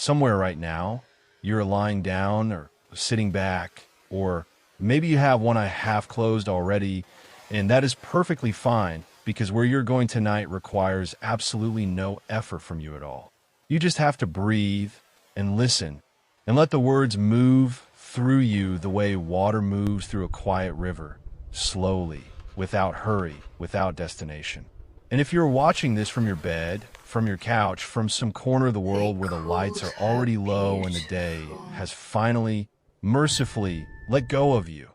somewhere right now. You're lying down or sitting back, or maybe you have one eye half closed already, and that is perfectly fine because where you're going tonight requires absolutely no effort from you at all. You just have to breathe and listen and let the words move through you the way water moves through a quiet river, slowly, without hurry, without destination. And if you're watching this from your bed, from your couch, from some corner of the world where the lights are already low and the day has finally, mercifully let go of you,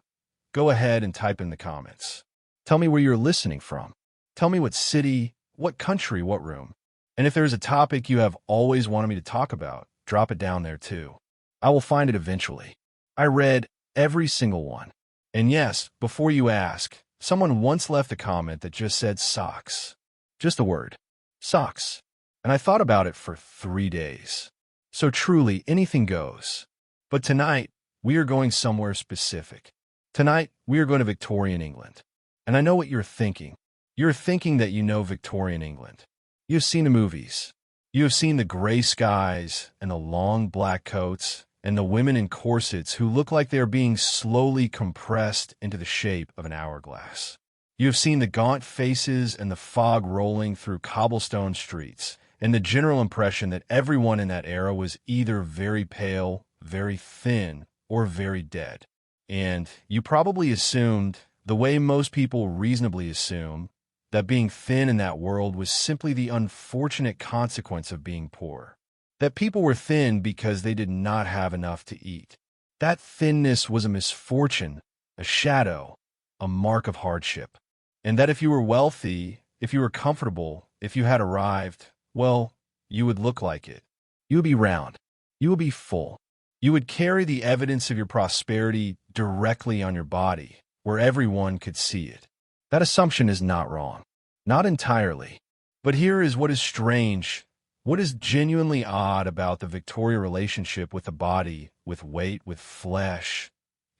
go ahead and type in the comments. Tell me where you're listening from. Tell me what city, what country, what room. And if there's a topic you have always wanted me to talk about, drop it down there too. I will find it eventually. I read every single one. And yes, before you ask, someone once left a comment that just said socks. Just the word. Socks. And I thought about it for 3 days. So truly, anything goes. But tonight, we are going somewhere specific. Tonight, we are going to Victorian England. And I know what you're thinking. You're thinking that you know Victorian England. You've seen the movies. You have seen the gray skies and the long black coats and the women in corsets who look like they are being slowly compressed into the shape of an hourglass. You have seen the gaunt faces and the fog rolling through cobblestone streets, and the general impression that everyone in that era was either very pale, very thin, or very dead. And you probably assumed, the way most people reasonably assume, that being thin in that world was simply the unfortunate consequence of being poor. That people were thin because they did not have enough to eat. That thinness was a misfortune, a shadow, a mark of hardship. And that if you were wealthy, if you were comfortable, if you had arrived, well, you would look like it. You would be round. You would be full. You would carry the evidence of your prosperity directly on your body, where everyone could see it. That assumption is not wrong. Not entirely. But here is what is strange, what is genuinely odd about the Victoria relationship with the body, with weight, with flesh.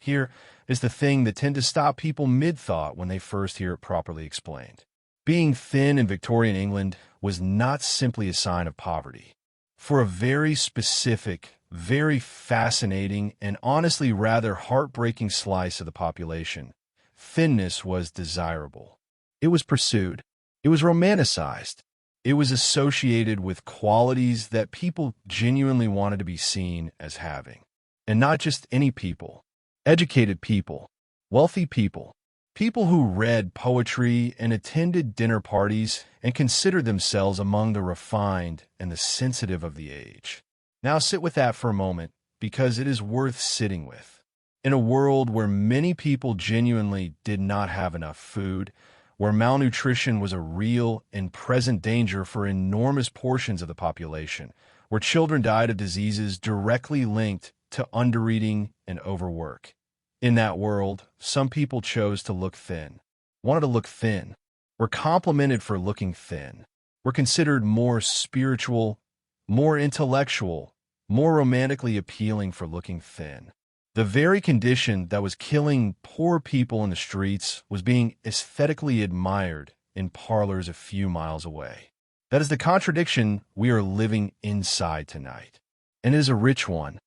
Here is the thing that tends to stop people mid-thought when they first hear it properly explained. Being thin in Victorian England was not simply a sign of poverty. For a very specific, very fascinating, and honestly rather heartbreaking slice of the population, thinness was desirable. It was pursued. It was romanticized. It was associated with qualities that people genuinely wanted to be seen as having. And not just any people. Educated people. Wealthy people. People who read poetry and attended dinner parties and considered themselves among the refined and the sensitive of the age. Now sit with that for a moment, because it is worth sitting with. In a world where many people genuinely did not have enough food, where malnutrition was a real and present danger for enormous portions of the population, where children died of diseases directly linked to undereating and overwork. In that world, some people chose to look thin, wanted to look thin, were complimented for looking thin, were considered more spiritual, more intellectual, more romantically appealing for looking thin. The very condition that was killing poor people in the streets was being aesthetically admired in parlors a few miles away. That is the contradiction we are living inside tonight. And it is a rich one,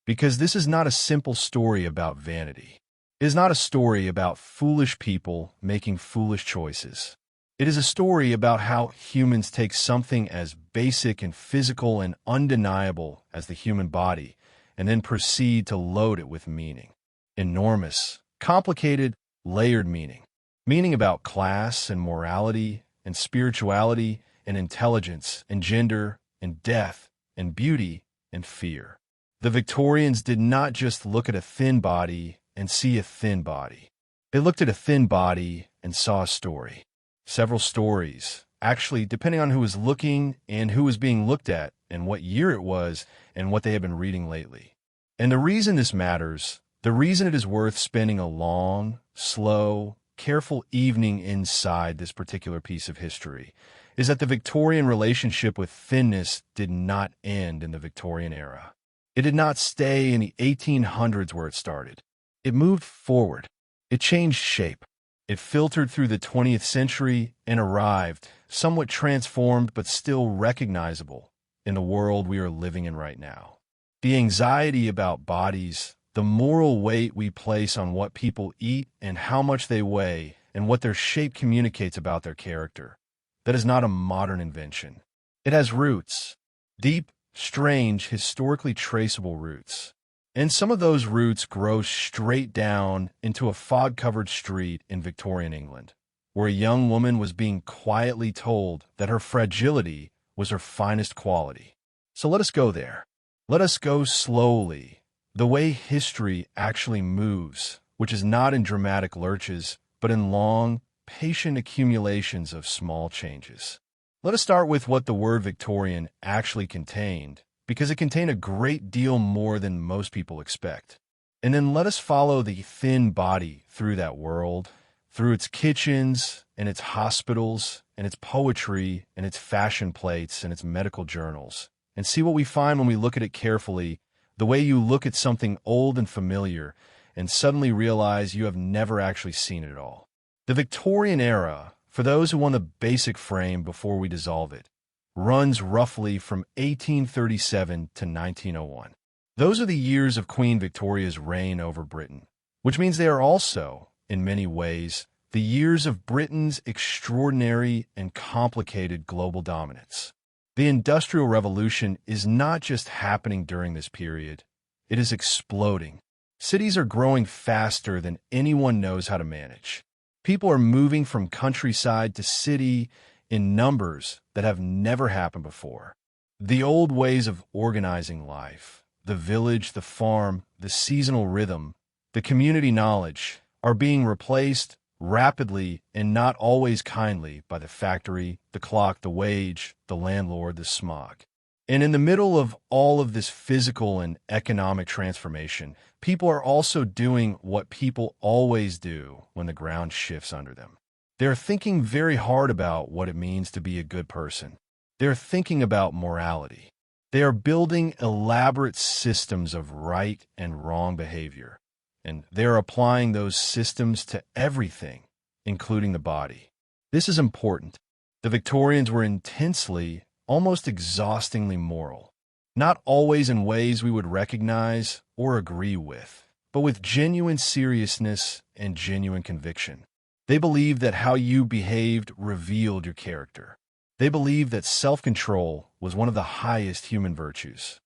because this is not a simple story about vanity. It is not a story about foolish people making foolish choices. It is a story about how humans take something as basic and physical and undeniable as the human body and then proceed to load it with meaning. Enormous, complicated, layered meaning. Meaning about class and morality and spirituality and intelligence and gender and death and beauty and fear. The Victorians did not just look at a thin body and see a thin body. They looked at a thin body and saw a story. Several stories, actually, depending on who was looking and who was being looked at and what year it was and what they had been reading lately. And the reason this matters, the reason it is worth spending a long, slow, careful evening inside this particular piece of history, is that the Victorian relationship with thinness did not end in the Victorian era. It did not stay in the 1800s where it started. It moved forward. It changed shape. It filtered through the 20th century and arrived, somewhat transformed but still recognizable, in the world we are living in right now. The anxiety about bodies, the moral weight we place on what people eat and how much they weigh, and what their shape communicates about their character. That is not a modern invention. It has roots, deep, strange, historically traceable roots. And some of those roots grow straight down into a fog-covered street in Victorian England, where a young woman was being quietly told that her fragility was her finest quality. So let us go there. Let us go slowly, the way history actually moves, which is not in dramatic lurches, but in long, patient accumulations of small changes. Let us start with what the word Victorian actually contained, because it contained a great deal more than most people expect. And then let us follow the thin body through that world, through its kitchens and its hospitals and its poetry and its fashion plates and its medical journals, and see what we find when we look at it carefully, the way you look at something old and familiar and suddenly realize you have never actually seen it at all. The Victorian era, for those who want the basic frame before we dissolve it, runs roughly from 1837 to 1901. Those are the years of Queen Victoria's reign over Britain, which means they are also, in many ways, the years of Britain's extraordinary and complicated global dominance. The Industrial Revolution is not just happening during this period, it is exploding. Cities are growing faster than anyone knows how to manage. People are moving from countryside to city in numbers that have never happened before. The old ways of organizing life, the village, the farm, the seasonal rhythm, the community knowledge, are being replaced rapidly and not always kindly by the factory, the clock, the wage, the landlord, the smog. And in the middle of all of this physical and economic transformation, people are also doing what people always do when the ground shifts under them. They're thinking very hard about what it means to be a good person. They're thinking about morality. They are building elaborate systems of right and wrong behavior, and they're applying those systems to everything, including the body. This is important. The Victorians were intensely, almost exhaustingly moral, not always in ways we would recognize or agree with, but with genuine seriousness and genuine conviction. They believed that how you behaved revealed your character. They believed that self-control was one of the highest human virtues.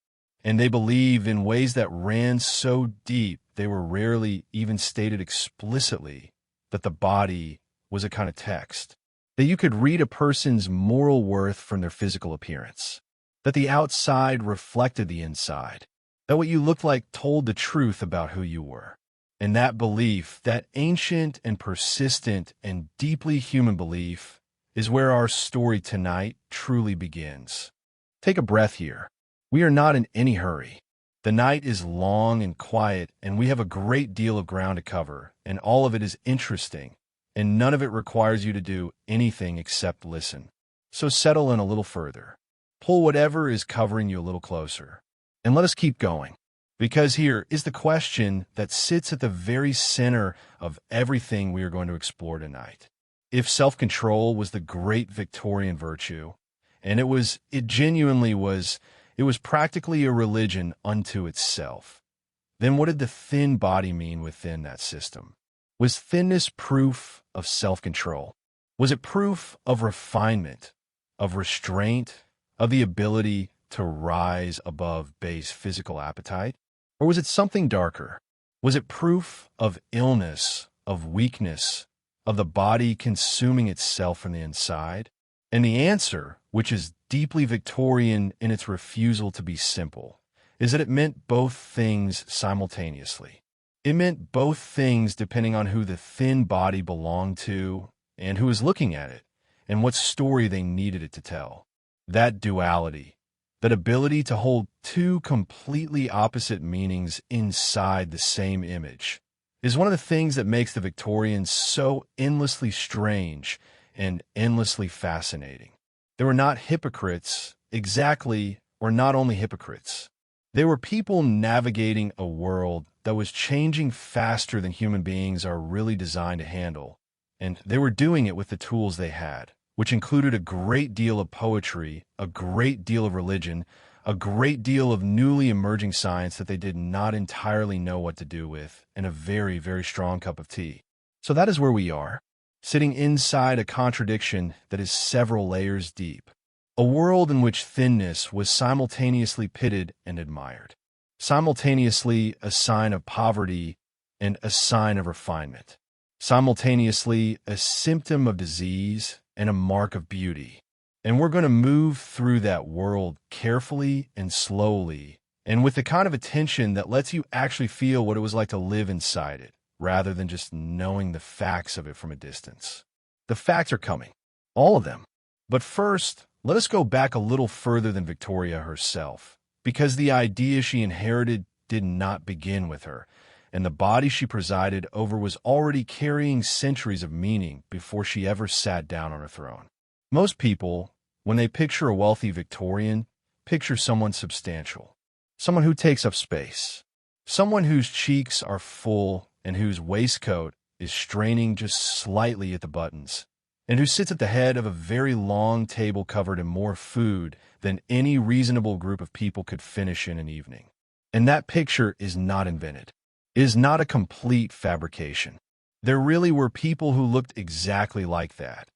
And they believed in ways that ran so deep they were rarely even stated explicitly that the body was a kind of text, that you could read a person's moral worth from their physical appearance, that the outside reflected the inside, that what you looked like told the truth about who you were. And that belief, that ancient and persistent and deeply human belief, is where our story tonight truly begins. Take a breath here. We are not in any hurry. The night is long and quiet, and we have a great deal of ground to cover, and all of it is interesting, and none of it requires you to do anything except listen. So settle in a little further. Pull whatever is covering you a little closer, and let us keep going. Because here is the question that sits at the very center of everything we are going to explore tonight. If self-control was the great Victorian virtue, and it genuinely was, it was practically a religion unto itself, then what did the thin body mean within that system? Was thinness proof of self-control? Was it proof of refinement, of restraint, of the ability to rise above base physical appetite? Or was it something darker? Was it proof of illness, of weakness, of the body consuming itself from the inside? And the answer, which is deeply Victorian in its refusal to be simple, is that it meant both things simultaneously. It meant both things depending on who the thin body belonged to and who was looking at it and what story they needed it to tell. That duality, that ability to hold two completely opposite meanings inside the same image, is one of the things that makes the Victorians so endlessly strange and endlessly fascinating. They were not hypocrites exactly, or not only hypocrites. They were people navigating a world that was changing faster than human beings are really designed to handle, and they were doing it with the tools they had, which included a great deal of poetry, a great deal of religion, a great deal of newly emerging science that they did not entirely know what to do with, and a very, very strong cup of tea. So that is where we are, sitting inside a contradiction that is several layers deep. A world in which thinness was simultaneously pitted and admired, simultaneously a sign of poverty and a sign of refinement, simultaneously a symptom of disease and a mark of beauty. And we're going to move through that world carefully and slowly, and with the kind of attention that lets you actually feel what it was like to live inside it, rather than just knowing the facts of it from a distance. The facts are coming, all of them. But first, let us go back a little further than Victoria herself, because the idea she inherited did not begin with her, and the body she presided over was already carrying centuries of meaning before she ever sat down on a throne. Most people, when they picture a wealthy Victorian, picture someone substantial, someone who takes up space, someone whose cheeks are full and whose waistcoat is straining just slightly at the buttons, and who sits at the head of a very long table covered in more food than any reasonable group of people could finish in an evening. And that picture is not invented. It is not a complete fabrication. There really were people who looked exactly like that,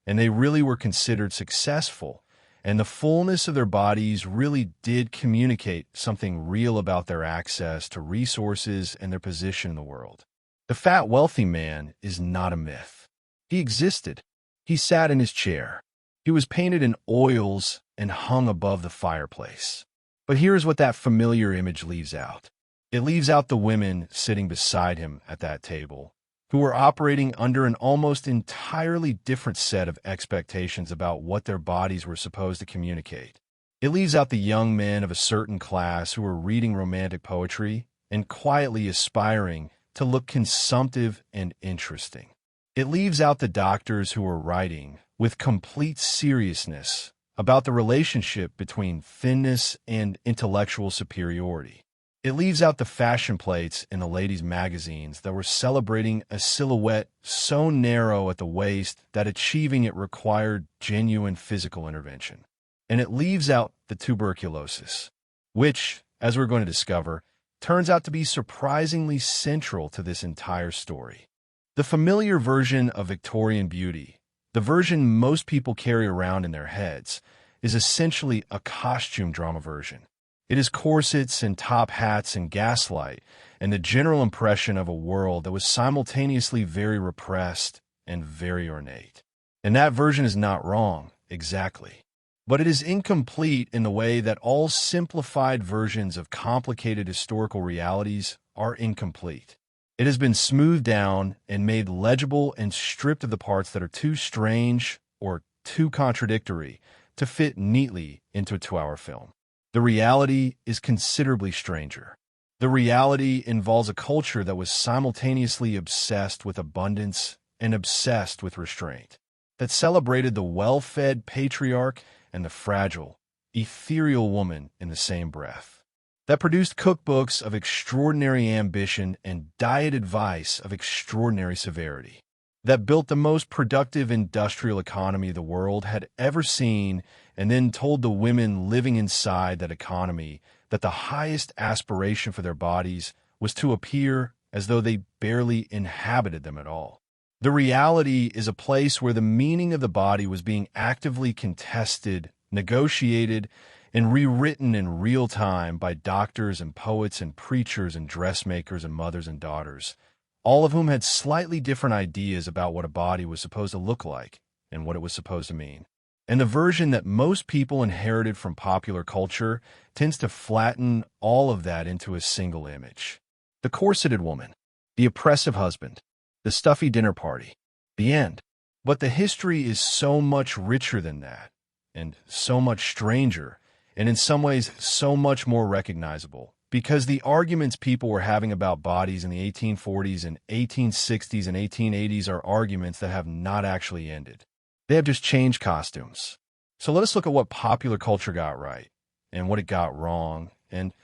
and they really were considered successful, and the fullness of their bodies really did communicate something real about their access to resources and their position in the world. The fat, wealthy man is not a myth. He existed. He sat in his chair. He was painted in oils and hung above the fireplace. But here's what that familiar image leaves out. It leaves out the women sitting beside him at that table, who were operating under an almost entirely different set of expectations about what their bodies were supposed to communicate. It leaves out the young men of a certain class who were reading romantic poetry and quietly aspiring to look consumptive and interesting. It leaves out the doctors who were writing, with complete seriousness, about the relationship between thinness and intellectual superiority. It leaves out the fashion plates in the ladies' magazines that were celebrating a silhouette so narrow at the waist that achieving it required genuine physical intervention. And it leaves out the tuberculosis, which, as we're going to discover, turns out to be surprisingly central to this entire story. The familiar version of Victorian beauty, the version most people carry around in their heads, is essentially a costume drama version. It is corsets and top hats and gaslight, and the general impression of a world that was simultaneously very repressed and very ornate. And that version is not wrong, exactly. But it is incomplete in the way that all simplified versions of complicated historical realities are incomplete. It has been smoothed down and made legible and stripped of the parts that are too strange or too contradictory to fit neatly into a 2-hour film. The reality is considerably stranger. The reality involves a culture that was simultaneously obsessed with abundance and obsessed with restraint, that celebrated the well-fed patriarch and the fragile, ethereal woman in the same breath, that produced cookbooks of extraordinary ambition and diet advice of extraordinary severity, that built the most productive industrial economy the world had ever seen, and then told the women living inside that economy that the highest aspiration for their bodies was to appear as though they barely inhabited them at all. The reality is a place where the meaning of the body was being actively contested, negotiated, and rewritten in real time by doctors and poets and preachers and dressmakers and mothers and daughters, all of whom had slightly different ideas about what a body was supposed to look like and what it was supposed to mean. And the version that most people inherited from popular culture tends to flatten all of that into a single image. The corseted woman, the oppressive husband, the stuffy dinner party, the end. But the history is so much richer than that, and so much stranger, and in some ways so much more recognizable, because the arguments people were having about bodies in the 1840s and 1860s and 1880s are arguments that have not actually ended. They have just changed costumes. So let us look at what popular culture got right, and what it got wrong, and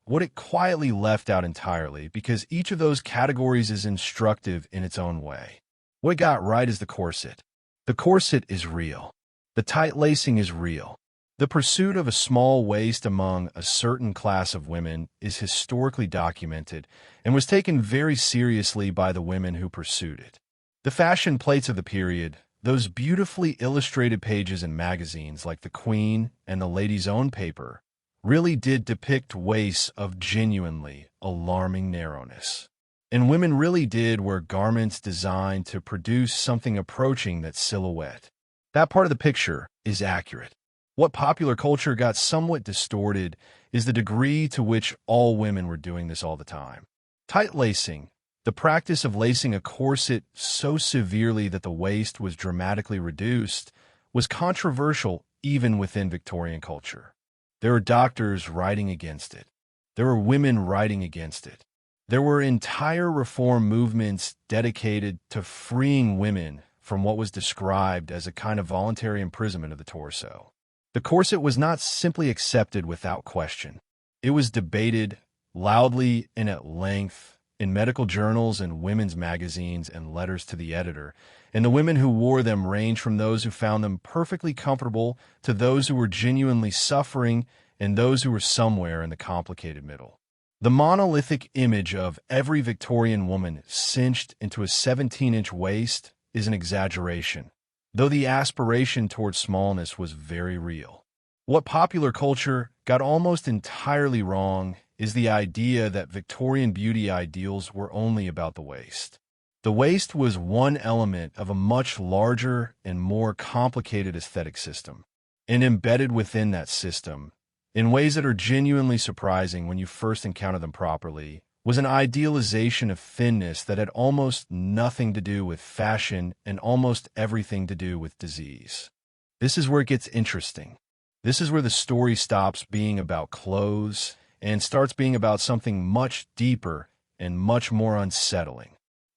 what it quietly left out entirely, because each of those categories is instructive in its own way. What it got right is the corset. The corset is real. The tight lacing is real. The pursuit of a small waist among a certain class of women is historically documented and was taken very seriously by the women who pursued it. The fashion plates of the period, those beautifully illustrated pages in magazines like The Queen and the Lady's Own paper, really did depict waists of genuinely alarming narrowness. And women really did wear garments designed to produce something approaching that silhouette. That part of the picture is accurate. What popular culture got somewhat distorted is the degree to which all women were doing this all the time. Tight lacing, the practice of lacing a corset so severely that the waist was dramatically reduced, was controversial even within Victorian culture. There were doctors writing against it. There were women writing against it. There were entire reform movements dedicated to freeing women from what was described as a kind of voluntary imprisonment of the torso. The corset was not simply accepted without question. It was debated loudly and at length in medical journals and women's magazines and letters to the editor, and the women who wore them ranged from those who found them perfectly comfortable to those who were genuinely suffering and those who were somewhere in the complicated middle. The monolithic image of every Victorian woman cinched into a 17-inch waist is an exaggeration, though the aspiration towards smallness was very real. What popular culture got almost entirely wrong is the idea that Victorian beauty ideals were only about the waist. The waist was one element of a much larger and more complicated aesthetic system, and embedded within that system, in ways that are genuinely surprising when you first encounter them properly, was an idealization of thinness that had almost nothing to do with fashion and almost everything to do with disease. This is where it gets interesting. This is where the story stops being about clothes and starts being about something much deeper and much more unsettling.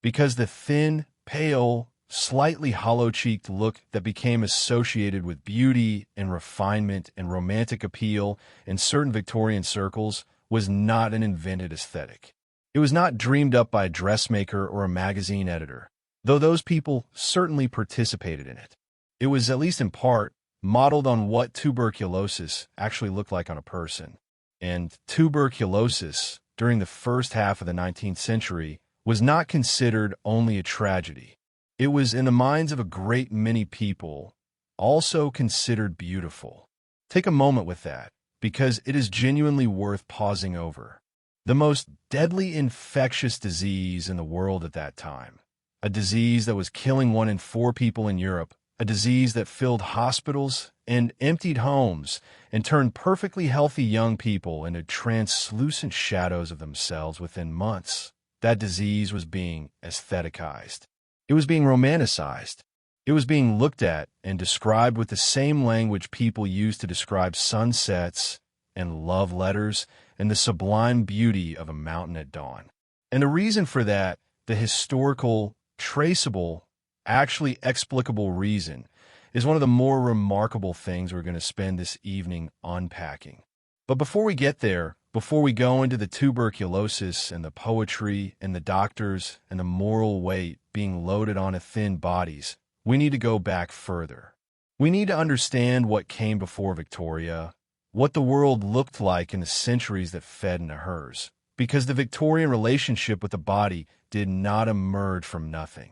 Because the thin, pale, slightly hollow-cheeked look that became associated with beauty and refinement and romantic appeal in certain Victorian circles was not an invented aesthetic. It was not dreamed up by a dressmaker or a magazine editor, though those people certainly participated in it. It was, at least in part, modeled on what tuberculosis actually looked like on a person. And tuberculosis, during the first half of the 19th century, was not considered only a tragedy. It was, in the minds of a great many people, also considered beautiful. Take a moment with that, because it is genuinely worth pausing over. The most deadly infectious disease in the world at that time, a disease that was killing 1 in 4 people in Europe, a disease that filled hospitals and emptied homes and turned perfectly healthy young people into translucent shadows of themselves within months. That disease was being aestheticized. It was being romanticized. It was being looked at and described with the same language people use to describe sunsets and love letters and the sublime beauty of a mountain at dawn. And the reason for that, the historical, traceable, actually explicable reason, is one of the more remarkable things we're going to spend this evening unpacking. But before we get there, before we go into the tuberculosis and the poetry and the doctors and the moral weight being loaded onto thin bodies, we need to go back further. We need to understand what came before Victoria, what the world looked like in the centuries that fed into hers, because the Victorian relationship with the body did not emerge from nothing.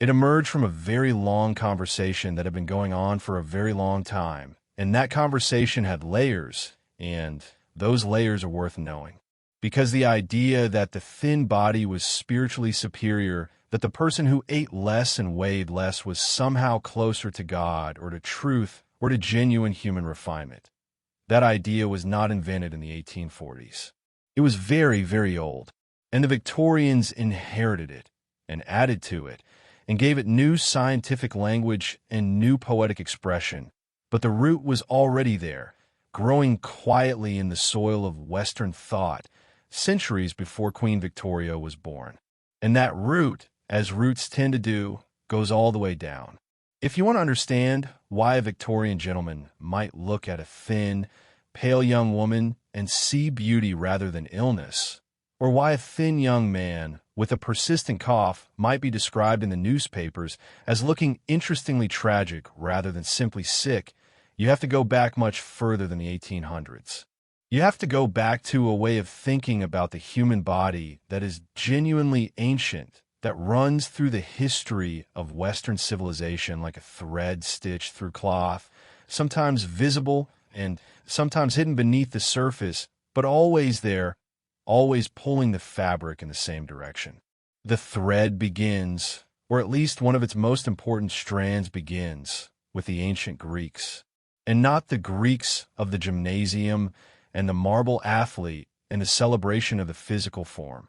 It emerged from a very long conversation that had been going on for a very long time, and that conversation had layers, and those layers are worth knowing. Because the idea that the thin body was spiritually superior, that the person who ate less and weighed less was somehow closer to God or to truth or to genuine human refinement. That idea was not invented in the 1840s. It was very, very old, and the Victorians inherited it and added to it and gave it new scientific language and new poetic expression. But the root was already there, growing quietly in the soil of Western thought, centuries before Queen Victoria was born. And that root, as roots tend to do, goes all the way down. If you want to understand why a Victorian gentleman might look at a thin, pale young woman and see beauty rather than illness, or why a thin young man with a persistent cough might be described in the newspapers as looking interestingly tragic rather than simply sick, you have to go back much further than the 1800s. You have to go back to a way of thinking about the human body that is genuinely ancient, that runs through the history of Western civilization like a thread stitched through cloth, sometimes visible and sometimes hidden beneath the surface, but always there, always pulling the fabric in the same direction. The thread begins, or at least one of its most important strands begins, with the ancient Greeks. And not the Greeks of the gymnasium and the marble athlete and the celebration of the physical form,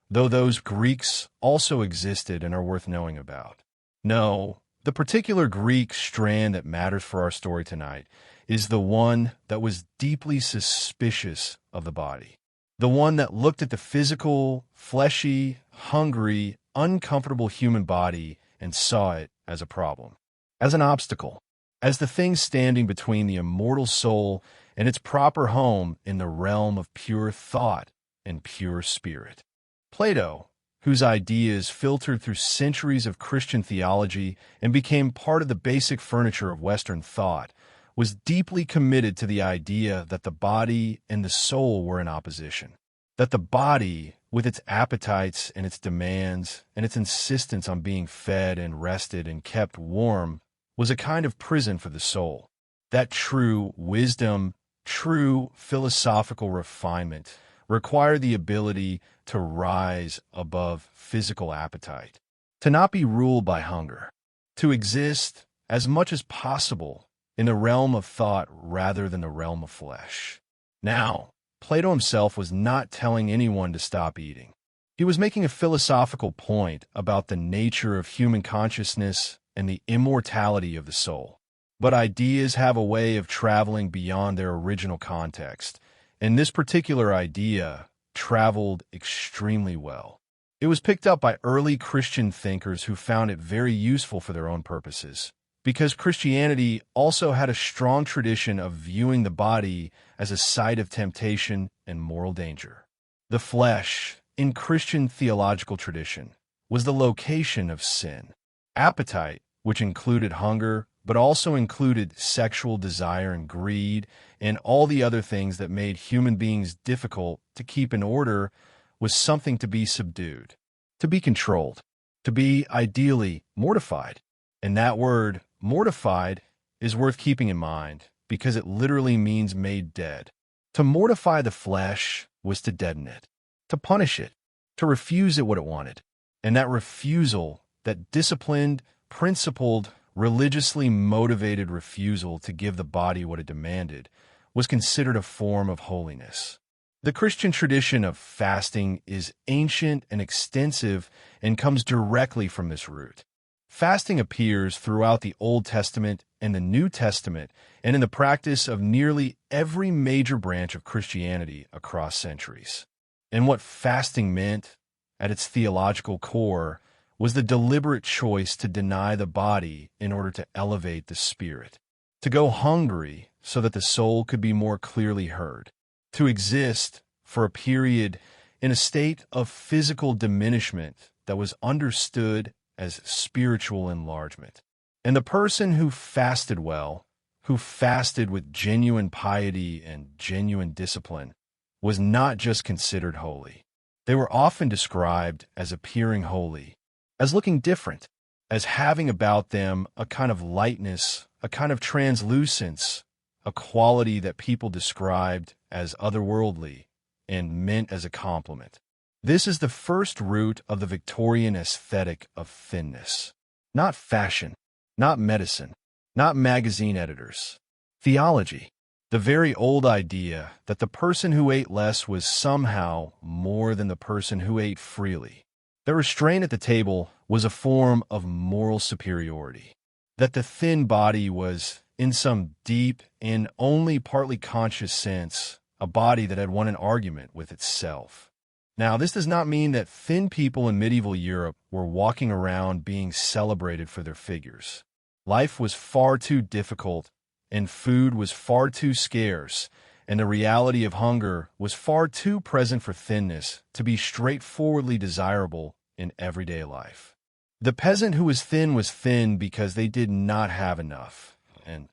though those Greeks also existed and are worth knowing about. No, the particular Greek strand that matters for our story tonight is the one that was deeply suspicious of the body. The one that looked at the physical, fleshy, hungry, uncomfortable human body and saw it as a problem, as an obstacle, as the thing standing between the immortal soul and its proper home in the realm of pure thought and pure spirit. Plato, whose ideas filtered through centuries of Christian theology and became part of the basic furniture of Western thought, was deeply committed to the idea that the body and the soul were in opposition, that the body, with its appetites and its demands and its insistence on being fed and rested and kept warm, was a kind of prison for the soul, that true wisdom, true philosophical refinement required the ability to rise above physical appetite, to not be ruled by hunger, to exist as much as possible in the realm of thought rather than the realm of flesh. Now, Plato himself was not telling anyone to stop eating. He was making a philosophical point about the nature of human consciousness and the immortality of the soul. But ideas have a way of traveling beyond their original context, and this particular idea traveled extremely well. It was picked up by early Christian thinkers who found it very useful for their own purposes, because Christianity also had a strong tradition of viewing the body as a site of temptation and moral danger. The flesh, in Christian theological tradition, was the location of sin. Appetite, which included hunger, but also included sexual desire and greed and all the other things that made human beings difficult to keep in order, was something to be subdued, to be controlled, to be ideally mortified. And that word, mortified, is worth keeping in mind because it literally means made dead. To mortify the flesh was to deaden it, to punish it, to refuse it what it wanted. And that refusal, that disciplined, principled, religiously motivated refusal to give the body what it demanded, was considered a form of holiness. The Christian tradition of fasting is ancient and extensive and comes directly from this root. Fasting appears throughout the Old Testament and the New Testament and in the practice of nearly every major branch of Christianity across centuries. And what fasting meant, at its theological core, was the deliberate choice to deny the body in order to elevate the spirit, to go hungry so that the soul could be more clearly heard, to exist for a period in a state of physical diminishment that was understood as spiritual enlargement. And the person who fasted well, who fasted with genuine piety and genuine discipline, was not just considered holy. They were often described as appearing holy, as looking different, as having about them a kind of lightness, a kind of translucence, a quality that people described as otherworldly and meant as a compliment. This is the first root of the Victorian aesthetic of thinness. Not fashion, not medicine, not magazine editors. Theology, the very old idea that the person who ate less was somehow more than the person who ate freely. The restraint at the table was a form of moral superiority. That the thin body was, in some deep and only partly conscious sense, a body that had won an argument with itself. Now, this does not mean that thin people in medieval Europe were walking around being celebrated for their figures. Life was far too difficult, and food was far too scarce, and the reality of hunger was far too present for thinness to be straightforwardly desirable in everyday life. The peasant who was thin because they did not have enough, and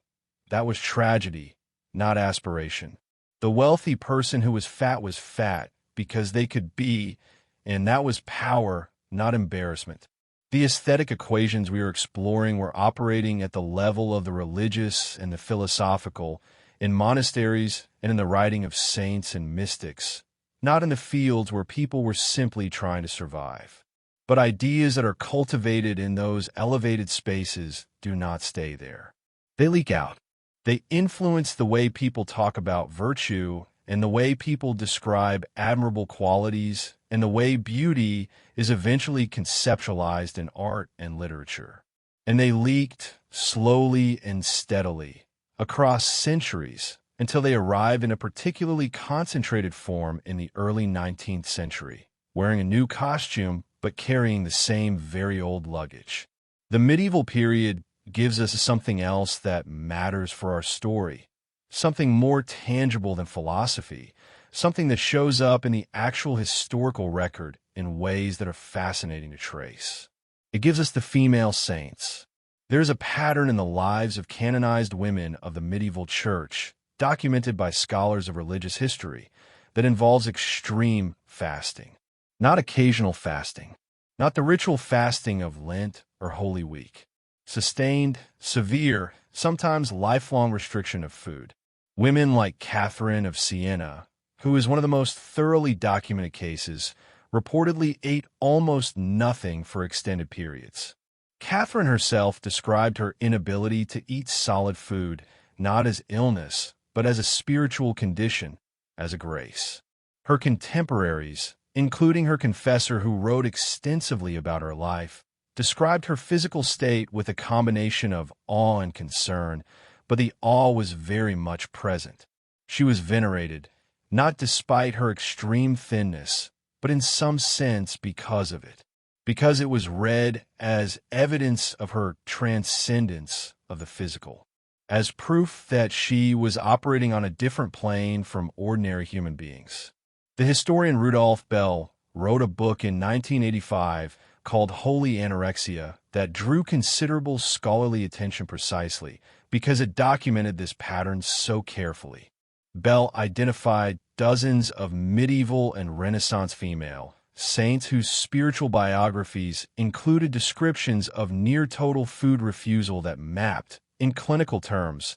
that was tragedy, not aspiration. The wealthy person who was fat because they could be, and that was power, not embarrassment. The aesthetic equations we were exploring were operating at the level of the religious and the philosophical, in monasteries and in the writing of saints and mystics, not in the fields where people were simply trying to survive. But ideas that are cultivated in those elevated spaces do not stay there. They leak out. They influence the way people talk about virtue and the way people describe admirable qualities and the way beauty is eventually conceptualized in art and literature. And they leaked slowly and steadily across centuries until they arrived in a particularly concentrated form in the early 19th century, wearing a new costume but carrying the same very old luggage. The medieval period gives us something else that matters for our story, something more tangible than philosophy, something that shows up in the actual historical record in ways that are fascinating to trace. It gives us the female saints. There's a pattern in the lives of canonized women of the medieval church, documented by scholars of religious history, that involves extreme fasting. Not occasional fasting, not the ritual fasting of Lent or Holy Week. Sustained, severe, sometimes lifelong restriction of food. Women like Catherine of Siena, who is one of the most thoroughly documented cases, reportedly ate almost nothing for extended periods. Catherine herself described her inability to eat solid food not as illness, but as a spiritual condition, as a grace. Her contemporaries, including her confessor who wrote extensively about her life, described her physical state with a combination of awe and concern, but the awe was very much present. She was venerated, not despite her extreme thinness, but in some sense because of it, because it was read as evidence of her transcendence of the physical, as proof that she was operating on a different plane from ordinary human beings. The historian Rudolf Bell wrote a book in 1985 called Holy Anorexia that drew considerable scholarly attention precisely because it documented this pattern so carefully. Bell identified dozens of medieval and Renaissance female saints whose spiritual biographies included descriptions of near-total food refusal that mapped, in clinical terms,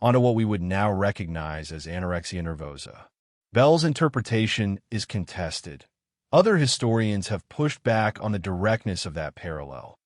onto what we would now recognize as anorexia nervosa. Bell's interpretation is contested. Other historians have pushed back on the directness of that parallel,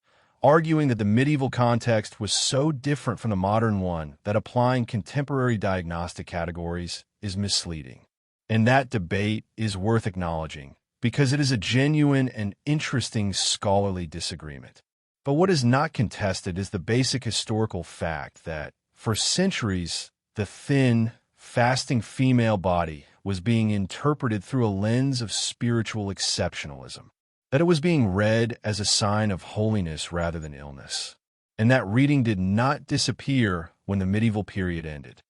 arguing that the medieval context was so different from the modern one that applying contemporary diagnostic categories is misleading. And that debate is worth acknowledging, because it is a genuine and interesting scholarly disagreement. But what is not contested is the basic historical fact that, for centuries, the thin, fasting female body was being interpreted through a lens of spiritual exceptionalism, that it was being read as a sign of holiness rather than illness, and that reading did not disappear when the medieval period ended.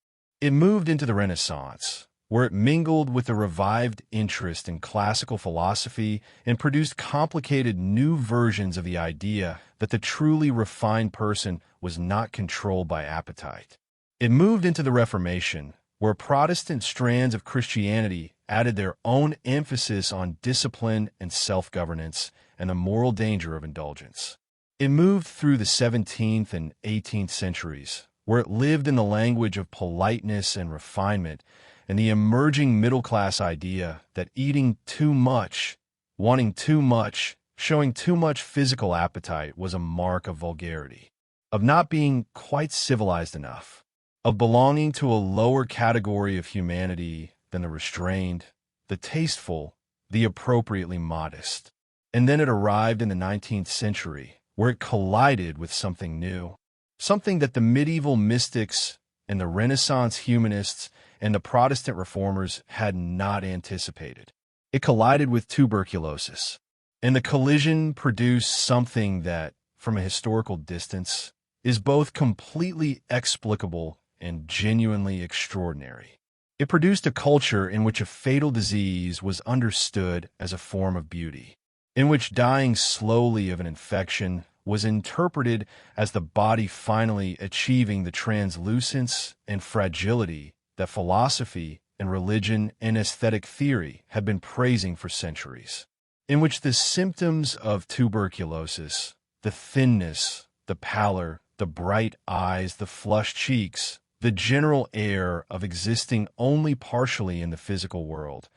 It moved into the Renaissance, where it mingled with a revived interest in classical philosophy and produced complicated new versions of the idea that the truly refined person was not controlled by appetite. It moved into the Reformation, where Protestant strands of Christianity added their own emphasis on discipline and self-governance and the moral danger of indulgence. It moved through the 17th and 18th centuries, where it lived in the language of politeness and refinement, and the emerging middle-class idea that eating too much, wanting too much, showing too much physical appetite was a mark of vulgarity, of not being quite civilized enough, of belonging to a lower category of humanity than the restrained, the tasteful, the appropriately modest. And then it arrived in the 19th century, where it collided with something new, something that the medieval mystics and the Renaissance humanists and the Protestant reformers had not anticipated. It collided with tuberculosis, and the collision produced something that, from a historical distance, is both completely explicable and genuinely extraordinary. It produced a culture in which a fatal disease was understood as a form of beauty, in which dying slowly of an infection was interpreted as the body finally achieving the translucence and fragility that philosophy and religion and aesthetic theory have been praising for centuries, in which the symptoms of tuberculosis, the thinness, the pallor, the bright eyes, the flushed cheeks, the general air of existing only partially in the physical world,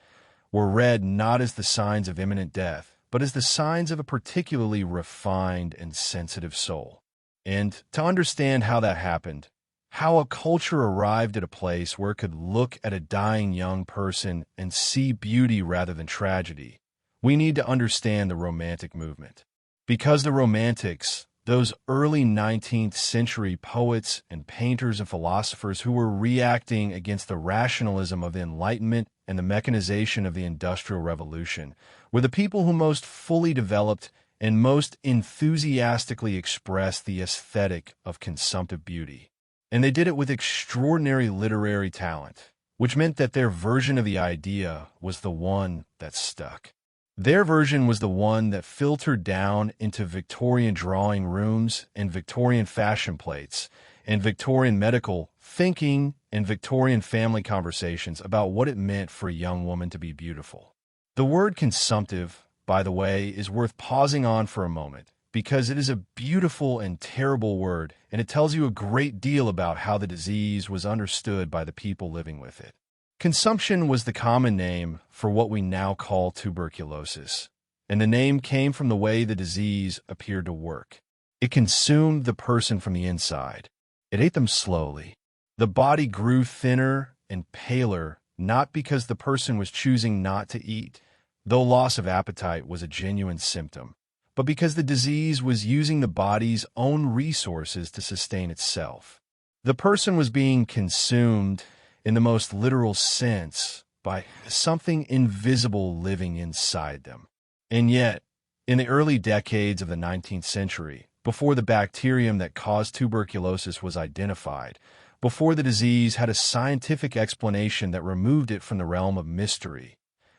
were read not as the signs of imminent death, but as the signs of a particularly refined and sensitive soul. And to understand how that happened, how a culture arrived at a place where it could look at a dying young person and see beauty rather than tragedy, we need to understand the Romantic movement. Because the Romantics, those early 19th century poets and painters and philosophers who were reacting against the rationalism of the Enlightenment and the mechanization of the Industrial Revolution, were the people who most fully developed and most enthusiastically expressed the aesthetic of consumptive beauty. And they did it with extraordinary literary talent, which meant that their version of the idea was the one that stuck. Their version was the one that filtered down into Victorian drawing rooms and Victorian fashion plates and Victorian medical thinking and Victorian family conversations about what it meant for a young woman to be beautiful. The word consumptive, by the way, is worth pausing on for a moment because it is a beautiful and terrible word, and it tells you a great deal about how the disease was understood by the people living with it. Consumption was the common name for what we now call tuberculosis, and the name came from the way the disease appeared to work. It consumed the person from the inside. It ate them slowly. The body grew thinner and paler, not because the person was choosing not to eat, though loss of appetite was a genuine symptom, but because the disease was using the body's own resources to sustain itself. The person was being consumed in the most literal sense by something invisible living inside them. And yet, in the early decades of the 19th century, before the bacterium that caused tuberculosis was identified, before the disease had a scientific explanation that removed it from the realm of mystery,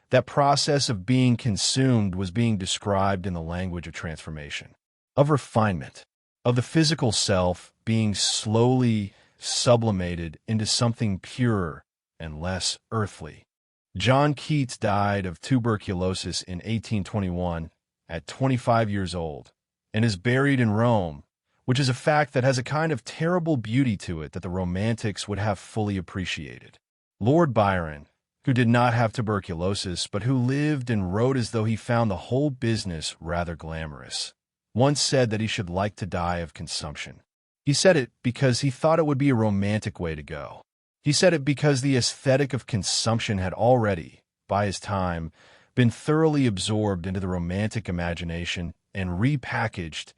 that process of being consumed was being described in the language of transformation, of refinement, of the physical self being slowly sublimated into something purer and less earthly. John Keats died of tuberculosis in 1821 at 25 years old and is buried in Rome, which is a fact that has a kind of terrible beauty to it that the Romantics would have fully appreciated. Lord Byron, who did not have tuberculosis but who lived and wrote as though he found the whole business rather glamorous, once said that he should like to die of consumption. He said it because he thought it would be a romantic way to go. He said it because the aesthetic of consumption had already, by his time, been thoroughly absorbed into the romantic imagination and repackaged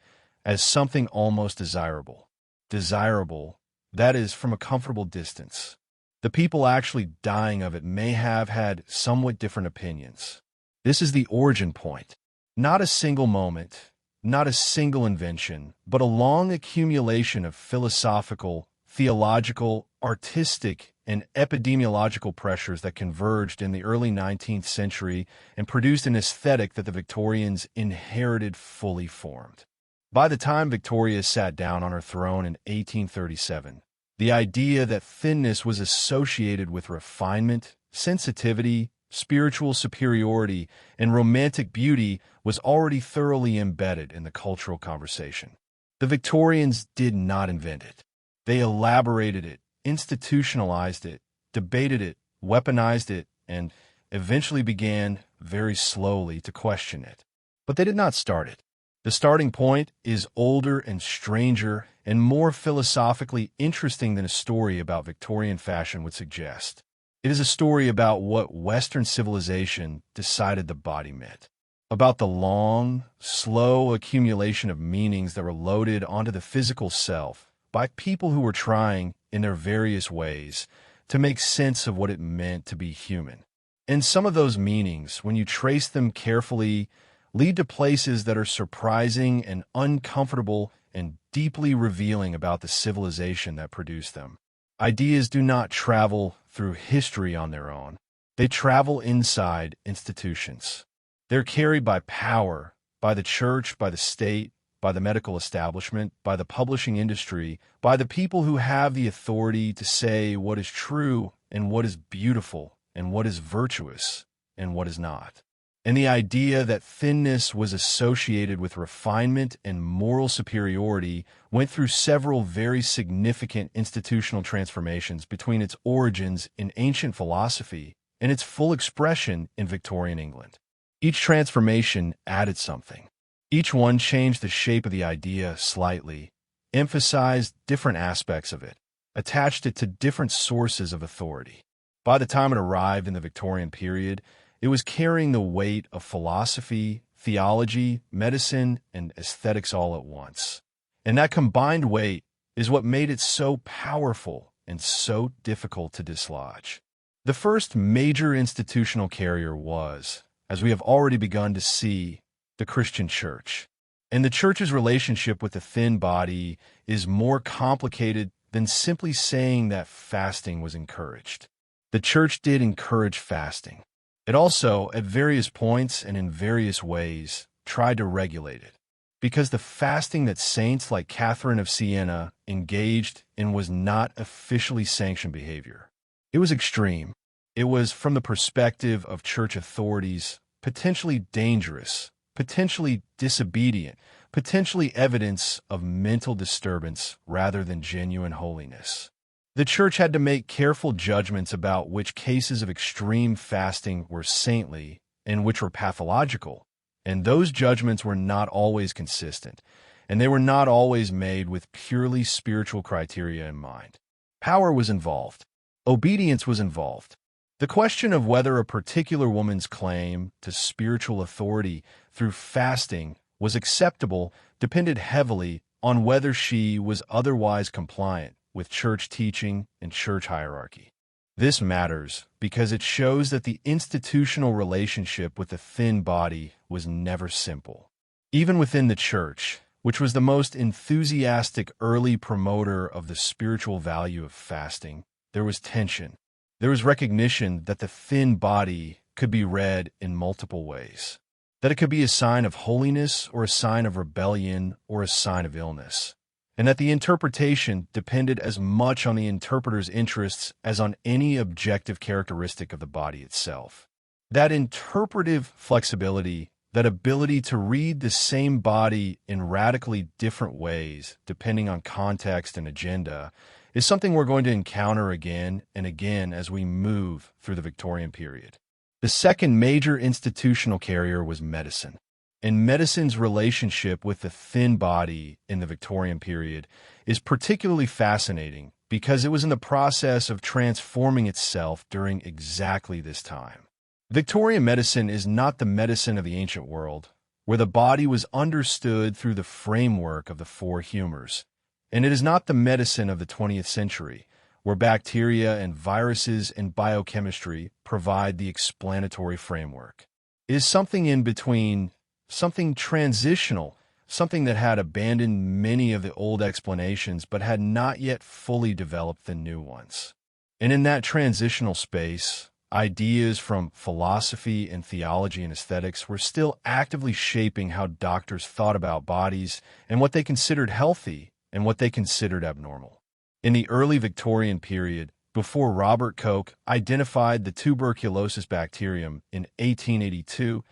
as something almost desirable. Desirable, that is, from a comfortable distance. The people actually dying of it may have had somewhat different opinions. This is the origin point. Not a single moment, not a single invention, but a long accumulation of philosophical, theological, artistic, and epidemiological pressures that converged in the early 19th century and produced an aesthetic that the Victorians inherited fully formed. By the time Victoria sat down on her throne in 1837, the idea that thinness was associated with refinement, sensitivity, spiritual superiority, and romantic beauty was already thoroughly embedded in the cultural conversation. The Victorians did not invent it. They elaborated it, institutionalized it, debated it, weaponized it, and eventually began, very slowly, to question it. But they did not start it. The starting point is older and stranger and more philosophically interesting than a story about Victorian fashion would suggest. It is a story about what Western civilization decided the body meant, about the long, slow accumulation of meanings that were loaded onto the physical self by people who were trying, in their various ways, to make sense of what it meant to be human. And some of those meanings, when you trace them carefully, lead to places that are surprising and uncomfortable and deeply revealing about the civilization that produced them. Ideas do not travel through history on their own. They travel inside institutions. They're carried by power, by the church, by the state, by the medical establishment, by the publishing industry, by the people who have the authority to say what is true and what is beautiful and what is virtuous and what is not. And the idea that thinness was associated with refinement and moral superiority went through several very significant institutional transformations between its origins in ancient philosophy and its full expression in Victorian England. Each transformation added something. Each one changed the shape of the idea slightly, emphasized different aspects of it, attached it to different sources of authority. By the time it arrived in the Victorian period, it was carrying the weight of philosophy, theology, medicine, and aesthetics all at once. And that combined weight is what made it so powerful and so difficult to dislodge. The first major institutional carrier was, as we have already begun to see, the Christian church. And the church's relationship with the thin body is more complicated than simply saying that fasting was encouraged. The church did encourage fasting. It also, at various points and in various ways, tried to regulate it, because the fasting that saints like Catherine of Siena engaged in was not officially sanctioned behavior. It was extreme. It was, from the perspective of church authorities, potentially dangerous, potentially disobedient, potentially evidence of mental disturbance rather than genuine holiness. The church had to make careful judgments about which cases of extreme fasting were saintly and which were pathological, and those judgments were not always consistent, and they were not always made with purely spiritual criteria in mind. Power was involved. Obedience was involved. The question of whether a particular woman's claim to spiritual authority through fasting was acceptable depended heavily on whether she was otherwise compliant with church teaching and church hierarchy. This matters because it shows that the institutional relationship with the thin body was never simple. Even within the church, which was the most enthusiastic early promoter of the spiritual value of fasting, there was tension. There was recognition that the thin body could be read in multiple ways, that it could be a sign of holiness or a sign of rebellion or a sign of illness, and that the interpretation depended as much on the interpreter's interests as on any objective characteristic of the body itself. That interpretive flexibility, that ability to read the same body in radically different ways depending on context and agenda, is something we're going to encounter again and again as we move through the Victorian period. The second major institutional carrier was medicine. And medicine's relationship with the thin body in the Victorian period is particularly fascinating because it was in the process of transforming itself during exactly this time. Victorian medicine is not the medicine of the ancient world, where the body was understood through the framework of the four humors. And it is not the medicine of the 20th century, where bacteria and viruses and biochemistry provide the explanatory framework. It is something in between, something transitional, something that had abandoned many of the old explanations but had not yet fully developed the new ones. And in that transitional space, ideas from philosophy and theology and aesthetics were still actively shaping how doctors thought about bodies and what they considered healthy and what they considered abnormal. In the early Victorian period, before Robert Koch identified the tuberculosis bacterium in 1882,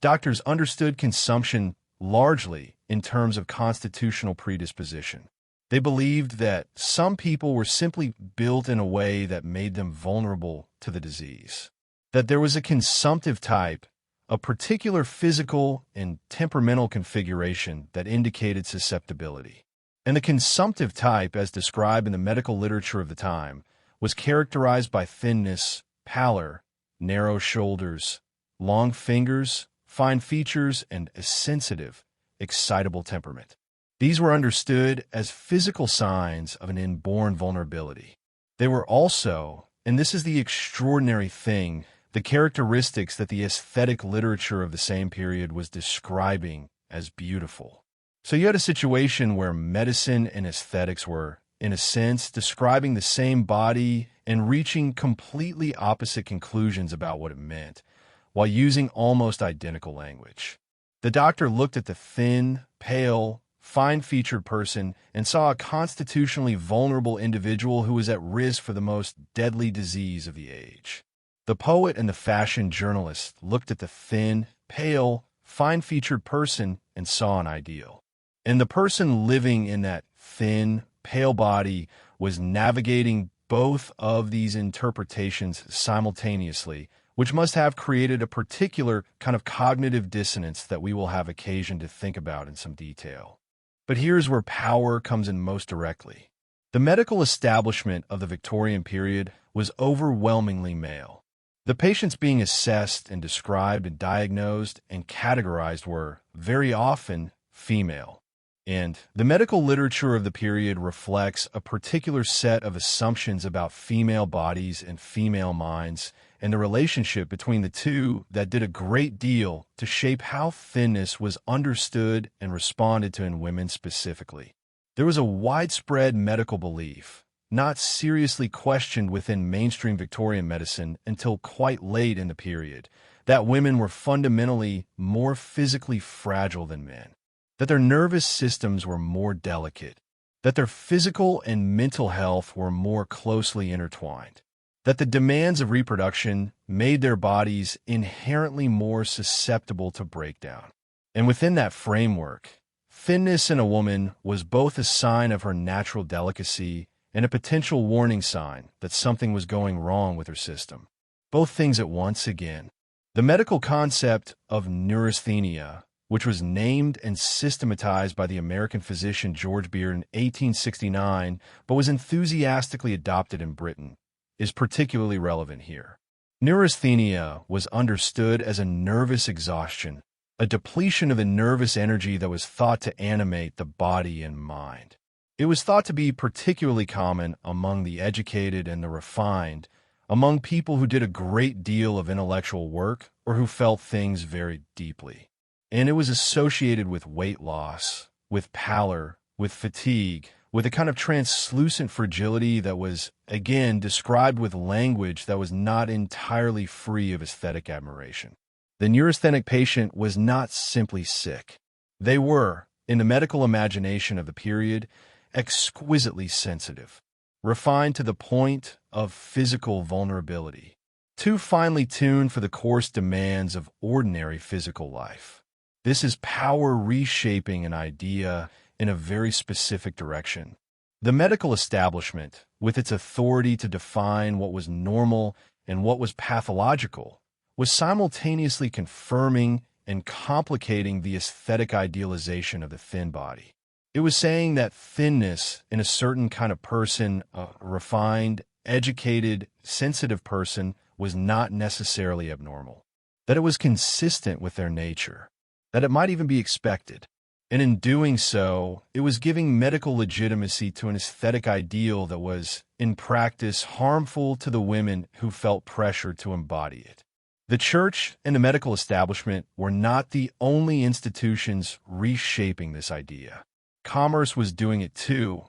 doctors understood consumption largely in terms of constitutional predisposition. They believed that some people were simply built in a way that made them vulnerable to the disease, that there was a consumptive type, a particular physical and temperamental configuration that indicated susceptibility. And the consumptive type, as described in the medical literature of the time, was characterized by thinness, pallor, narrow shoulders, long fingers, fine features, and a sensitive, excitable temperament. These were understood as physical signs of an inborn vulnerability. They were also, and this is the extraordinary thing, the characteristics that the aesthetic literature of the same period was describing as beautiful. So you had a situation where medicine and aesthetics were, in a sense, describing the same body and reaching completely opposite conclusions about what it meant, while using almost identical language. The doctor looked at the thin, pale, fine-featured person and saw a constitutionally vulnerable individual who was at risk for the most deadly disease of the age. The poet and the fashion journalist looked at the thin, pale, fine-featured person and saw an ideal. And the person living in that thin, pale body was navigating both of these interpretations simultaneously, which must have created a particular kind of cognitive dissonance that we will have occasion to think about in some detail. But here's where power comes in most directly. The medical establishment of the Victorian period was overwhelmingly male. The patients being assessed and described and diagnosed and categorized were, very often, female. And the medical literature of the period reflects a particular set of assumptions about female bodies and female minds and the relationship between the two that did a great deal to shape how thinness was understood and responded to in women specifically. There was a widespread medical belief, not seriously questioned within mainstream Victorian medicine until quite late in the period, that women were fundamentally more physically fragile than men, that their nervous systems were more delicate, that their physical and mental health were more closely intertwined, that the demands of reproduction made their bodies inherently more susceptible to breakdown. And within that framework, thinness in a woman was both a sign of her natural delicacy and a potential warning sign that something was going wrong with her system. Both things at once again. The medical concept of neurasthenia, which was named and systematized by the American physician George Beard in 1869, but was enthusiastically adopted in Britain, is particularly relevant here. Neurasthenia was understood as a nervous exhaustion, a depletion of the nervous energy that was thought to animate the body and mind. It was thought to be particularly common among the educated and the refined, among people who did a great deal of intellectual work or who felt things very deeply. And it was associated with weight loss, with pallor, with fatigue, with a kind of translucent fragility that was, again, described with language that was not entirely free of aesthetic admiration. The neurasthenic patient was not simply sick. They were, in the medical imagination of the period, exquisitely sensitive, refined to the point of physical vulnerability, too finely tuned for the coarse demands of ordinary physical life. This is power reshaping an idea in a very specific direction. The medical establishment, with its authority to define what was normal and what was pathological, was simultaneously confirming and complicating the aesthetic idealization of the thin body. It was saying that thinness in a certain kind of person, a refined, educated, sensitive person, was not necessarily abnormal, that it was consistent with their nature, that it might even be expected. And in doing so, it was giving medical legitimacy to an aesthetic ideal that was, in practice, harmful to the women who felt pressure to embody it. The church and the medical establishment were not the only institutions reshaping this idea. Commerce was doing it too,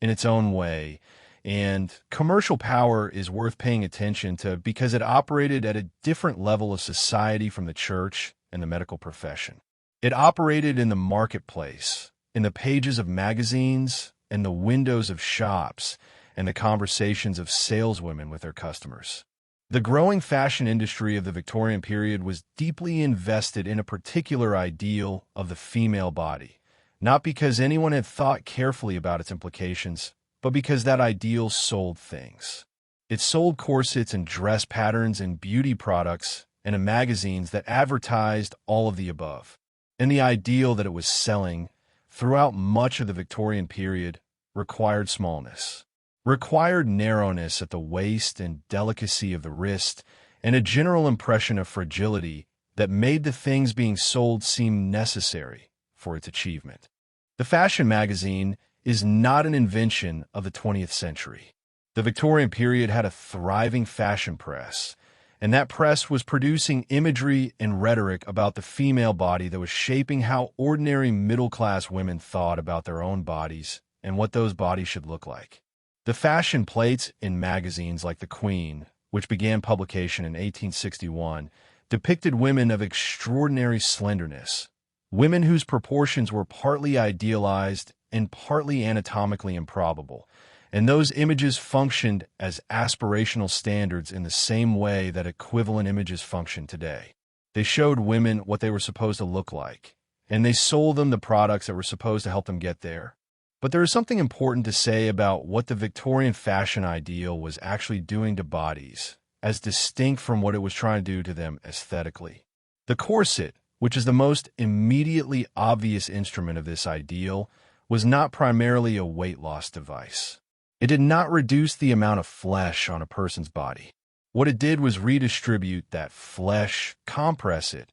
in its own way, and commercial power is worth paying attention to because it operated at a different level of society from the church and the medical profession. It operated in the marketplace, in the pages of magazines, and the windows of shops, and the conversations of saleswomen with their customers. The growing fashion industry of the Victorian period was deeply invested in a particular ideal of the female body, not because anyone had thought carefully about its implications, but because that ideal sold things. It sold corsets and dress patterns and beauty products and in magazines that advertised all of the above. And the ideal that it was selling throughout much of the Victorian period required smallness, required narrowness at the waist and delicacy of the wrist, and a general impression of fragility that made the things being sold seem necessary for its achievement. The fashion magazine is not an invention of the 20th century. The Victorian period had a thriving fashion press, and that press was producing imagery and rhetoric about the female body that was shaping how ordinary middle-class women thought about their own bodies and what those bodies should look like. The fashion plates in magazines like The Queen, which began publication in 1861, depicted women of extraordinary slenderness, women whose proportions were partly idealized and partly anatomically improbable, and those images functioned as aspirational standards in the same way that equivalent images function today. They showed women what they were supposed to look like, and they sold them the products that were supposed to help them get there. But there is something important to say about what the Victorian fashion ideal was actually doing to bodies, as distinct from what it was trying to do to them aesthetically. The corset, which is the most immediately obvious instrument of this ideal, was not primarily a weight loss device. It did not reduce the amount of flesh on a person's body. What it did was redistribute that flesh, compress it,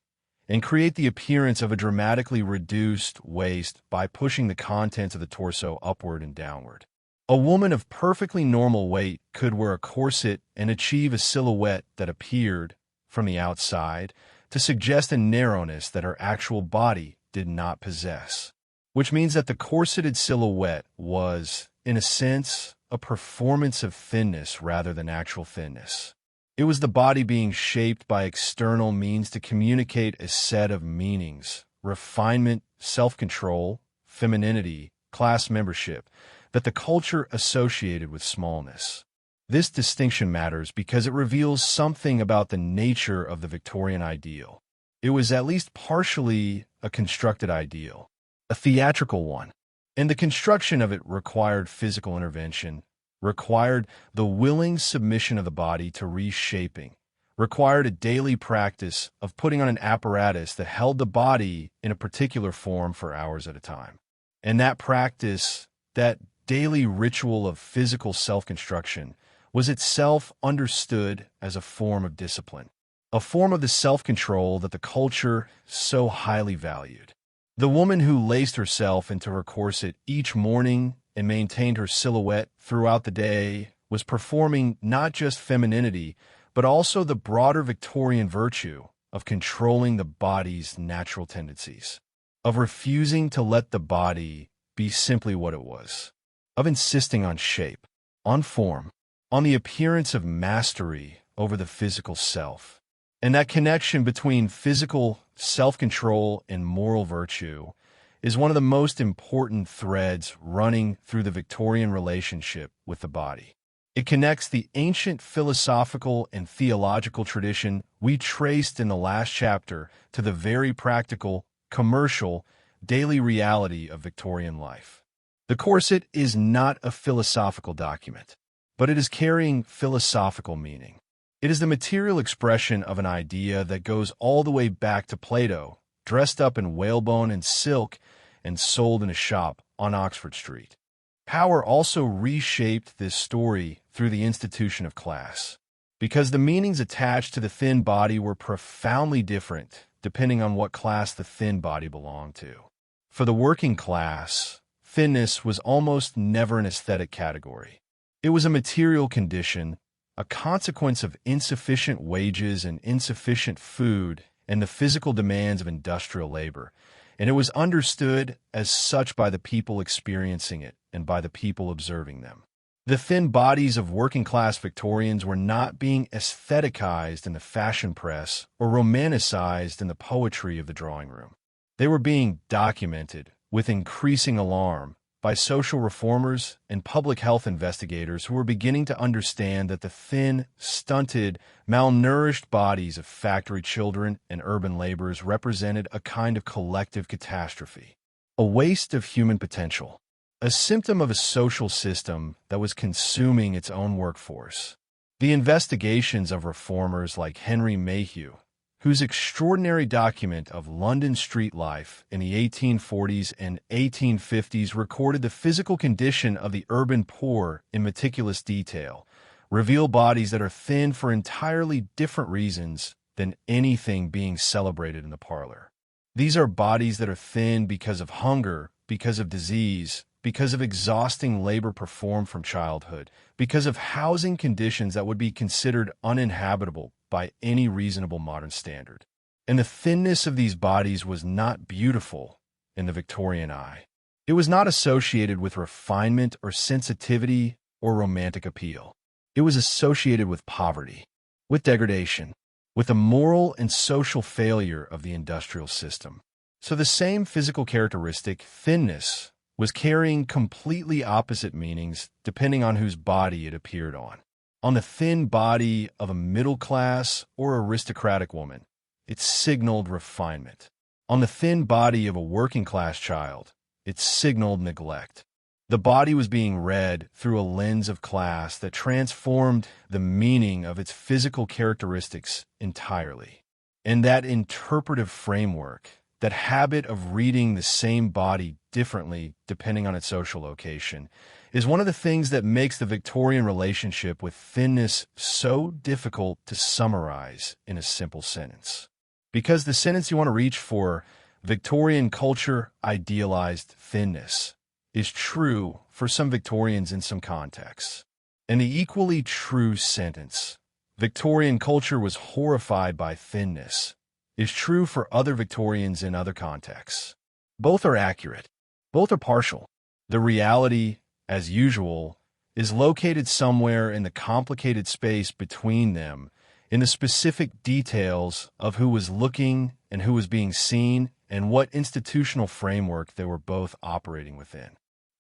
and create the appearance of a dramatically reduced waist by pushing the contents of the torso upward and downward. A woman of perfectly normal weight could wear a corset and achieve a silhouette that appeared, from the outside, to suggest a narrowness that her actual body did not possess, which means that the corseted silhouette was, in a sense, a performance of thinness rather than actual thinness. It was the body being shaped by external means to communicate a set of meanings, refinement, self-control, femininity, class membership, that the culture associated with smallness. This distinction matters because it reveals something about the nature of the Victorian ideal. It was at least partially a constructed ideal, a theatrical one, and the construction of it required physical intervention, required the willing submission of the body to reshaping, required a daily practice of putting on an apparatus that held the body in a particular form for hours at a time. And that practice, that daily ritual of physical self-construction, was itself understood as a form of discipline, a form of the self-control that the culture so highly valued. The woman who laced herself into her corset each morning and maintained her silhouette throughout the day was performing not just femininity, but also the broader Victorian virtue of controlling the body's natural tendencies, of refusing to let the body be simply what it was, of insisting on shape, on form, on the appearance of mastery over the physical self. And that connection between physical self-control and moral virtue is one of the most important threads running through the Victorian relationship with the body. It connects the ancient philosophical and theological tradition we traced in the last chapter to the very practical, commercial, daily reality of Victorian life. The corset is not a philosophical document, but it is carrying philosophical meaning. It is the material expression of an idea that goes all the way back to Plato, dressed up in whalebone and silk and sold in a shop on Oxford Street. Power also reshaped this story through the institution of class, because the meanings attached to the thin body were profoundly different depending on what class the thin body belonged to. For the working class, thinness was almost never an aesthetic category. It was a material condition, a consequence of insufficient wages and insufficient food and the physical demands of industrial labor, and it was understood as such by the people experiencing it and by the people observing them. The thin bodies of working-class Victorians were not being aestheticized in the fashion press or romanticized in the poetry of the drawing room. They were being documented with increasing alarm by social reformers and public health investigators who were beginning to understand that the thin, stunted, malnourished bodies of factory children and urban laborers represented a kind of collective catastrophe, a waste of human potential, a symptom of a social system that was consuming its own workforce. The investigations of reformers like Henry Mayhew, whose extraordinary document of London street life in the 1840s and 1850s recorded the physical condition of the urban poor in meticulous detail, reveal bodies that are thin for entirely different reasons than anything being celebrated in the parlor. These are bodies that are thin because of hunger, because of disease, because of exhausting labor performed from childhood, because of housing conditions that would be considered uninhabitable by any reasonable modern standard. And the thinness of these bodies was not beautiful in the Victorian eye. It was not associated with refinement or sensitivity or romantic appeal. It was associated with poverty, with degradation, with the moral and social failure of the industrial system. So the same physical characteristic, thinness, was carrying completely opposite meanings depending on whose body it appeared on. On the thin body of a middle-class or aristocratic woman, it signaled refinement. On the thin body of a working-class child, it signaled neglect. The body was being read through a lens of class that transformed the meaning of its physical characteristics entirely. And that interpretive framework, that habit of reading the same body differently depending on its social location, is one of the things that makes the Victorian relationship with thinness so difficult to summarize in a simple sentence. Because the sentence you want to reach for, Victorian culture idealized thinness, is true for some Victorians in some contexts. And the equally true sentence, Victorian culture was horrified by thinness, is true for other Victorians in other contexts. Both are accurate. Both are partial. The reality, as usual, is located somewhere in the complicated space between them, in the specific details of who was looking and who was being seen and what institutional framework they were both operating within.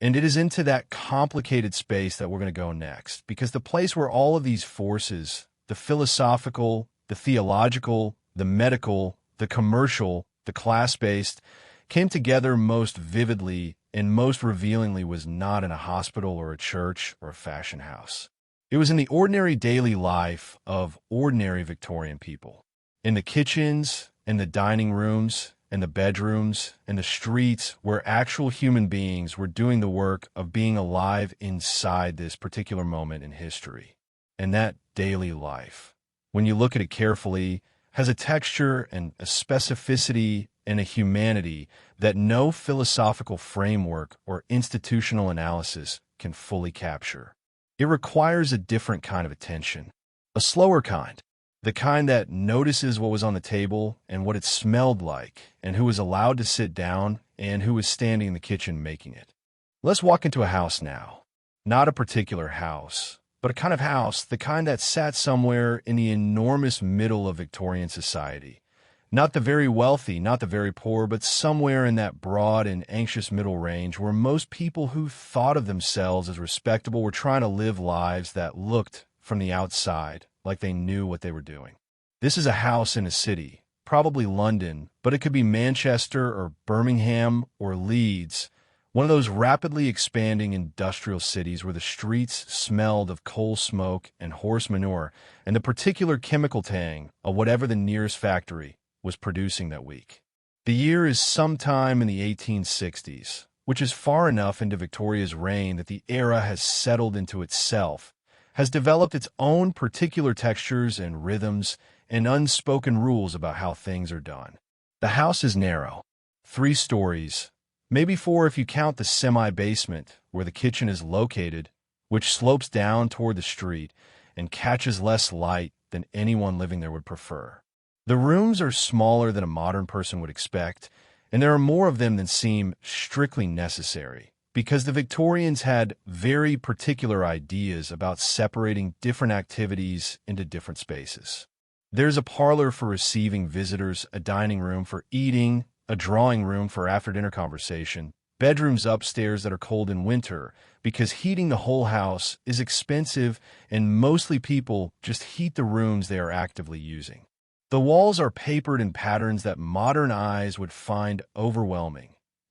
And it is into that complicated space that we're going to go next, because the place where all of these forces, the philosophical, the theological, the medical, the commercial, the class-based, came together most vividly and most revealingly was not in a hospital or a church or a fashion house. It was in the ordinary daily life of ordinary Victorian people, in the kitchens and the dining rooms and the bedrooms and the streets where actual human beings were doing the work of being alive inside this particular moment in history. And that daily life, when you look at it carefully, has a texture and a specificity and a humanity that no philosophical framework or institutional analysis can fully capture. It requires a different kind of attention, a slower kind, the kind that notices what was on the table and what it smelled like and who was allowed to sit down and who was standing in the kitchen making it. Let's walk into a house now. Not a particular house, but a kind of house, the kind that sat somewhere in the enormous middle of Victorian society. Not the very wealthy, not the very poor, but somewhere in that broad and anxious middle range where most people who thought of themselves as respectable were trying to live lives that looked, from the outside, like they knew what they were doing. This is a house in a city, probably London, but it could be Manchester or Birmingham or Leeds, one of those rapidly expanding industrial cities where the streets smelled of coal smoke and horse manure and the particular chemical tang of whatever the nearest factory was producing that week. The year is sometime in the 1860s, which is far enough into Victoria's reign that the era has settled into itself, has developed its own particular textures and rhythms and unspoken rules about how things are done. The house is narrow, 3 stories, maybe 4 if you count the semi-basement where the kitchen is located, which slopes down toward the street and catches less light than anyone living there would prefer. The rooms are smaller than a modern person would expect, and there are more of them than seem strictly necessary, because the Victorians had very particular ideas about separating different activities into different spaces. There's a parlor for receiving visitors, a dining room for eating, a drawing room for after-dinner conversation, bedrooms upstairs that are cold in winter, because heating the whole house is expensive and mostly people just heat the rooms they are actively using. The walls are papered in patterns that modern eyes would find overwhelming.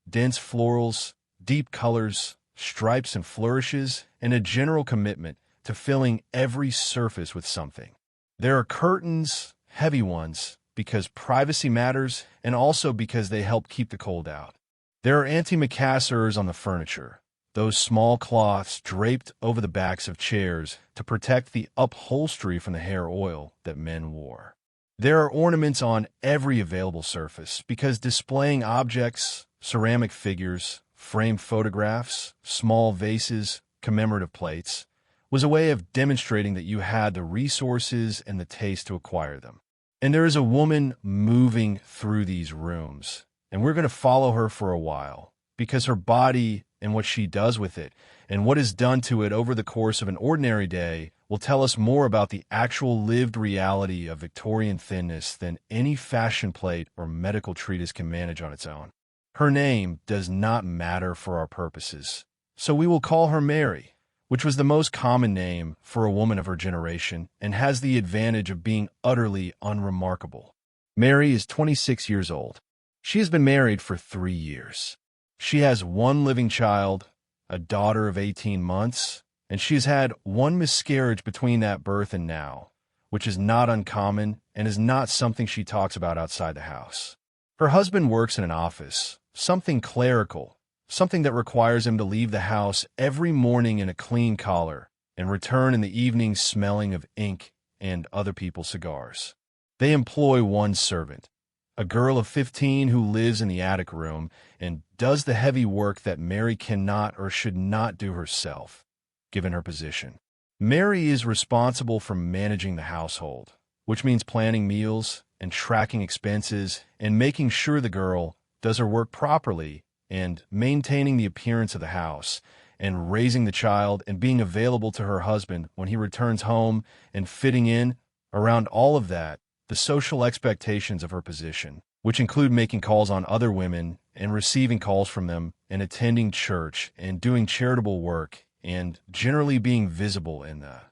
Dense florals, deep colors, stripes and flourishes, and a general commitment to filling every surface with something. There are curtains, heavy ones, because privacy matters and also because they help keep the cold out. There are antimacassars on the furniture, those small cloths draped over the backs of chairs to protect the upholstery from the hair oil that men wore. There are ornaments on every available surface because displaying objects, ceramic figures, framed photographs, small vases, commemorative plates, was a way of demonstrating that you had the resources and the taste to acquire them. And there is a woman moving through these rooms, and we're going to follow her for a while, because her body and what she does with it, and what is done to it over the course of an ordinary day, will tell us more about the actual lived reality of Victorian thinness than any fashion plate or medical treatise can manage on its own. Her name does not matter for our purposes, so we will call her Mary, which was the most common name for a woman of her generation and has the advantage of being utterly unremarkable. Mary is 26 years old. She has been married for 3 years. She has one living child, a daughter of 18 months, and she has had one miscarriage between that birth and now, which is not uncommon and is not something she talks about outside the house. Her husband works in an office, something clerical, something that requires him to leave the house every morning in a clean collar and return in the evening smelling of ink and other people's cigars. They employ one servant, a girl of 15 who lives in the attic room and does the heavy work that Mary cannot or should not do herself, given her position. Mary is responsible for managing the household, which means planning meals and tracking expenses and making sure the girl does her work properly and maintaining the appearance of the house and raising the child and being available to her husband when he returns home and fitting in, around all of that, the social expectations of her position, which include making calls on other women and receiving calls from them and attending church and doing charitable work and generally being visible in the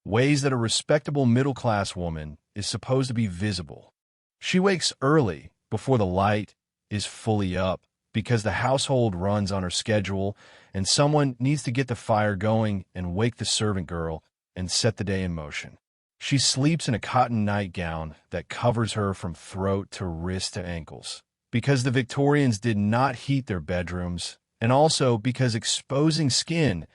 ways that a respectable middle-class woman is supposed to be visible. She wakes early before the light is fully up because the household runs on her schedule and someone needs to get the fire going and wake the servant girl and set the day in motion. She sleeps in a cotton nightgown that covers her from throat to wrist to ankles because the Victorians did not heat their bedrooms, and also because exposing skin,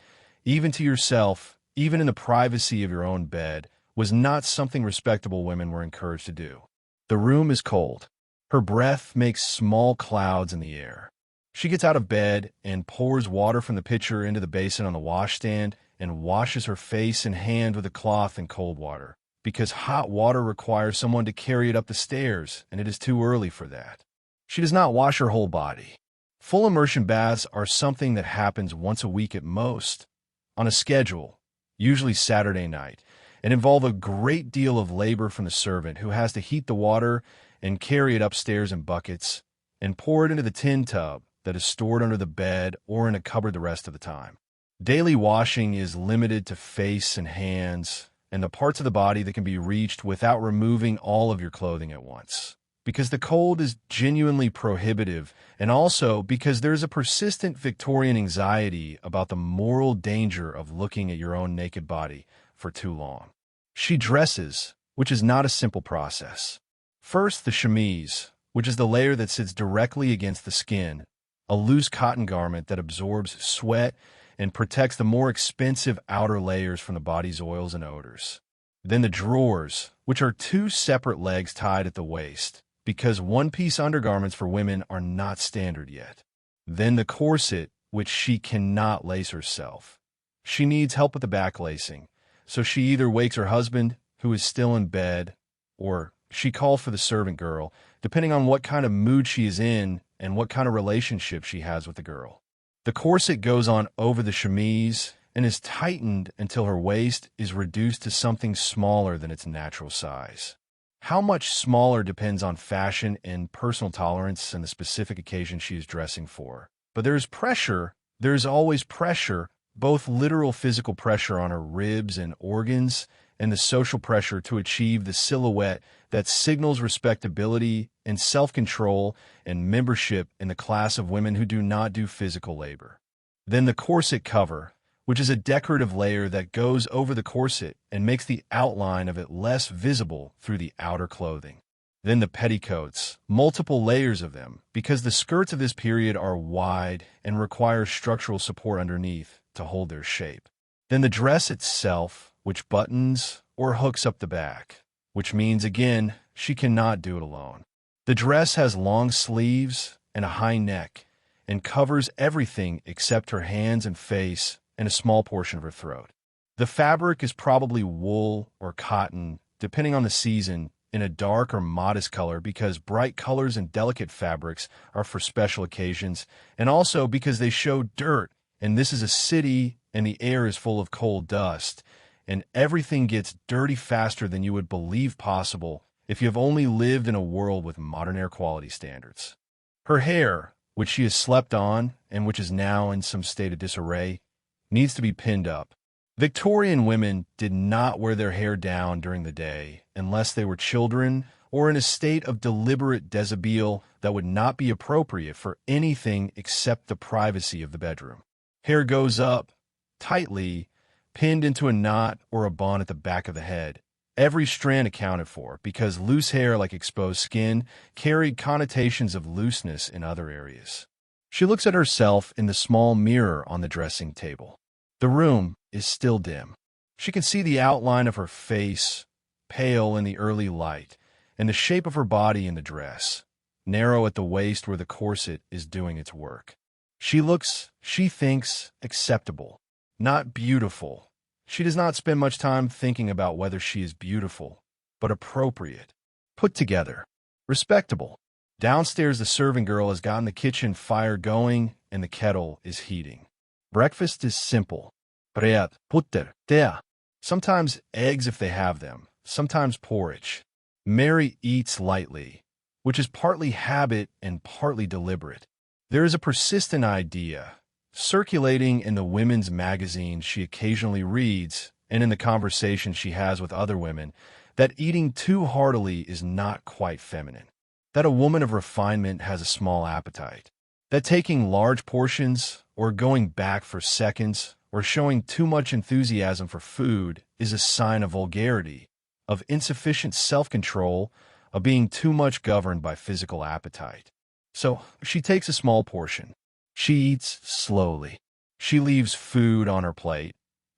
even to yourself, even in the privacy of your own bed, was not something respectable women were encouraged to do. The room is cold. Her breath makes small clouds in the air. She gets out of bed and pours water from the pitcher into the basin on the washstand and washes her face and hand with a cloth in cold water, because hot water requires someone to carry it up the stairs, and it is too early for that. She does not wash her whole body. Full immersion baths are something that happens once a week at most, on a schedule, usually Saturday night, and involve a great deal of labor from the servant who has to heat the water and carry it upstairs in buckets and pour it into the tin tub that is stored under the bed or in a cupboard the rest of the time. Daily washing is limited to face and hands and the parts of the body that can be reached without removing all of your clothing at once, because the cold is genuinely prohibitive, and also because there's a persistent Victorian anxiety about the moral danger of looking at your own naked body for too long. She dresses, which is not a simple process. First, the chemise, which is the layer that sits directly against the skin, a loose cotton garment that absorbs sweat and protects the more expensive outer layers from the body's oils and odors. Then the drawers, which are two separate legs tied at the waist, because one-piece undergarments for women are not standard yet. Then the corset, which she cannot lace herself. She needs help with the back lacing, so she either wakes her husband, who is still in bed, or she calls for the servant girl, depending on what kind of mood she is in and what kind of relationship she has with the girl. The corset goes on over the chemise and is tightened until her waist is reduced to something smaller than its natural size. How much smaller depends on fashion and personal tolerance and the specific occasion she is dressing for. But there is always pressure, both literal physical pressure on her ribs and organs, and the social pressure to achieve the silhouette that signals respectability and self-control and membership in the class of women who do not do physical labor. Then the corset cover, which is a decorative layer that goes over the corset and makes the outline of it less visible through the outer clothing. Then the petticoats, multiple layers of them, because the skirts of this period are wide and require structural support underneath to hold their shape. Then the dress itself, which buttons or hooks up the back, which means, again, she cannot do it alone. The dress has long sleeves and a high neck and covers everything except her hands and face and a small portion of her throat. The fabric is probably wool or cotton, depending on the season, in a dark or modest color because bright colors and delicate fabrics are for special occasions, and also because they show dirt, and this is a city and the air is full of coal dust, and everything gets dirty faster than you would believe possible if you have only lived in a world with modern air quality standards. Her hair, which she has slept on and which is now in some state of disarray, needs to be pinned up. Victorian women did not wear their hair down during the day unless they were children or in a state of deliberate deshabille that would not be appropriate for anything except the privacy of the bedroom. Hair goes up, tightly, pinned into a knot or a bun at the back of the head. Every strand accounted for, because loose hair, like exposed skin, carried connotations of looseness in other areas. She looks at herself in the small mirror on the dressing table. The room is still dim. She can see the outline of her face, pale in the early light, and the shape of her body in the dress, narrow at the waist where the corset is doing its work. She thinks, acceptable, not beautiful. She does not spend much time thinking about whether she is beautiful, but appropriate, put together, respectable. Downstairs, the serving girl has gotten the kitchen fire going and the kettle is heating. Breakfast is simple. Bröd, butter, te. Sometimes eggs if they have them, sometimes porridge. Mary eats lightly, which is partly habit and partly deliberate. There is a persistent idea, circulating in the women's magazines she occasionally reads and in the conversation she has with other women, that eating too heartily is not quite feminine, that a woman of refinement has a small appetite, that taking large portions or going back for seconds or showing too much enthusiasm for food is a sign of vulgarity, of insufficient self-control, of being too much governed by physical appetite. So she takes a small portion. She eats slowly. She leaves food on her plate,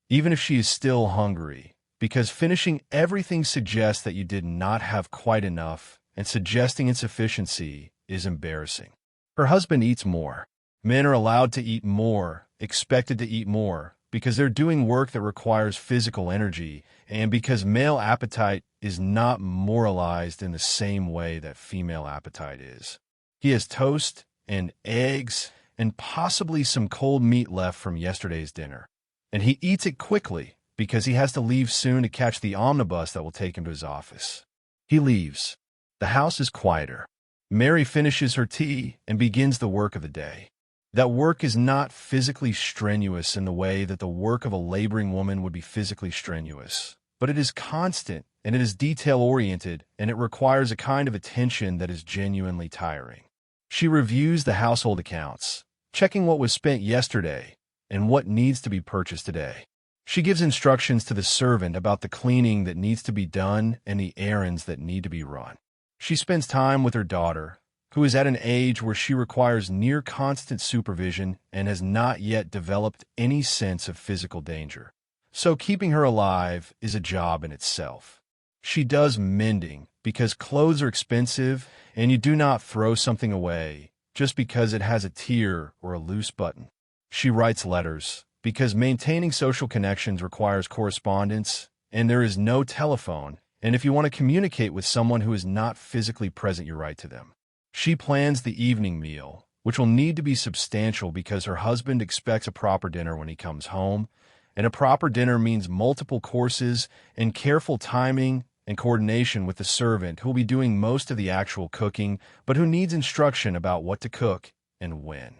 even if she is still hungry, because finishing everything suggests that you did not have quite enough, and suggesting insufficiency is embarrassing. Her husband eats more. Men are allowed to eat more, expected to eat more, because they're doing work that requires physical energy, and because male appetite is not moralized in the same way that female appetite is. He has toast and eggs and possibly some cold meat left from yesterday's dinner. And he eats it quickly because he has to leave soon to catch the omnibus that will take him to his office. He leaves. The house is quieter. Mary finishes her tea and begins the work of the day. That work is not physically strenuous in the way that the work of a laboring woman would be physically strenuous, but it is constant and it is detail-oriented and it requires a kind of attention that is genuinely tiring. She reviews the household accounts, checking what was spent yesterday and what needs to be purchased today. She gives instructions to the servant about the cleaning that needs to be done and the errands that need to be run. She spends time with her daughter, who is at an age where she requires near constant supervision and has not yet developed any sense of physical danger. So keeping her alive is a job in itself. She does mending because clothes are expensive and you do not throw something away just because it has a tear or a loose button. She writes letters because maintaining social connections requires correspondence and there is no telephone, and if you want to communicate with someone who is not physically present, you write to them. She plans the evening meal, which will need to be substantial because her husband expects a proper dinner when he comes home, and a proper dinner means multiple courses and careful timing and coordination with the servant who will be doing most of the actual cooking, but who needs instruction about what to cook and when.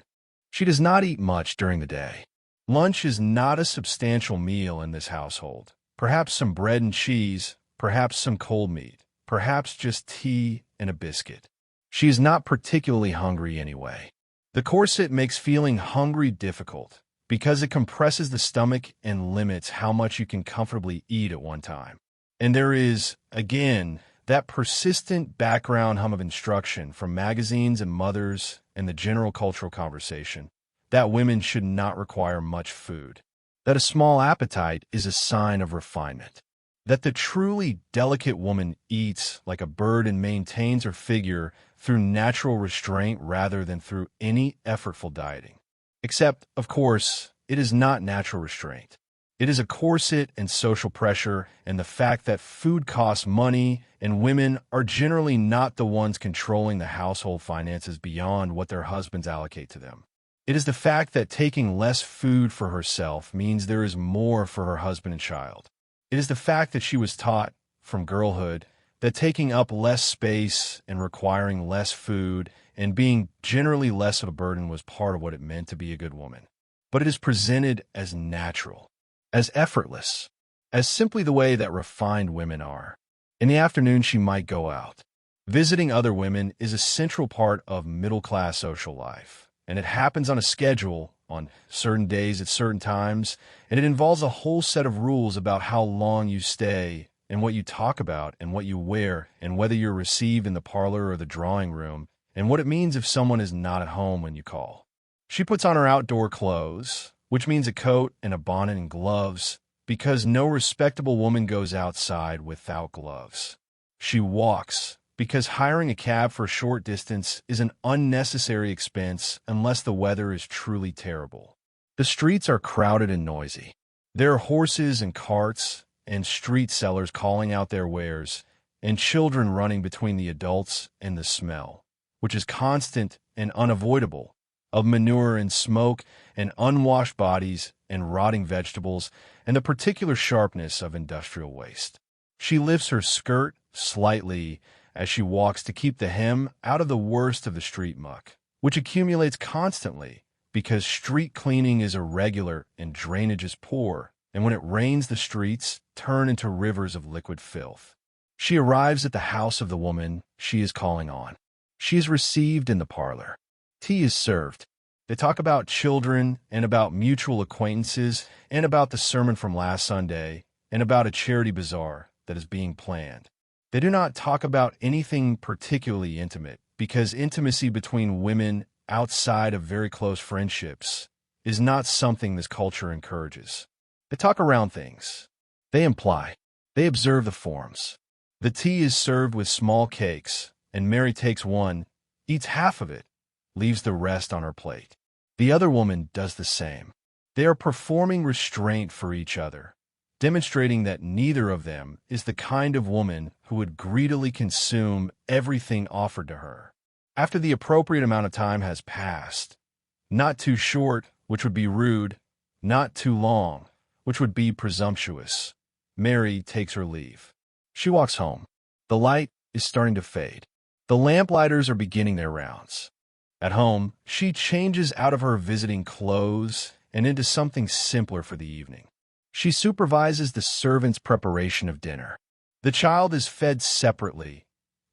She does not eat much during the day. Lunch is not a substantial meal in this household. Perhaps some bread and cheese, perhaps some cold meat, perhaps just tea and a biscuit. She is not particularly hungry anyway. The corset makes feeling hungry difficult because it compresses the stomach and limits how much you can comfortably eat at one time. And there is, again, that persistent background hum of instruction from magazines and mothers and the general cultural conversation that women should not require much food, that a small appetite is a sign of refinement, that the truly delicate woman eats like a bird and maintains her figure through natural restraint rather than through any effortful dieting. Except, of course, it is not natural restraint. It is a corset and social pressure and the fact that food costs money and women are generally not the ones controlling the household finances beyond what their husbands allocate to them. It is the fact that taking less food for herself means there is more for her husband and child. It is the fact that she was taught, from girlhood, that taking up less space and requiring less food and being generally less of a burden was part of what it meant to be a good woman. But it is presented as natural, as effortless, as simply the way that refined women are. In the afternoon, she might go out. Visiting other women is a central part of middle-class social life, and it happens on a schedule, on certain days at certain times, and it involves a whole set of rules about how long you stay and what you talk about and what you wear and whether you're received in the parlor or the drawing room and what it means if someone is not at home when you call. She puts on her outdoor clothes, which means a coat and a bonnet and gloves, because no respectable woman goes outside without gloves. She walks, because hiring a cab for a short distance is an unnecessary expense unless the weather is truly terrible. The streets are crowded and noisy. There are horses and carts and street sellers calling out their wares, and children running between the adults and the smell, which is constant and unavoidable, of manure and smoke and unwashed bodies and rotting vegetables and the particular sharpness of industrial waste. She lifts her skirt slightly as she walks to keep the hem out of the worst of the street muck, which accumulates constantly because street cleaning is irregular and drainage is poor, and when it rains the streets turn into rivers of liquid filth. She arrives at the house of the woman she is calling on. She is received in the parlor. Tea is served. They talk about children and about mutual acquaintances and about the sermon from last Sunday and about a charity bazaar that is being planned. They do not talk about anything particularly intimate because intimacy between women outside of very close friendships is not something this culture encourages. They talk around things. They imply. They observe the forms. The tea is served with small cakes, and Mary takes one, eats half of it, leaves the rest on her plate. The other woman does the same. They are performing restraint for each other, demonstrating that neither of them is the kind of woman who would greedily consume everything offered to her. After the appropriate amount of time has passed, not too short, which would be rude, not too long, which would be presumptuous, Mary takes her leave. She walks home. The light is starting to fade. The lamplighters are beginning their rounds. At home, she changes out of her visiting clothes and into something simpler for the evening. She supervises the servant's preparation of dinner. The child is fed separately,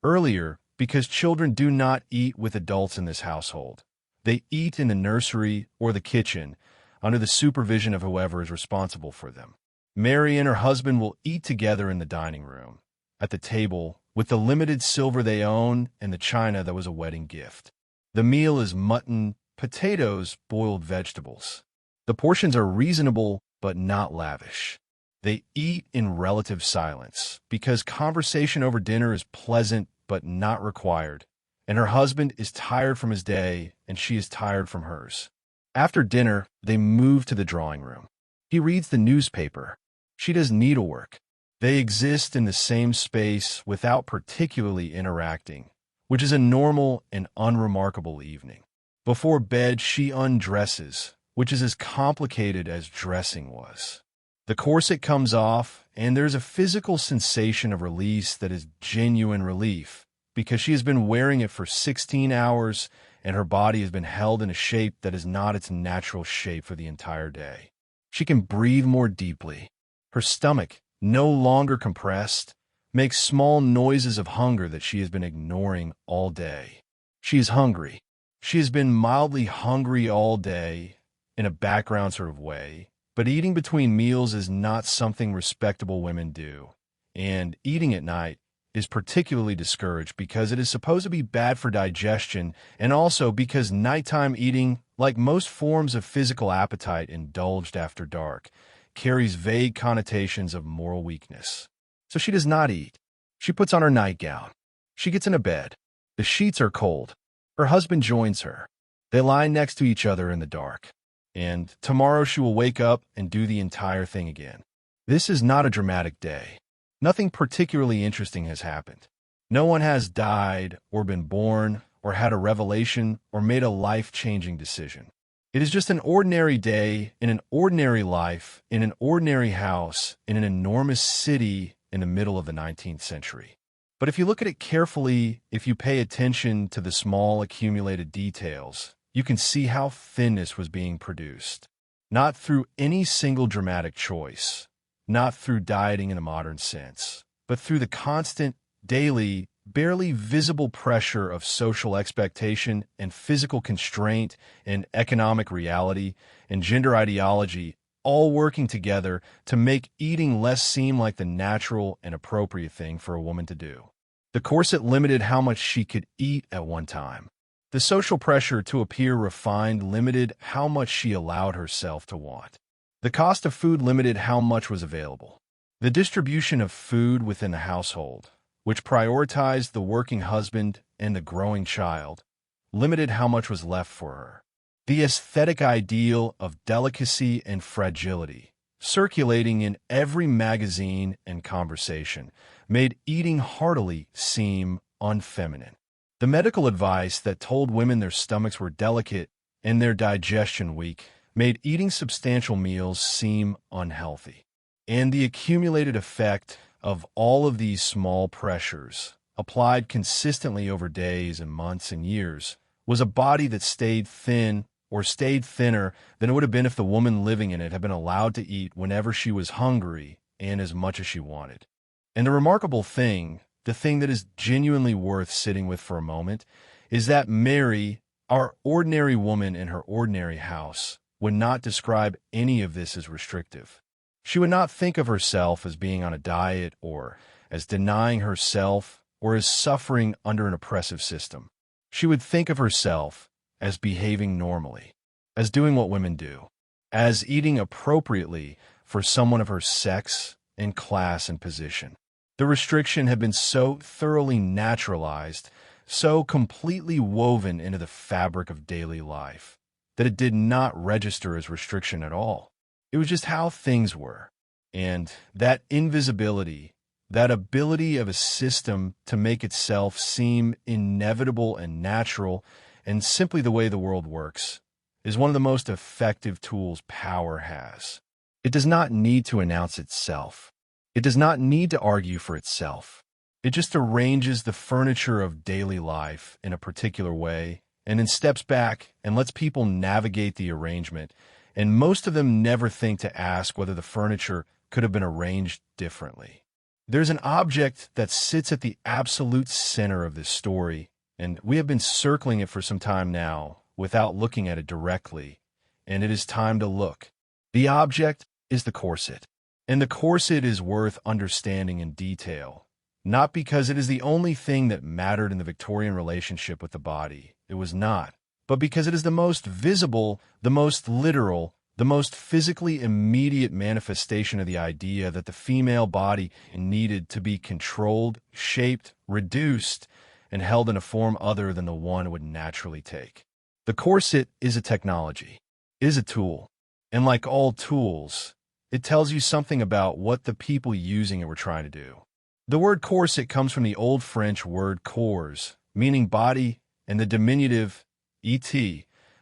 earlier because children do not eat with adults in this household. They eat in the nursery or the kitchen under the supervision of whoever is responsible for them. Mary and her husband will eat together in the dining room, at the table, with the limited silver they own and the china that was a wedding gift. The meal is mutton, potatoes, boiled vegetables. The portions are reasonable but not lavish. They eat in relative silence because conversation over dinner is pleasant but not required, and her husband is tired from his day and she is tired from hers. After dinner, they move to the drawing room. He reads the newspaper. She does needlework. They exist in the same space without particularly interacting, which is a normal and unremarkable evening. Before bed, she undresses, which is as complicated as dressing was. The corset comes off, and there's a physical sensation of release that is genuine relief, because she has been wearing it for 16 hours, and her body has been held in a shape that is not its natural shape for the entire day. She can breathe more deeply. Her stomach, no longer compressed, makes small noises of hunger that she has been ignoring all day. She is hungry. She has been mildly hungry all day, in a background sort of way, but eating between meals is not something respectable women do, and eating at night is particularly discouraged because it is supposed to be bad for digestion and also because nighttime eating, like most forms of physical appetite indulged after dark, carries vague connotations of moral weakness. So she does not eat. She puts on her nightgown. She gets into bed. The sheets are cold. Her husband joins her. They lie next to each other in the dark. and tomorrow she will wake up and do the entire thing again. This is not a dramatic day. Nothing particularly interesting has happened. No one has died or been born or had a revelation or made a life-changing decision. It is just an ordinary day in an ordinary life in an ordinary house in an enormous city in the middle of the 19th century. But if you look at it carefully, if you pay attention to the small accumulated details, you can see how thinness was being produced. Not through any single dramatic choice, not through dieting in a modern sense, but through the constant, daily, barely visible pressure of social expectation and physical constraint and economic reality and gender ideology, all working together to make eating less seem like the natural and appropriate thing for a woman to do. The corset limited how much she could eat at one time. The social pressure to appear refined limited how much she allowed herself to want. The cost of food limited how much was available. The distribution of food within the household, which prioritized the working husband and the growing child, limited how much was left for her. The aesthetic ideal of delicacy and fragility, circulating in every magazine and conversation, made eating heartily seem unfeminine. The medical advice that told women their stomachs were delicate and their digestion weak made eating substantial meals seem unhealthy. And the accumulated effect of all of these small pressures, applied consistently over days and months and years, was a body that stayed thin or stayed thinner than it would have been if the woman living in it had been allowed to eat whenever she was hungry and as much as she wanted. And the remarkable thing, the thing that is genuinely worth sitting with for a moment, is that Mary, our ordinary woman in her ordinary house, would not describe any of this as restrictive. She would not think of herself as being on a diet or as denying herself or as suffering under an oppressive system. She would think of herself as behaving normally, as doing what women do, as eating appropriately for someone of her sex and class and position. The restriction had been so thoroughly naturalized, so completely woven into the fabric of daily life, that it did not register as restriction at all. It was just how things were. And that invisibility, that ability of a system to make itself seem inevitable and natural and simply the way the world works, is one of the most effective tools power has. It does not need to announce itself. It does not need to argue for itself. It just arranges the furniture of daily life in a particular way and then steps back and lets people navigate the arrangement. And most of them never think to ask whether the furniture could have been arranged differently. There's an object that sits at the absolute center of this story, and we have been circling it for some time now without looking at it directly, and it is time to look. The object is the corset, and the corset is worth understanding in detail, not because it is the only thing that mattered in the Victorian relationship with the body. It was not. But because it is the most visible, the most literal, the most physically immediate manifestation of the idea that the female body needed to be controlled, shaped, reduced, and held in a form other than the one it would naturally take. The corset is a technology, is a tool, and like all tools, it tells you something about what the people using it were trying to do. The word corset comes from the Old French word corps, meaning body, and the diminutive et,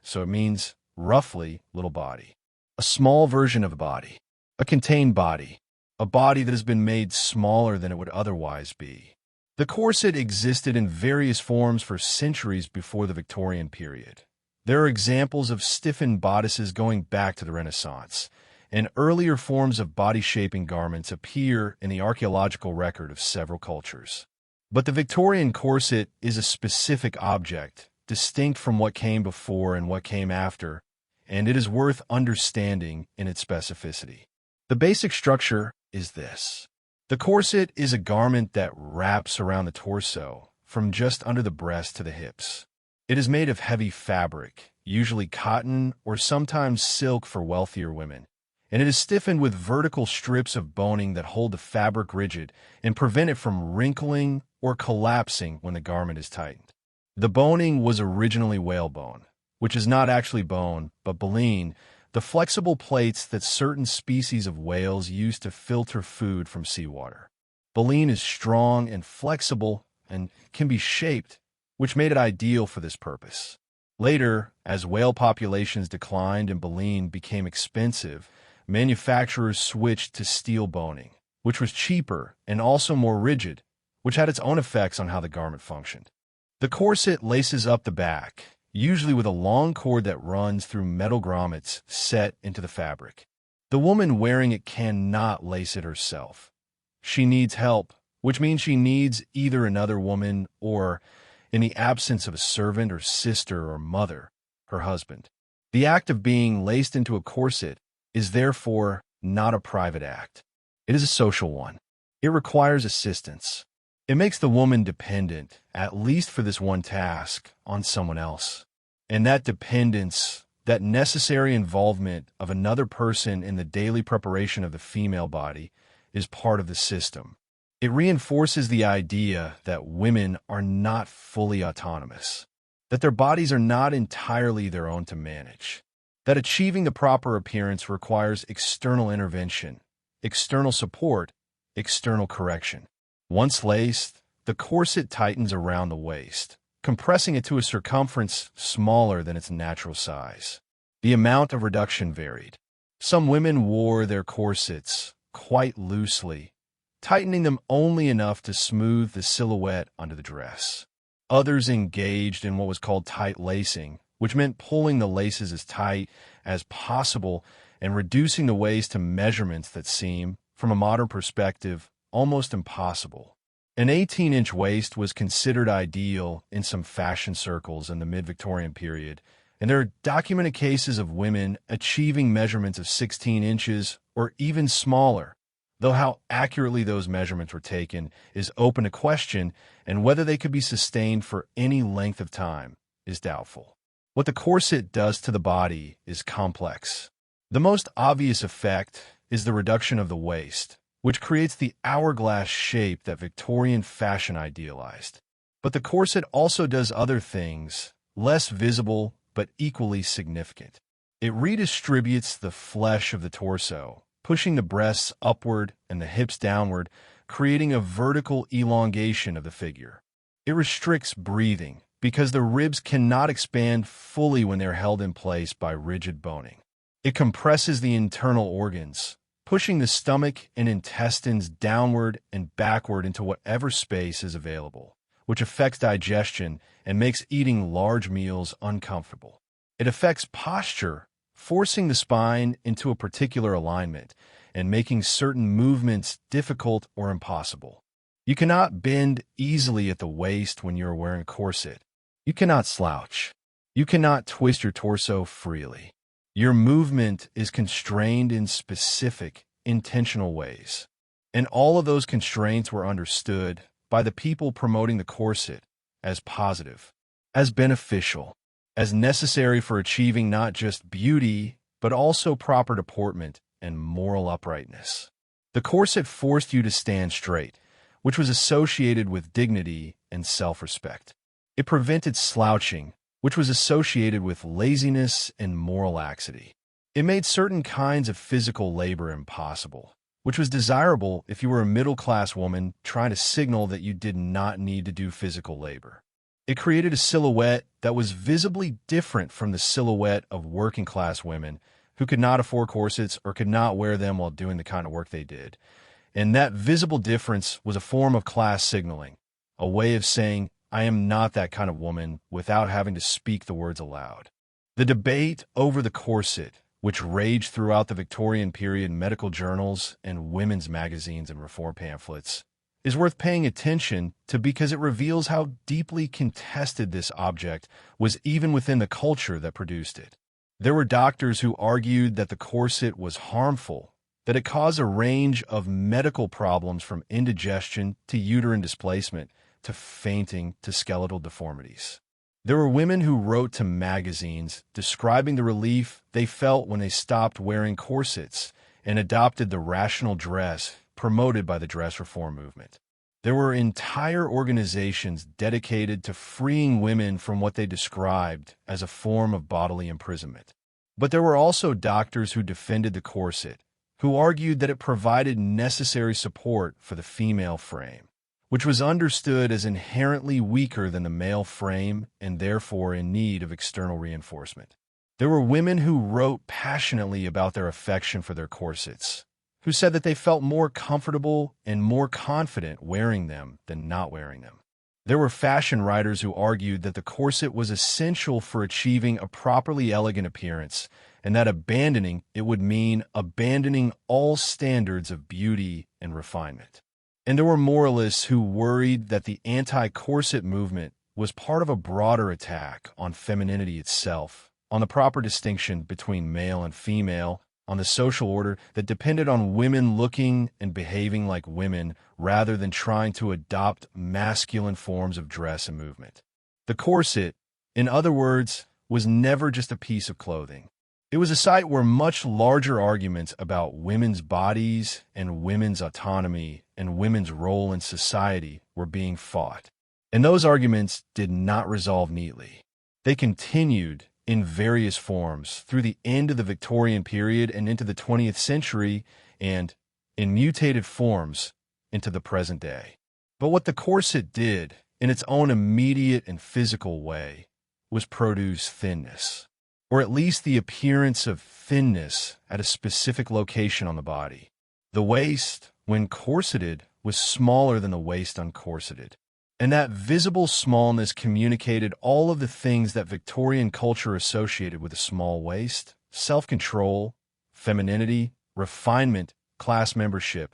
so it means, roughly, little body. A small version of a body, a contained body, a body that has been made smaller than it would otherwise be. The corset existed in various forms for centuries before the Victorian period. There are examples of stiffened bodices going back to the Renaissance, and earlier forms of body-shaping garments appear in the archaeological record of several cultures. But the Victorian corset is a specific object, distinct from what came before and what came after, and it is worth understanding in its specificity. The basic structure is this. The corset is a garment that wraps around the torso, from just under the breast to the hips. It is made of heavy fabric, usually cotton or sometimes silk for wealthier women, and it is stiffened with vertical strips of boning that hold the fabric rigid and prevent it from wrinkling or collapsing when the garment is tightened. The boning was originally whalebone, which is not actually bone, but baleen, the flexible plates that certain species of whales use to filter food from seawater. Baleen is strong and flexible and can be shaped, which made it ideal for this purpose. Later, as whale populations declined and baleen became expensive, manufacturers switched to steel boning, which was cheaper and also more rigid, which had its own effects on how the garment functioned. The corset laces up the back, usually with a long cord that runs through metal grommets set into the fabric. The woman wearing it cannot lace it herself. She needs help, which means she needs either another woman or, in the absence of a servant or sister or mother, her husband. The act of being laced into a corset is therefore not a private act. It is a social one. It requires assistance. It makes the woman dependent, at least for this one task, on someone else. And that dependence, that necessary involvement of another person in the daily preparation of the female body, is part of the system. It reinforces the idea that women are not fully autonomous, that their bodies are not entirely their own to manage, that achieving the proper appearance requires external intervention, external support, external correction. Once laced, the corset tightens around the waist, compressing it to a circumference smaller than its natural size. The amount of reduction varied. Some women wore their corsets quite loosely, tightening them only enough to smooth the silhouette under the dress. Others engaged in what was called tight lacing, which meant pulling the laces as tight as possible and reducing the waist to measurements that seem, from a modern perspective, almost impossible. An 18-inch waist was considered ideal in some fashion circles in the mid-Victorian period, and there are documented cases of women achieving measurements of 16 inches or even smaller, though how accurately those measurements were taken is open to question, and whether they could be sustained for any length of time is doubtful. What the corset does to the body is complex. The most obvious effect is the reduction of the waist, which creates the hourglass shape that Victorian fashion idealized. But the corset also does other things, less visible but equally significant. It redistributes the flesh of the torso, pushing the breasts upward and the hips downward, creating a vertical elongation of the figure. It restricts breathing, because the ribs cannot expand fully when they're held in place by rigid boning. It compresses the internal organs, pushing the stomach and intestines downward and backward into whatever space is available, which affects digestion and makes eating large meals uncomfortable. It affects posture, forcing the spine into a particular alignment and making certain movements difficult or impossible. You cannot bend easily at the waist when you are wearing a corset. You cannot slouch. You cannot twist your torso freely. Your movement is constrained in specific, intentional ways. And all of those constraints were understood by the people promoting the corset as positive, as beneficial, as necessary for achieving not just beauty, but also proper deportment and moral uprightness. The corset forced you to stand straight, which was associated with dignity and self-respect. It prevented slouching, which was associated with laziness and moral laxity. It made certain kinds of physical labor impossible, which was desirable if you were a middle-class woman trying to signal that you did not need to do physical labor. It created a silhouette that was visibly different from the silhouette of working-class women who could not afford corsets or could not wear them while doing the kind of work they did. And that visible difference was a form of class signaling, a way of saying, I am not that kind of woman, without having to speak the words aloud. The debate over the corset, which raged throughout the Victorian period medical journals and women's magazines and reform pamphlets, is worth paying attention to because it reveals how deeply contested this object was even within the culture that produced it. There were doctors who argued that the corset was harmful, that it caused a range of medical problems from indigestion to uterine displacement, to fainting, to skeletal deformities. There were women who wrote to magazines describing the relief they felt when they stopped wearing corsets and adopted the rational dress promoted by the dress reform movement. There were entire organizations dedicated to freeing women from what they described as a form of bodily imprisonment. But there were also doctors who defended the corset, who argued that it provided necessary support for the female frame, which was understood as inherently weaker than the male frame and therefore in need of external reinforcement. There were women who wrote passionately about their affection for their corsets, who said that they felt more comfortable and more confident wearing them than not wearing them. There were fashion writers who argued that the corset was essential for achieving a properly elegant appearance, and that abandoning it would mean abandoning all standards of beauty and refinement. And there were moralists who worried that the anti-corset movement was part of a broader attack on femininity itself, on the proper distinction between male and female, on the social order that depended on women looking and behaving like women rather than trying to adopt masculine forms of dress and movement. The corset, in other words, was never just a piece of clothing. It was a site where much larger arguments about women's bodies and women's autonomy and women's role in society were being fought. And those arguments did not resolve neatly. They continued in various forms through the end of the Victorian period and into the 20th century, and in mutated forms into the present day. But what the corset did, in its own immediate and physical way, was produce thinness, or at least the appearance of thinness at a specific location on the body. The waist, when corseted, was smaller than the waist uncorseted. And that visible smallness communicated all of the things that Victorian culture associated with a small waist: self-control, femininity, refinement, class membership,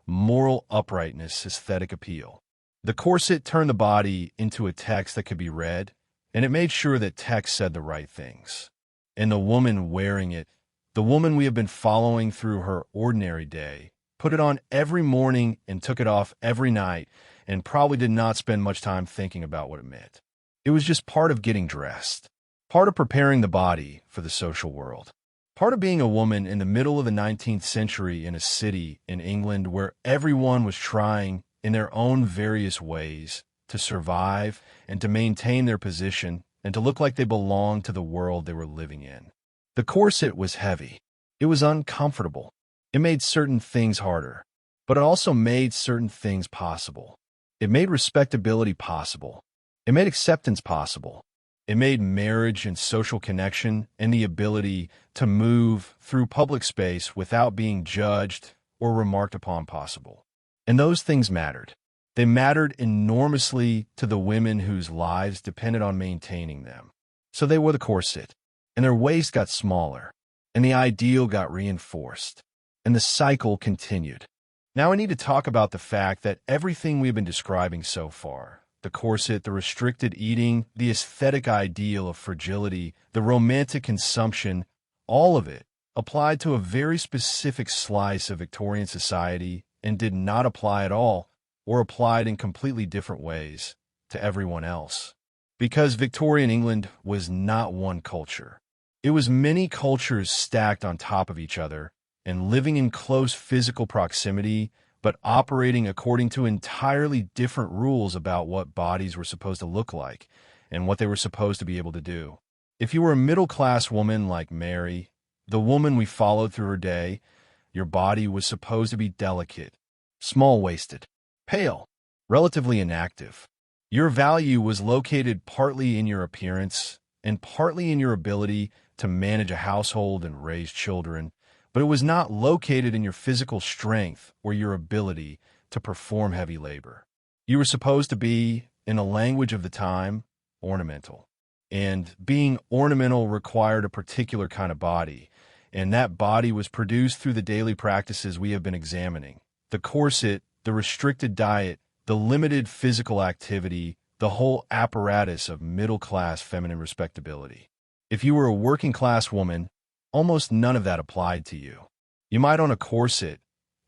moral uprightness, aesthetic appeal. The corset turned the body into a text that could be read, and it made sure that text said the right things. And the woman wearing it, the woman we have been following through her ordinary day, put it on every morning and took it off every night, and probably did not spend much time thinking about what it meant. It was just part of getting dressed, part of preparing the body for the social world, part of being a woman in the middle of the 19th century in a city in England where everyone was trying, in their own various ways, to survive and to maintain their position and to look like they belonged to the world they were living in. The corset was heavy. It was uncomfortable. It made certain things harder, but it also made certain things possible. It made respectability possible. It made acceptance possible. It made marriage and social connection and the ability to move through public space without being judged or remarked upon possible. And those things mattered. They mattered enormously to the women whose lives depended on maintaining them. So they wore the corset, and their waist got smaller, and the ideal got reinforced, and the cycle continued. Now I need to talk about the fact that everything we've been describing so far, the corset, the restricted eating, the aesthetic ideal of fragility, the romantic consumption, all of it applied to a very specific slice of Victorian society and did not apply at all, or applied in completely different ways, to everyone else. Because Victorian England was not one culture. It was many cultures stacked on top of each other, and living in close physical proximity, but operating according to entirely different rules about what bodies were supposed to look like and what they were supposed to be able to do. If you were a middle-class woman like Mary, the woman we followed through her day, your body was supposed to be delicate, small-waisted, pale, relatively inactive. Your value was located partly in your appearance and partly in your ability to manage a household and raise children, but it was not located in your physical strength or your ability to perform heavy labor. You were supposed to be, in the language of the time, ornamental. And being ornamental required a particular kind of body, and that body was produced through the daily practices we have been examining. The corset, the restricted diet, the limited physical activity, the whole apparatus of middle-class feminine respectability. If you were a working-class woman, almost none of that applied to you. You might own a corset,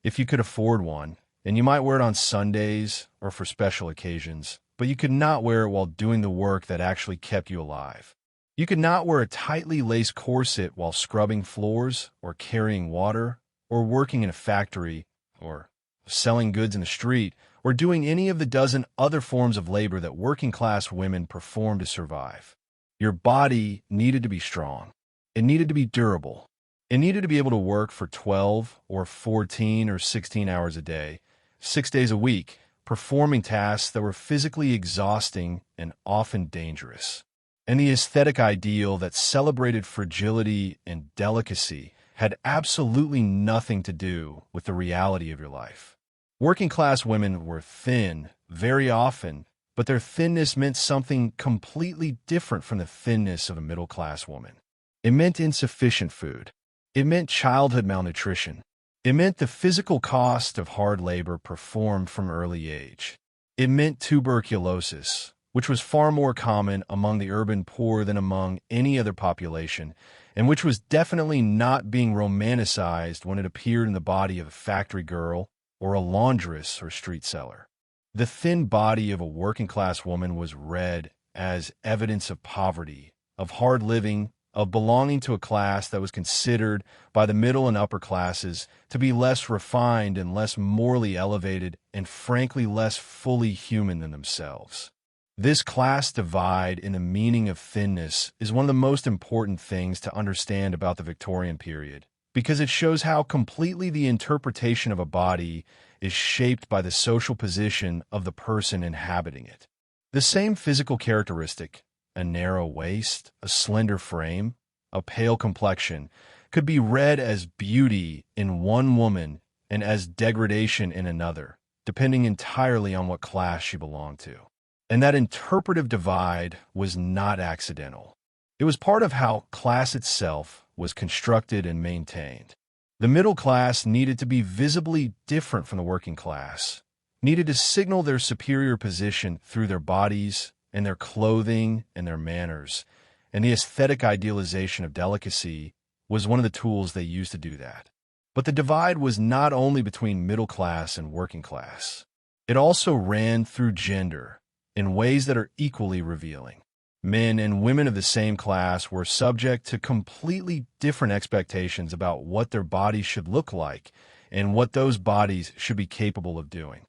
if you could afford one, and you might wear it on Sundays or for special occasions, but you could not wear it while doing the work that actually kept you alive. You could not wear a tightly laced corset while scrubbing floors or carrying water or working in a factory or selling goods in the street or doing any of the dozen other forms of labor that working-class women perform to survive. Your body needed to be strong. It needed to be durable. It needed to be able to work for 12 or 14 or 16 hours a day, 6 days a week, performing tasks that were physically exhausting and often dangerous. And the aesthetic ideal that celebrated fragility and delicacy had absolutely nothing to do with the reality of your life. Working-class women were thin very often, but their thinness meant something completely different from the thinness of a middle-class woman. It meant insufficient food. It meant childhood malnutrition. It meant the physical cost of hard labor performed from early age. It meant tuberculosis, which was far more common among the urban poor than among any other population, and which was definitely not being romanticized when it appeared in the body of a factory girl or a laundress or street seller. The thin body of a working-class woman was read as evidence of poverty, of hard living, of belonging to a class that was considered by the middle and upper classes to be less refined and less morally elevated and frankly less fully human than themselves. This class divide in the meaning of thinness is one of the most important things to understand about the Victorian period, because it shows how completely the interpretation of a body is shaped by the social position of the person inhabiting it. The same physical characteristic, a narrow waist, a slender frame, a pale complexion, could be read as beauty in one woman and as degradation in another, depending entirely on what class she belonged to. And that interpretive divide was not accidental. It was part of how class itself was constructed and maintained. The middle class needed to be visibly different from the working class, needed to signal their superior position through their bodies and their clothing and their manners, and the aesthetic idealization of delicacy was one of the tools they used to do that. But the divide was not only between middle class and working class. It also ran through gender in ways that are equally revealing. Men and women of the same class were subject to completely different expectations about what their bodies should look like and what those bodies should be capable of doing.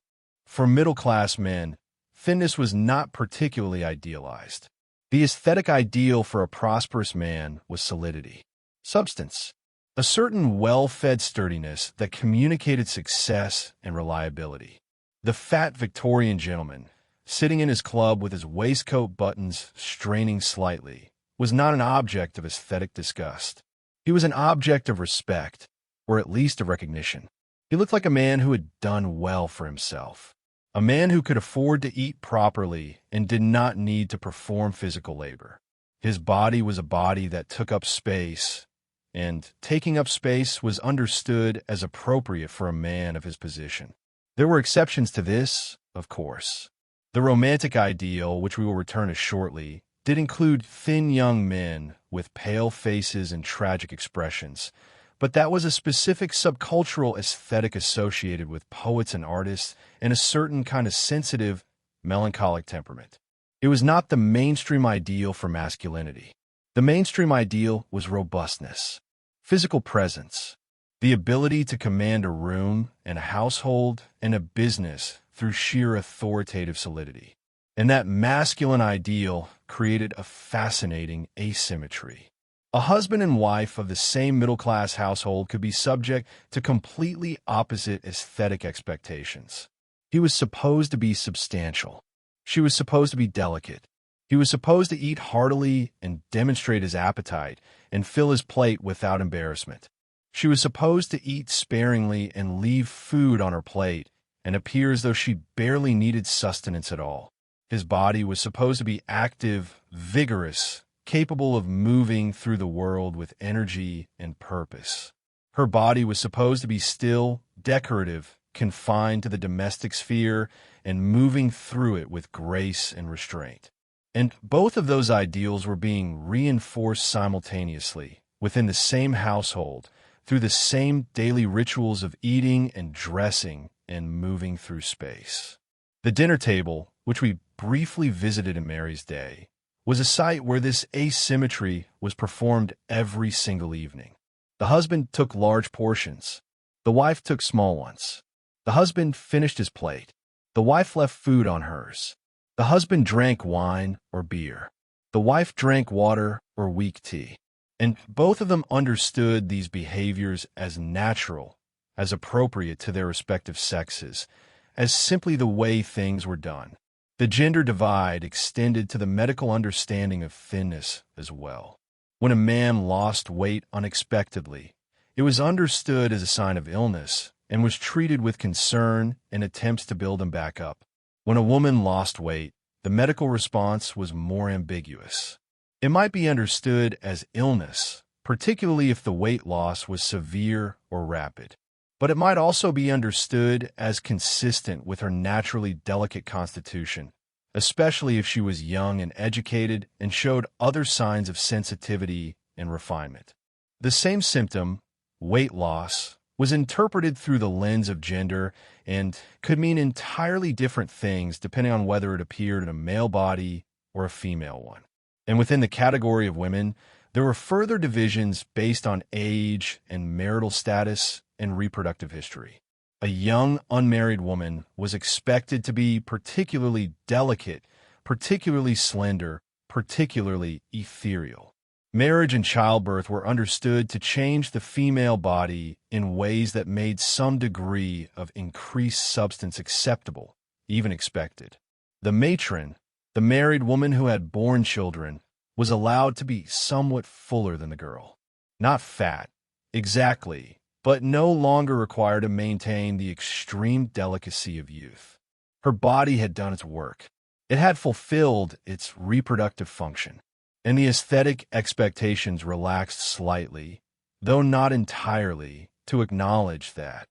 For middle-class men, thinness was not particularly idealized. The aesthetic ideal for a prosperous man was solidity, substance, a certain well-fed sturdiness that communicated success and reliability. The fat Victorian gentleman, sitting in his club with his waistcoat buttons straining slightly, was not an object of aesthetic disgust. He was an object of respect, or at least of recognition. He looked like a man who had done well for himself, a man who could afford to eat properly and did not need to perform physical labor. His body was a body that took up space, and taking up space was understood as appropriate for a man of his position. There were exceptions to this, of course. The romantic ideal, which we will return to shortly, did include thin young men with pale faces and tragic expressions, but that was a specific subcultural aesthetic associated with poets and artists and a certain kind of sensitive, melancholic temperament. It was not the mainstream ideal for masculinity. The mainstream ideal was robustness, physical presence, the ability to command a room and a household and a business through sheer authoritative solidity. And that masculine ideal created a fascinating asymmetry. A husband and wife of the same middle-class household could be subject to completely opposite aesthetic expectations. He was supposed to be substantial. She was supposed to be delicate. He was supposed to eat heartily and demonstrate his appetite and fill his plate without embarrassment. She was supposed to eat sparingly and leave food on her plate and appear as though she barely needed sustenance at all. His body was supposed to be active, vigorous, capable of moving through the world with energy and purpose. Her body was supposed to be still, decorative, confined to the domestic sphere, and moving through it with grace and restraint. And both of those ideals were being reinforced simultaneously within the same household through the same daily rituals of eating and dressing and moving through space. The dinner table, which we briefly visited in Mary's day, was a site where this asymmetry was performed every single evening. The husband took large portions. The wife took small ones. The husband finished his plate. The wife left food on hers. The husband drank wine or beer. The wife drank water or weak tea. And both of them understood these behaviors as natural, as appropriate to their respective sexes, as simply the way things were done. The gender divide extended to the medical understanding of thinness as well. When a man lost weight unexpectedly, it was understood as a sign of illness and was treated with concern and attempts to build him back up. When a woman lost weight, the medical response was more ambiguous. It might be understood as illness, particularly if the weight loss was severe or rapid. But it might also be understood as consistent with her naturally delicate constitution, especially if she was young and educated and showed other signs of sensitivity and refinement. The same symptom, weight loss, was interpreted through the lens of gender and could mean entirely different things depending on whether it appeared in a male body or a female one. And within the category of women, there were further divisions based on age and marital status and reproductive history. A young, unmarried woman was expected to be particularly delicate, particularly slender, particularly ethereal. Marriage and childbirth were understood to change the female body in ways that made some degree of increased substance acceptable, even expected. The matron, the married woman who had borne children, was allowed to be somewhat fuller than the girl. Not fat, exactly, but no longer required to maintain the extreme delicacy of youth. Her body had done its work. It had fulfilled its reproductive function, and the aesthetic expectations relaxed slightly, though not entirely, to acknowledge that.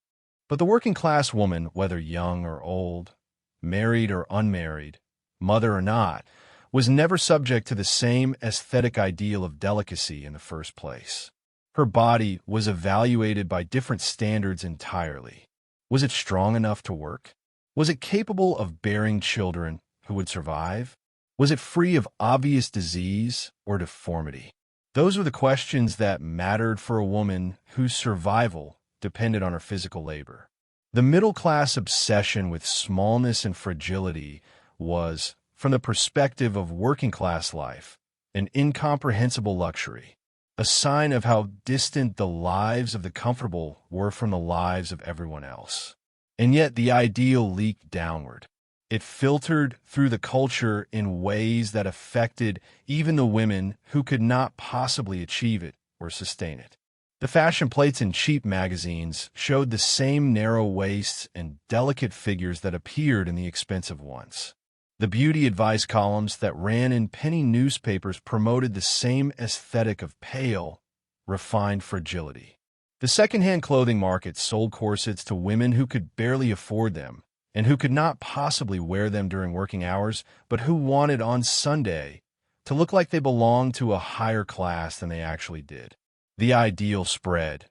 But the working-class woman, whether young or old, married or unmarried, mother or not, was never subject to the same aesthetic ideal of delicacy in the first place. Her body was evaluated by different standards entirely. Was it strong enough to work? Was it capable of bearing children who would survive? Was it free of obvious disease or deformity? Those were the questions that mattered for a woman whose survival depended on her physical labor. The middle-class obsession with smallness and fragility was, from the perspective of working-class life, an incomprehensible luxury, a sign of how distant the lives of the comfortable were from the lives of everyone else. And yet the ideal leaked downward. It filtered through the culture in ways that affected even the women who could not possibly achieve it or sustain it. The fashion plates in cheap magazines showed the same narrow waists and delicate figures that appeared in the expensive ones. The beauty advice columns that ran in penny newspapers promoted the same aesthetic of pale, refined fragility. The secondhand clothing market sold corsets to women who could barely afford them and who could not possibly wear them during working hours, but who wanted on Sunday to look like they belonged to a higher class than they actually did. The ideal spread,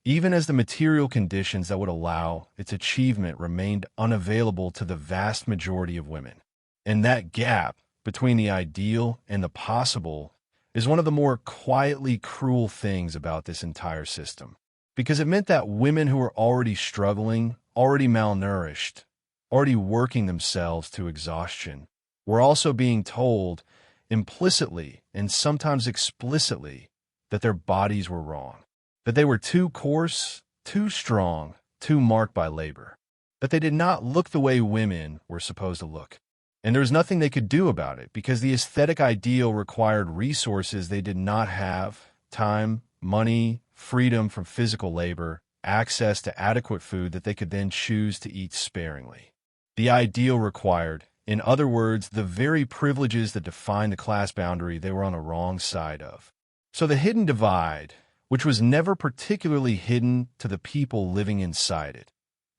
even as the material conditions that would allow its achievement remained unavailable to the vast majority of women. And that gap between the ideal and the possible is one of the more quietly cruel things about this entire system, because it meant that women who were already struggling, already malnourished, already working themselves to exhaustion, were also being told implicitly and sometimes explicitly that their bodies were wrong, that they were too coarse, too strong, too marked by labor, that they did not look the way women were supposed to look. And there was nothing they could do about it because the aesthetic ideal required resources they did not have: time, money, freedom from physical labor, access to adequate food that they could then choose to eat sparingly. The ideal required, in other words, the very privileges that define the class boundary they were on the wrong side of. So the hidden divide, which was never particularly hidden to the people living inside it,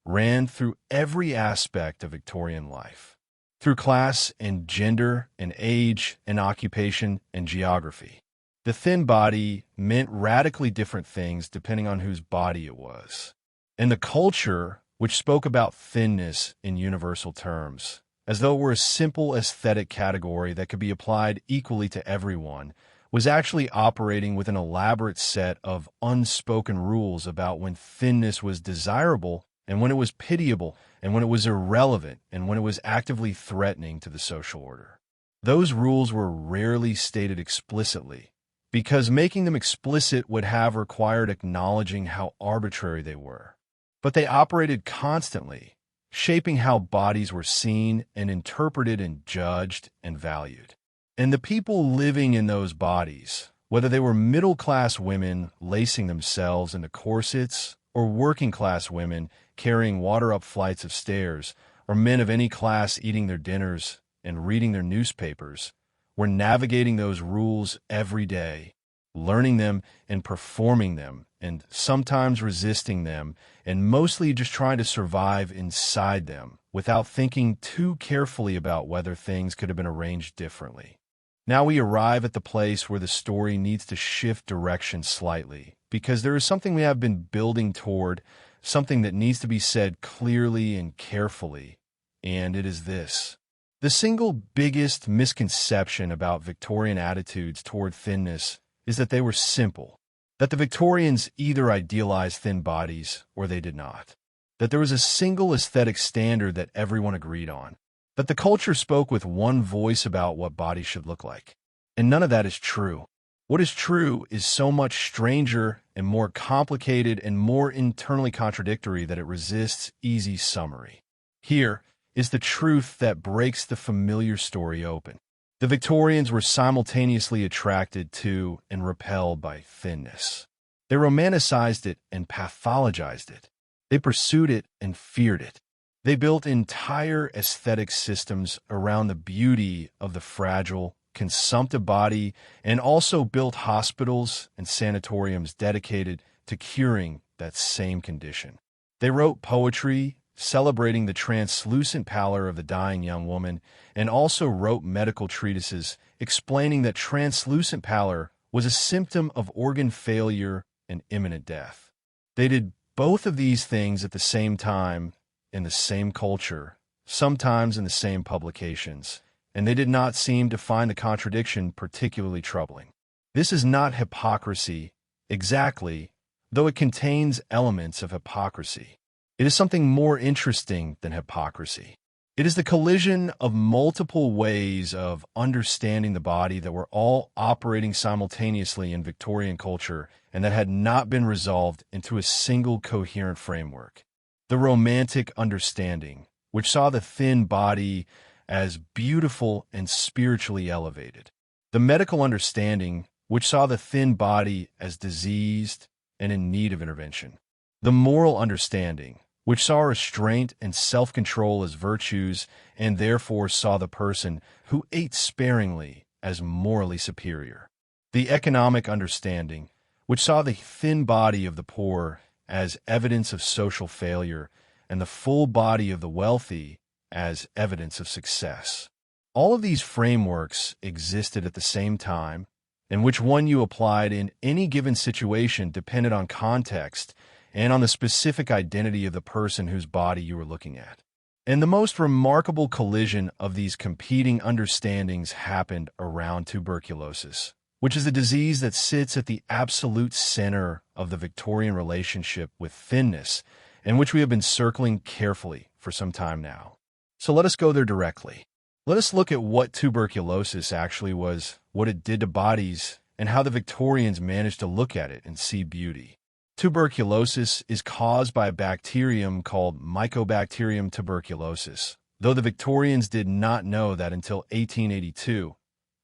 ran through every aspect of Victorian life, through class and gender and age and occupation and geography. The thin body meant radically different things depending on whose body it was. And the culture, which spoke about thinness in universal terms, as though it were a simple aesthetic category that could be applied equally to everyone, was actually operating with an elaborate set of unspoken rules about when thinness was desirable and when it was pitiable and when it was irrelevant and when it was actively threatening to the social order. Those rules were rarely stated explicitly, because making them explicit would have required acknowledging how arbitrary they were. But they operated constantly, shaping how bodies were seen and interpreted and judged and valued. And the people living in those bodies, whether they were middle-class women lacing themselves into corsets, or working-class women carrying water up flights of stairs, or men of any class eating their dinners and reading their newspapers, were navigating those rules every day, learning them and performing them, and sometimes resisting them, and mostly just trying to survive inside them without thinking too carefully about whether things could have been arranged differently. Now we arrive at the place where the story needs to shift direction slightly, because there is something we have been building toward, something that needs to be said clearly and carefully, and it is this. The single biggest misconception about Victorian attitudes toward thinness is that they were simple, that the Victorians either idealized thin bodies or they did not, that there was a single aesthetic standard that everyone agreed on, that the culture spoke with one voice about what bodies should look like. And none of that is true. What is true is so much stranger and more complicated and more internally contradictory that it resists easy summary. Here is the truth that breaks the familiar story open. The Victorians were simultaneously attracted to and repelled by thinness. They romanticized it and pathologized it. They pursued it and feared it. They built entire aesthetic systems around the beauty of the fragile, consumptive body, and also built hospitals and sanatoriums dedicated to curing that same condition. They wrote poetry celebrating the translucent pallor of the dying young woman, and also wrote medical treatises explaining that translucent pallor was a symptom of organ failure and imminent death. They did both of these things at the same time, in the same culture, sometimes in the same publications, and they did not seem to find the contradiction particularly troubling. This is not hypocrisy, exactly, though it contains elements of hypocrisy. It is something more interesting than hypocrisy. It is the collision of multiple ways of understanding the body that were all operating simultaneously in Victorian culture and that had not been resolved into a single coherent framework. The romantic understanding, which saw the thin body as beautiful and spiritually elevated. The medical understanding, which saw the thin body as diseased and in need of intervention. The moral understanding, which saw restraint and self-control as virtues and therefore saw the person who ate sparingly as morally superior. The economic understanding, which saw the thin body of the poor as evidence of social failure and the full body of the wealthy as evidence of success. All of these frameworks existed at the same time, and which one you applied in any given situation depended on context and on the specific identity of the person whose body you were looking at. And the most remarkable collision of these competing understandings happened around tuberculosis, which is a disease that sits at the absolute center of the Victorian relationship with thinness, and which we have been circling carefully for some time now. So let us go there directly. Let us look at what tuberculosis actually was, what it did to bodies, and how the Victorians managed to look at it and see beauty. Tuberculosis is caused by a bacterium called Mycobacterium tuberculosis, though the Victorians did not know that until 1882,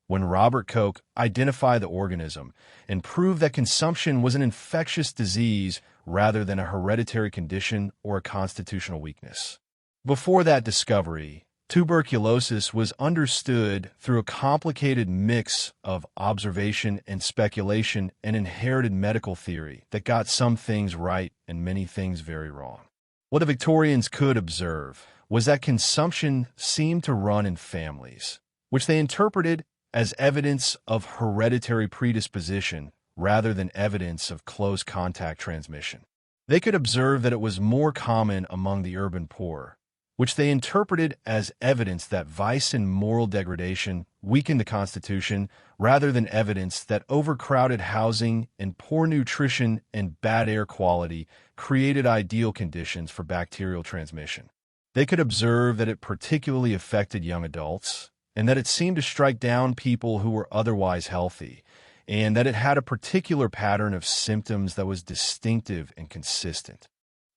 when Robert Koch identified the organism and proved that consumption was an infectious disease rather than a hereditary condition or a constitutional weakness. Before that discovery, tuberculosis was understood through a complicated mix of observation and speculation and inherited medical theory that got some things right and many things very wrong. What the Victorians could observe was that consumption seemed to run in families, which they interpreted as evidence of hereditary predisposition rather than evidence of close contact transmission. They could observe that it was more common among the urban poor, which they interpreted as evidence that vice and moral degradation weakened the Constitution rather than evidence that overcrowded housing and poor nutrition and bad air quality created ideal conditions for bacterial transmission. They could observe that it particularly affected young adults, and that it seemed to strike down people who were otherwise healthy, and that it had a particular pattern of symptoms that was distinctive and consistent.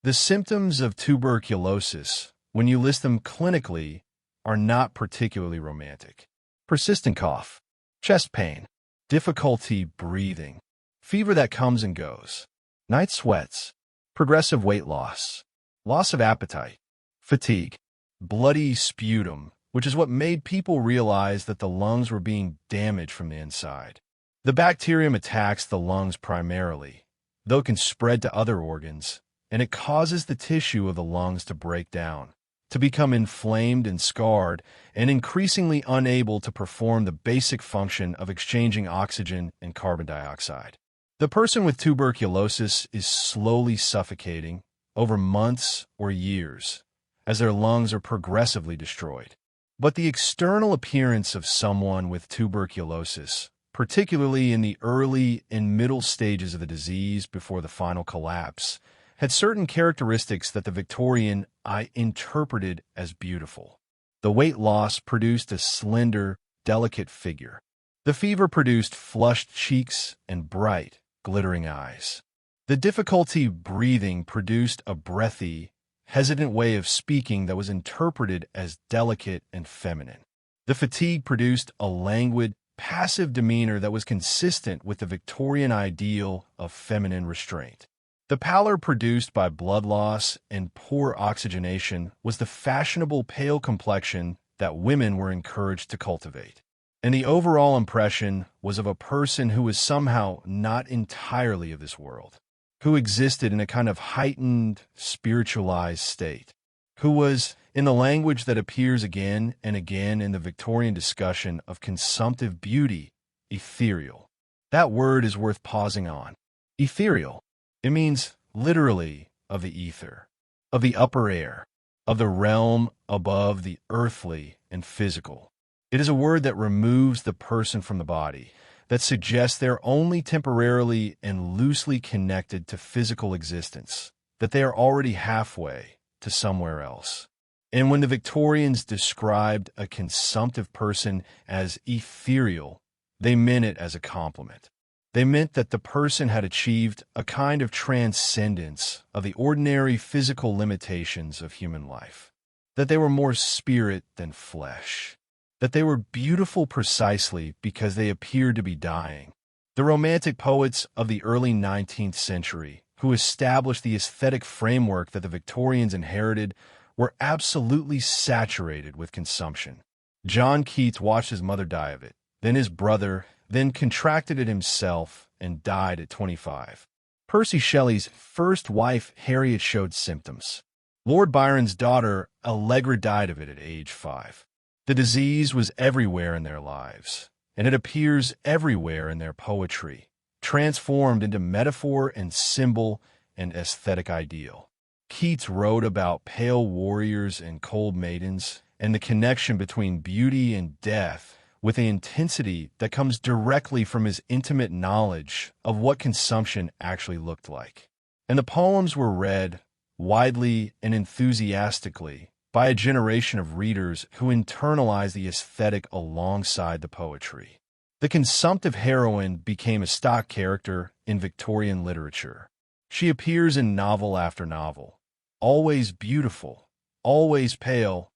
The symptoms of tuberculosis, when you list them clinically, are not particularly romantic. Persistent cough, chest pain, difficulty breathing, fever that comes and goes, night sweats, progressive weight loss, loss of appetite, fatigue, bloody sputum, which is what made people realize that the lungs were being damaged from the inside. The bacterium attacks the lungs primarily, though it can spread to other organs, and it causes the tissue of the lungs to break down, to become inflamed and scarred, and increasingly unable to perform the basic function of exchanging oxygen and carbon dioxide. The person with tuberculosis is slowly suffocating over months or years as their lungs are progressively destroyed. But the external appearance of someone with tuberculosis, particularly in the early and middle stages of the disease before the final collapse, had certain characteristics that the Victorian eye interpreted as beautiful. The weight loss produced a slender, delicate figure. The fever produced flushed cheeks and bright, glittering eyes. The difficulty breathing produced a breathy, hesitant way of speaking that was interpreted as delicate and feminine. The fatigue produced a languid, passive demeanor that was consistent with the Victorian ideal of feminine restraint. The pallor produced by blood loss and poor oxygenation was the fashionable pale complexion that women were encouraged to cultivate. And the overall impression was of a person who was somehow not entirely of this world, who existed in a kind of heightened, spiritualized state, who was, in the language that appears again and again in the Victorian discussion of consumptive beauty, ethereal. That word is worth pausing on. Ethereal. It means literally of the ether, of the upper air, of the realm above the earthly and physical. It is a word that removes the person from the body, that suggests they're only temporarily and loosely connected to physical existence, that they are already halfway to somewhere else. And when the Victorians described a consumptive person as ethereal, they meant it as a compliment. They meant that the person had achieved a kind of transcendence of the ordinary physical limitations of human life, that they were more spirit than flesh, that they were beautiful precisely because they appeared to be dying. The Romantic poets of the early 19th century, who established the aesthetic framework that the Victorians inherited, were absolutely saturated with consumption. John Keats watched his mother die of it, then his brother, then contracted it himself and died at 25. Percy Shelley's first wife, Harriet, showed symptoms. Lord Byron's daughter, Allegra, died of it at age 5. The disease was everywhere in their lives, and it appears everywhere in their poetry, transformed into metaphor and symbol and aesthetic ideal. Keats wrote about pale warriors and cold maidens, and the connection between beauty and death with an intensity that comes directly from his intimate knowledge of what consumption actually looked like. And the poems were read widely and enthusiastically by a generation of readers who internalized the aesthetic alongside the poetry. The consumptive heroine became a stock character in Victorian literature. She appears in novel after novel, always beautiful, always pale,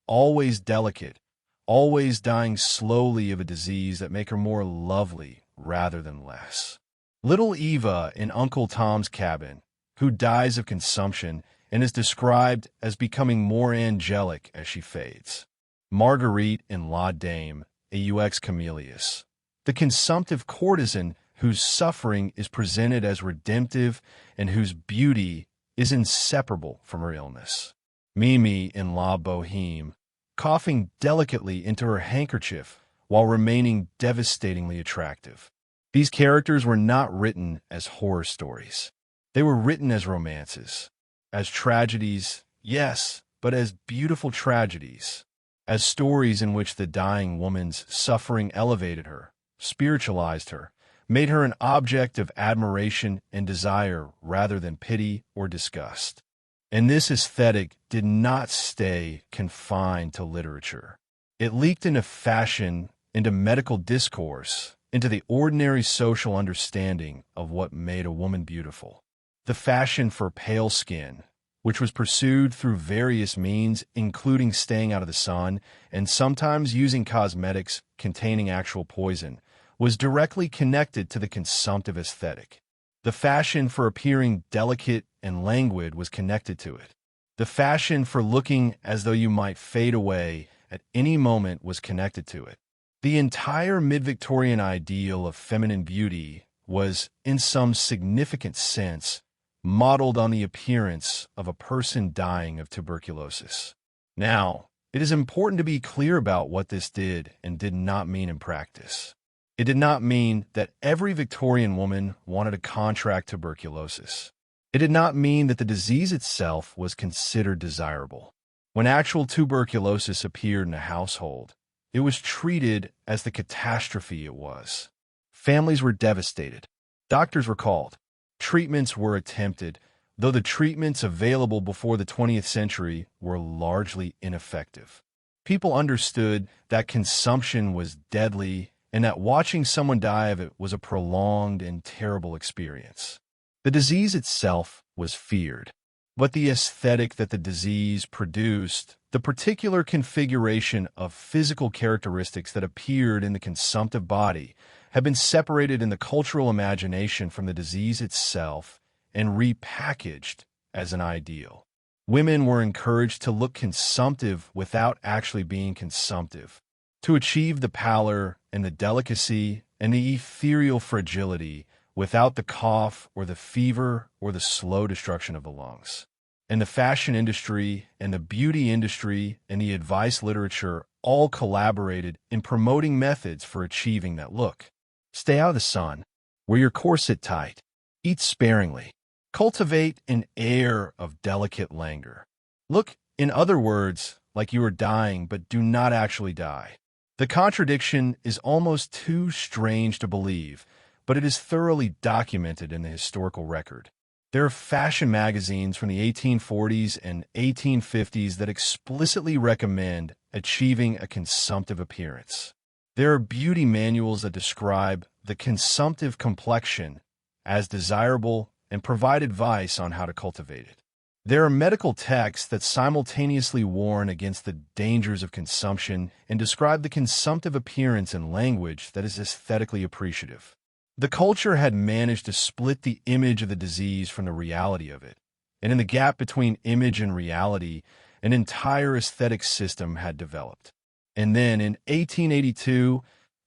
always delicate, always dying slowly of a disease that make her more lovely rather than less. Little Eva in Uncle Tom's Cabin, who dies of consumption and is described as becoming more angelic as she fades. Marguerite in La Dame, a UX Camillus, the consumptive courtesan whose suffering is presented as redemptive and whose beauty is inseparable from her illness. Mimi in La Boheme, coughing delicately into her handkerchief while remaining devastatingly attractive. These characters were not written as horror stories. They were written as romances, as tragedies, yes, but as beautiful tragedies, as stories in which the dying woman's suffering elevated her, spiritualized her, made her an object of admiration and desire rather than pity or disgust. And this aesthetic did not stay confined to literature. It leaked into fashion, into medical discourse, into the ordinary social understanding of what made a woman beautiful. The fashion for pale skin, which was pursued through various means, including staying out of the sun and sometimes using cosmetics containing actual poison, was directly connected to the consumptive aesthetic. The fashion for appearing delicate and languid was connected to it. The fashion for looking as though you might fade away at any moment was connected to it. The entire mid-Victorian ideal of feminine beauty was, in some significant sense, modeled on the appearance of a person dying of tuberculosis. Now, it is important to be clear about what this did and did not mean in practice. It did not mean that every Victorian woman wanted to contract tuberculosis. It did not mean that the disease itself was considered desirable. When actual tuberculosis appeared in a household, it was treated as the catastrophe it was. Families were devastated. Doctors were called. Treatments were attempted, though the treatments available before the 20th century were largely ineffective. People understood that consumption was deadly and that watching someone die of it was a prolonged and terrible experience. The disease itself was feared, but the aesthetic that the disease produced, the particular configuration of physical characteristics that appeared in the consumptive body, had been separated in the cultural imagination from the disease itself and repackaged as an ideal. Women were encouraged to look consumptive without actually being consumptive, to achieve the pallor and the delicacy and the ethereal fragility without the cough or the fever or the slow destruction of the lungs. And the fashion industry and the beauty industry and the advice literature all collaborated in promoting methods for achieving that look. Stay out of the sun, wear your corset tight, eat sparingly, cultivate an air of delicate languor. Look, in other words, like you are dying but do not actually die. The contradiction is almost too strange to believe, but it is thoroughly documented in the historical record. There are fashion magazines from the 1840s and 1850s that explicitly recommend achieving a consumptive appearance. There are beauty manuals that describe the consumptive complexion as desirable and provide advice on how to cultivate it. There are medical texts that simultaneously warn against the dangers of consumption and describe the consumptive appearance in language that is aesthetically appreciative. The culture had managed to split the image of the disease from the reality of it, and in the gap between image and reality, an entire aesthetic system had developed. And then, in 1882,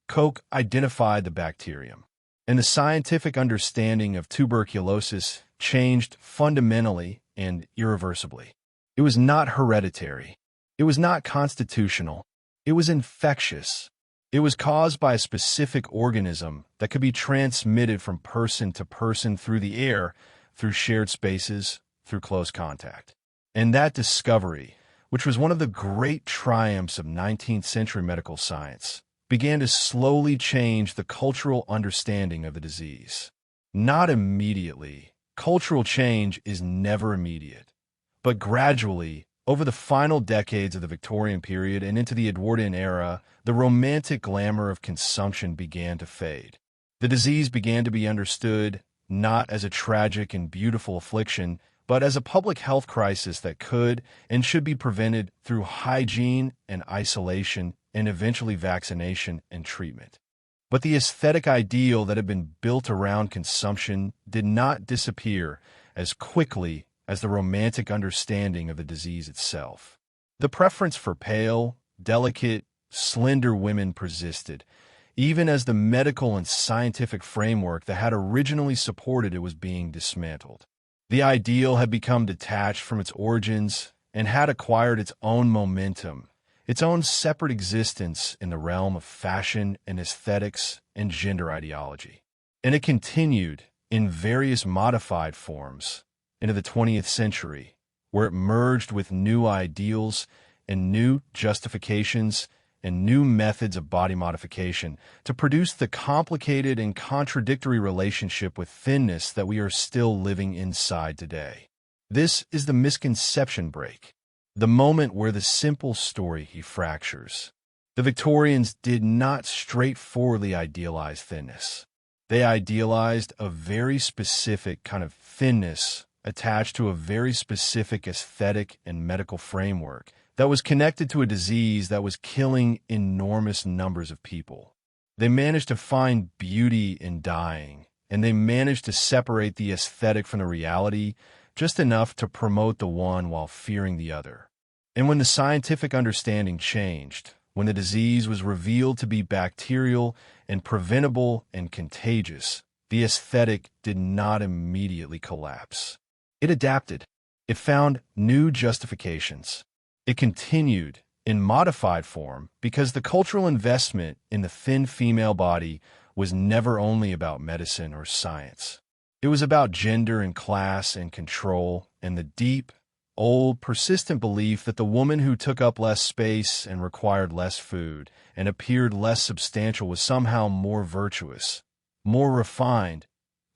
Koch identified the bacterium, and the scientific understanding of tuberculosis changed fundamentally and irreversibly. It was not hereditary. It was not constitutional. It was infectious. It was caused by a specific organism that could be transmitted from person to person through the air, through shared spaces, through close contact. And that discovery, which was one of the great triumphs of 19th century medical science, began to slowly change the cultural understanding of the disease. Not immediately. Cultural change is never immediate. But gradually, over the final decades of the Victorian period and into the Edwardian era, the romantic glamour of consumption began to fade. The disease began to be understood not as a tragic and beautiful affliction, but as a public health crisis that could and should be prevented through hygiene and isolation and eventually vaccination and treatment. But the aesthetic ideal that had been built around consumption did not disappear as quickly as the romantic understanding of the disease itself. The preference for pale, delicate, slender women persisted, even as the medical and scientific framework that had originally supported it was being dismantled. The ideal had become detached from its origins and had acquired its own momentum, its own separate existence in the realm of fashion and aesthetics and gender ideology. And it continued in various modified forms into the 20th century, where it merged with new ideals and new justifications and new methods of body modification to produce the complicated and contradictory relationship with thinness that we are still living inside today. This is the misconception break, the moment where the simple story fractures. The Victorians did not straightforwardly idealize thinness. They idealized a very specific kind of thinness attached to a very specific aesthetic and medical framework that was connected to a disease that was killing enormous numbers of people. They managed to find beauty in dying, and they managed to separate the aesthetic from the reality just enough to promote the one while fearing the other. And when the scientific understanding changed, when the disease was revealed to be bacterial and preventable and contagious, the aesthetic did not immediately collapse. It adapted. It found new justifications. It continued in modified form because the cultural investment in the thin female body was never only about medicine or science. It was about gender and class and control and the deep, old, persistent belief that the woman who took up less space and required less food and appeared less substantial was somehow more virtuous, more refined,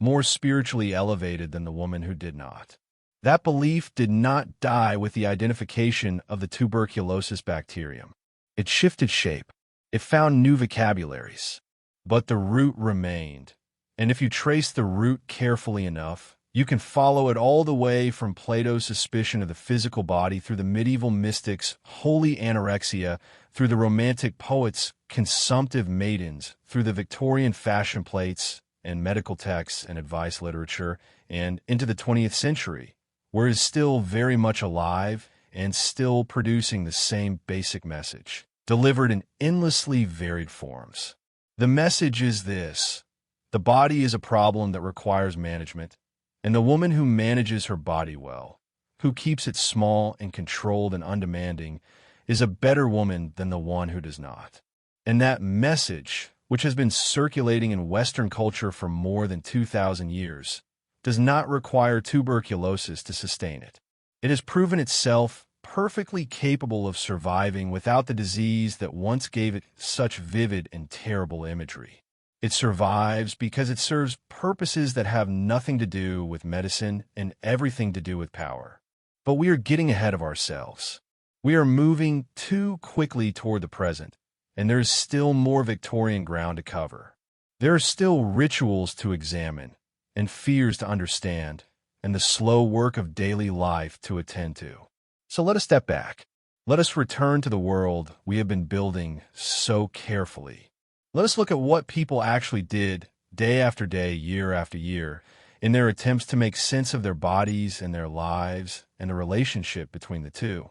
more spiritually elevated than the woman who did not. That belief did not die with the identification of the tuberculosis bacterium. It shifted shape. It found new vocabularies. But the root remained. And if you trace the root carefully enough, you can follow it all the way from Plato's suspicion of the physical body through the medieval mystics' holy anorexia, through the Romantic poets' consumptive maidens, through the Victorian fashion plates and medical texts and advice literature, and into the 20th century, where it is still very much alive and still producing the same basic message, delivered in endlessly varied forms. The message is this: the body is a problem that requires management, and the woman who manages her body well, who keeps it small and controlled and undemanding, is a better woman than the one who does not. And that message, which has been circulating in Western culture for more than 2,000 years, does not require tuberculosis to sustain it. It has proven itself perfectly capable of surviving without the disease that once gave it such vivid and terrible imagery. It survives because it serves purposes that have nothing to do with medicine and everything to do with power. But we are getting ahead of ourselves. We are moving too quickly toward the present, and there is still more Victorian ground to cover. There are still rituals to examine, and fears to understand, and the slow work of daily life to attend to. So let us step back. Let us return to the world we have been building so carefully. Let us look at what people actually did day after day, year after year, in their attempts to make sense of their bodies and their lives and the relationship between the two.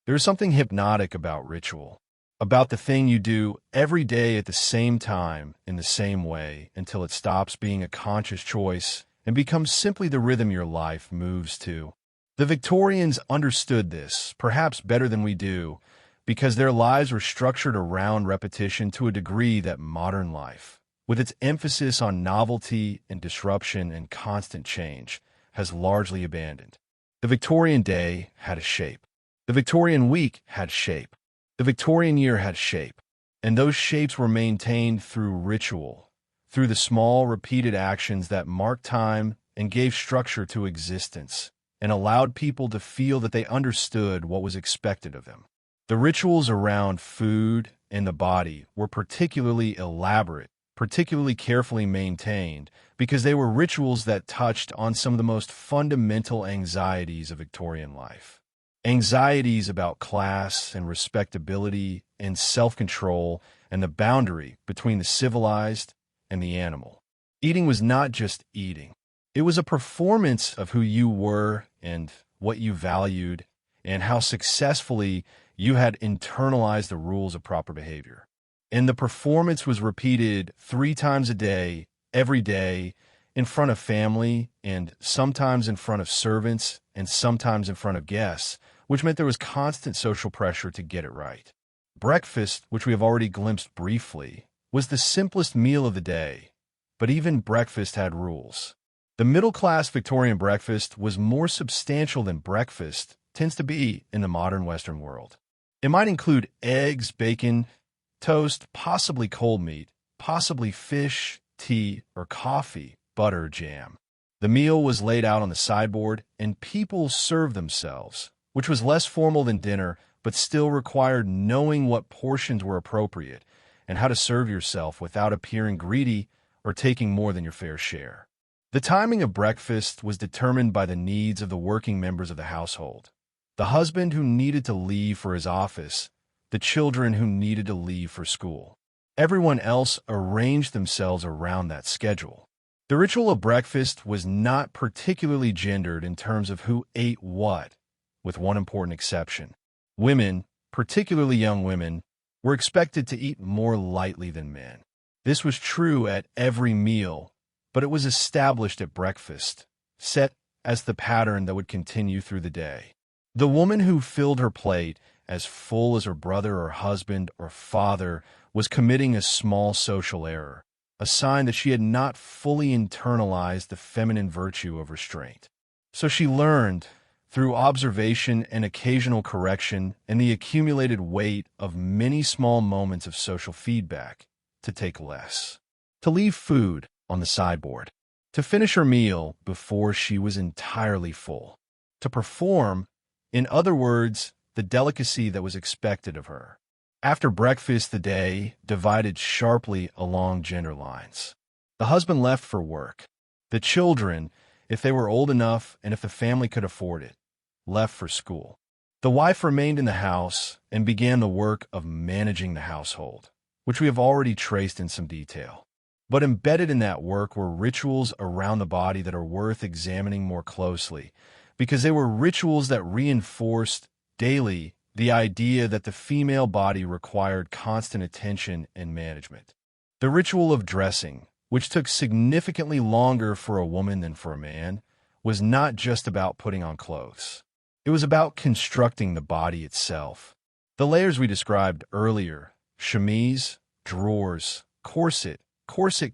There is something hypnotic about ritual, about the thing you do every day at the same time in the same way until it stops being a conscious choice and becomes simply the rhythm your life moves to. The Victorians understood this, perhaps better than we do, because their lives were structured around repetition to a degree that modern life, with its emphasis on novelty and disruption and constant change, has largely abandoned. The Victorian day had a shape. The Victorian week had shape. The Victorian year had shape. And those shapes were maintained through ritual, through the small, repeated actions that marked time and gave structure to existence, and allowed people to feel that they understood what was expected of them. The rituals around food and the body were particularly elaborate, particularly carefully maintained, because they were rituals that touched on some of the most fundamental anxieties of Victorian life. Anxieties about class and respectability and self-control and the boundary between the civilized and the animal. Eating was not just eating. It was a performance of who you were and what you valued and how successfully you had internalized the rules of proper behavior. And the performance was repeated 3 times a day, every day, in front of family, and sometimes in front of servants, and sometimes in front of guests, which meant there was constant social pressure to get it right. Breakfast, which we have already glimpsed briefly, was the simplest meal of the day, but even breakfast had rules. The middle-class Victorian breakfast was more substantial than breakfast tends to be in the modern Western world. It might include eggs, bacon, toast, possibly cold meat, possibly fish, tea, or coffee, butter, jam. The meal was laid out on the sideboard, and people served themselves, which was less formal than dinner, but still required knowing what portions were appropriate and how to serve yourself without appearing greedy or taking more than your fair share. The timing of breakfast was determined by the needs of the working members of the household. The husband who needed to leave for his office, the children who needed to leave for school. Everyone else arranged themselves around that schedule. The ritual of breakfast was not particularly gendered in terms of who ate what, with one important exception. Women, particularly young women, were expected to eat more lightly than men. This was true at every meal, but it was established at breakfast, set as the pattern that would continue through the day. The woman who filled her plate as full as her brother or husband or father was committing a small social error, a sign that she had not fully internalized the feminine virtue of restraint. So she learned, through observation and occasional correction and the accumulated weight of many small moments of social feedback, to take less, to leave food on the sideboard, to finish her meal before she was entirely full, to perform, in other words, the delicacy that was expected of her. After breakfast, the day divided sharply along gender lines. The husband left for work. The children, if they were old enough and if the family could afford it, left for school. The wife remained in the house and began the work of managing the household, which we have already traced in some detail. But embedded in that work were rituals around the body that are worth examining more closely, because they were rituals that reinforced daily the idea that the female body required constant attention and management. The ritual of dressing, which took significantly longer for a woman than for a man, was not just about putting on clothes. It was about constructing the body itself. The layers we described earlier, chemise, drawers, corset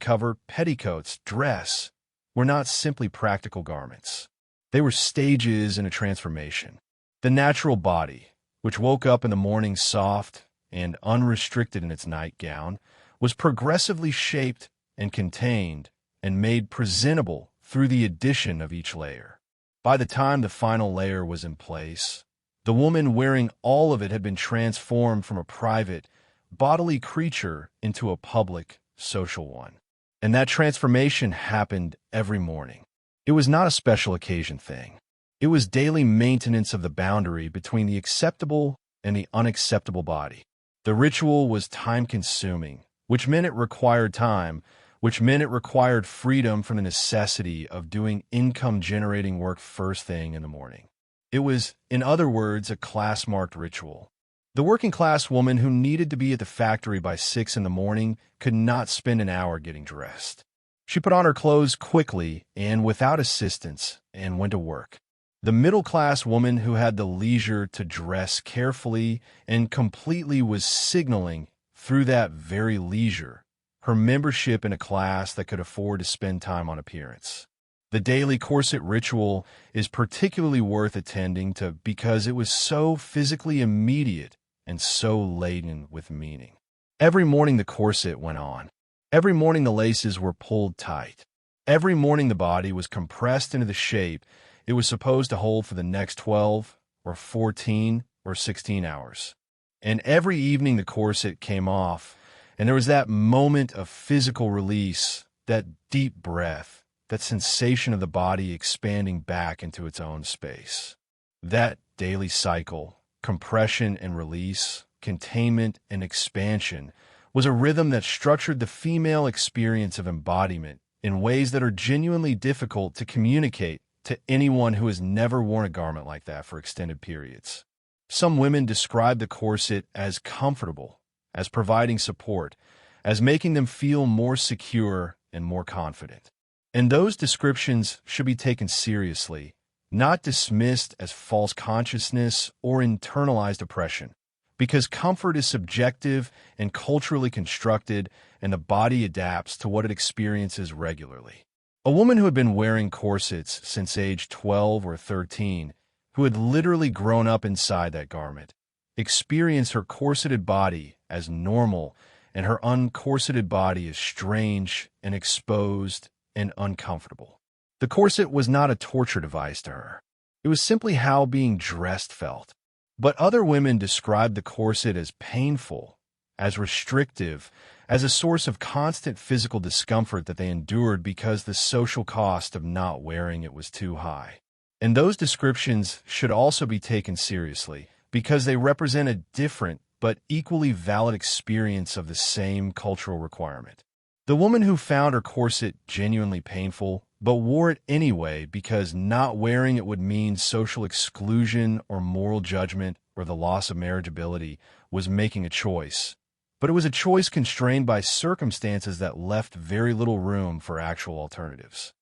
cover, petticoats, dress, were not simply practical garments. They were stages in a transformation. The natural body, which woke up in the morning soft and unrestricted in its nightgown, was progressively shaped and contained and made presentable through the addition of each layer. By the time the final layer was in place, the woman wearing all of it had been transformed from a private, bodily creature into a public, social one. And that transformation happened every morning. It was not a special occasion thing. It was daily maintenance of the boundary between the acceptable and the unacceptable body. The ritual was time-consuming, which meant it required time, which meant it required freedom from the necessity of doing income-generating work first thing in the morning. It was, in other words, a class-marked ritual. The working-class woman who needed to be at the factory by 6 in the morning could not spend an hour getting dressed. She put on her clothes quickly and without assistance and went to work. The middle-class woman who had the leisure to dress carefully and completely was signaling, through that very leisure, her membership in a class that could afford to spend time on appearance. The daily corset ritual is particularly worth attending to because it was so physically immediate and so laden with meaning. Every morning the corset went on. Every morning the laces were pulled tight. Every morning the body was compressed into the shape it was supposed to hold for the next 12 or 14 or 16 hours. And every evening the corset came off, and there was that moment of physical release, that deep breath, that sensation of the body expanding back into its own space. That daily cycle, compression and release, containment and expansion, was a rhythm that structured the female experience of embodiment in ways that are genuinely difficult to communicate to anyone who has never worn a garment like that for extended periods. Some women describe the corset as comfortable, as providing support, as making them feel more secure and more confident. And those descriptions should be taken seriously, not dismissed as false consciousness or internalized oppression, because comfort is subjective and culturally constructed, and the body adapts to what it experiences regularly. A woman who had been wearing corsets since age 12 or 13, who had literally grown up inside that garment, experienced her corseted body as normal and her uncorseted body as strange and exposed and uncomfortable. The corset was not a torture device to her. It was simply how being dressed felt. But other women described the corset as painful, as restrictive, as a source of constant physical discomfort that they endured because the social cost of not wearing it was too high. And those descriptions should also be taken seriously because they represent a different but equally valid experience of the same cultural requirement. The woman who found her corset genuinely painful but wore it anyway because not wearing it would mean social exclusion or moral judgment or the loss of marriageability was making a choice. But it was a choice constrained by circumstances that left very little room for actual alternatives.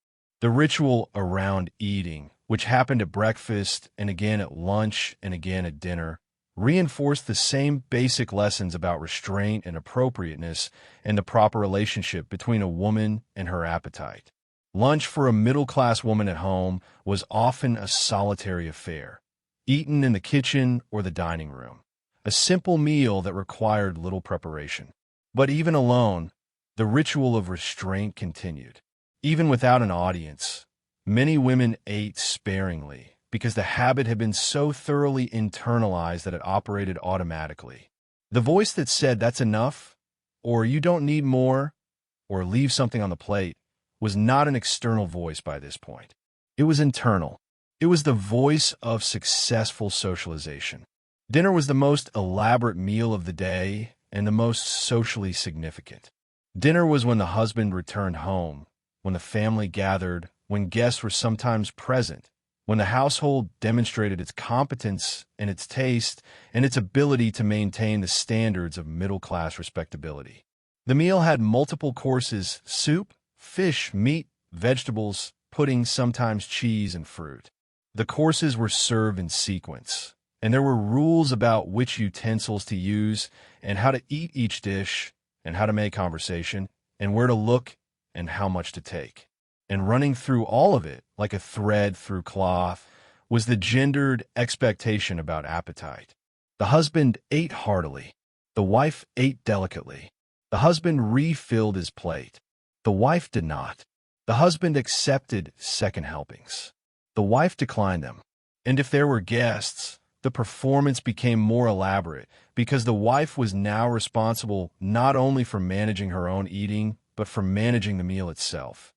The ritual around eating, which happened at breakfast and again at lunch and again at dinner, reinforced the same basic lessons about restraint and appropriateness and the proper relationship between a woman and her appetite. Lunch for a middle-class woman at home was often a solitary affair, eaten in the kitchen or the dining room, a simple meal that required little preparation. But even alone, the ritual of restraint continued. Even without an audience, many women ate sparingly because the habit had been so thoroughly internalized that it operated automatically. The voice that said, "That's enough," or "You don't need more," or "Leave something on the plate," was not an external voice by this point. It was internal. It was the voice of successful socialization. Dinner was the most elaborate meal of the day and the most socially significant. Dinner was when the husband returned home, when the family gathered, when guests were sometimes present, when the household demonstrated its competence and its taste and its ability to maintain the standards of middle-class respectability. The meal had multiple courses: soup, fish, meat, vegetables, pudding, sometimes cheese and fruit. The courses were served in sequence, and there were rules about which utensils to use and how to eat each dish and how to make conversation and where to look and how much to take. And running through all of it, like a thread through cloth, was the gendered expectation about appetite. The husband ate heartily. The wife ate delicately. The husband refilled his plate. The wife did not. The husband accepted second helpings. The wife declined them. And if there were guests, the performance became more elaborate because the wife was now responsible not only for managing her own eating, but for managing the meal itself,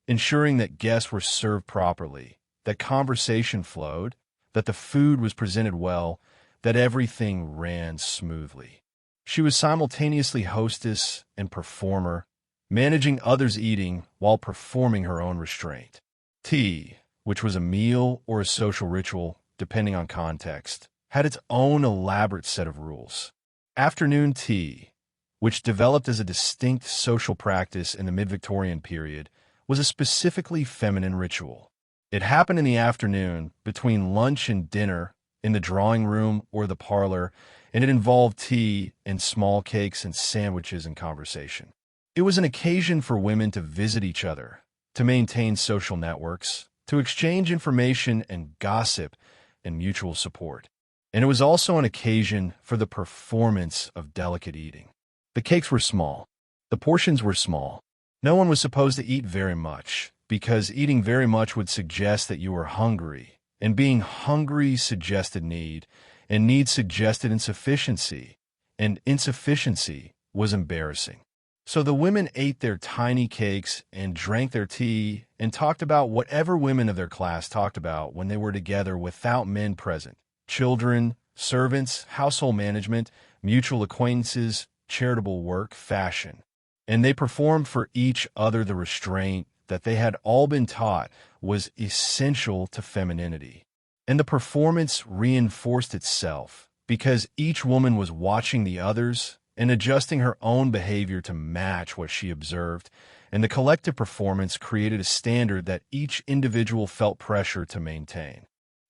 ensuring that guests were served properly, that conversation flowed, that the food was presented well, that everything ran smoothly. She was simultaneously hostess and performer, managing others' eating while performing her own restraint. Tea, which was a meal or a social ritual, depending on context, had its own elaborate set of rules. Afternoon tea, which developed as a distinct social practice in the mid-Victorian period, was a specifically feminine ritual. It happened in the afternoon, between lunch and dinner, in the drawing room or the parlor, and it involved tea and small cakes and sandwiches and conversation. It was an occasion for women to visit each other, to maintain social networks, to exchange information and gossip and mutual support. And it was also an occasion for the performance of delicate eating. The cakes were small. The portions were small. No one was supposed to eat very much, because eating very much would suggest that you were hungry, and being hungry suggested need, and need suggested insufficiency, and insufficiency was embarrassing. So the women ate their tiny cakes and drank their tea and talked about whatever women of their class talked about when they were together without men present: children, servants, household management, mutual acquaintances, charitable work, fashion. And they performed for each other the restraint that they had all been taught was essential to femininity. And the performance reinforced itself because each woman was watching the others and adjusting her own behavior to match what she observed, and the collective performance created a standard that each individual felt pressure to maintain.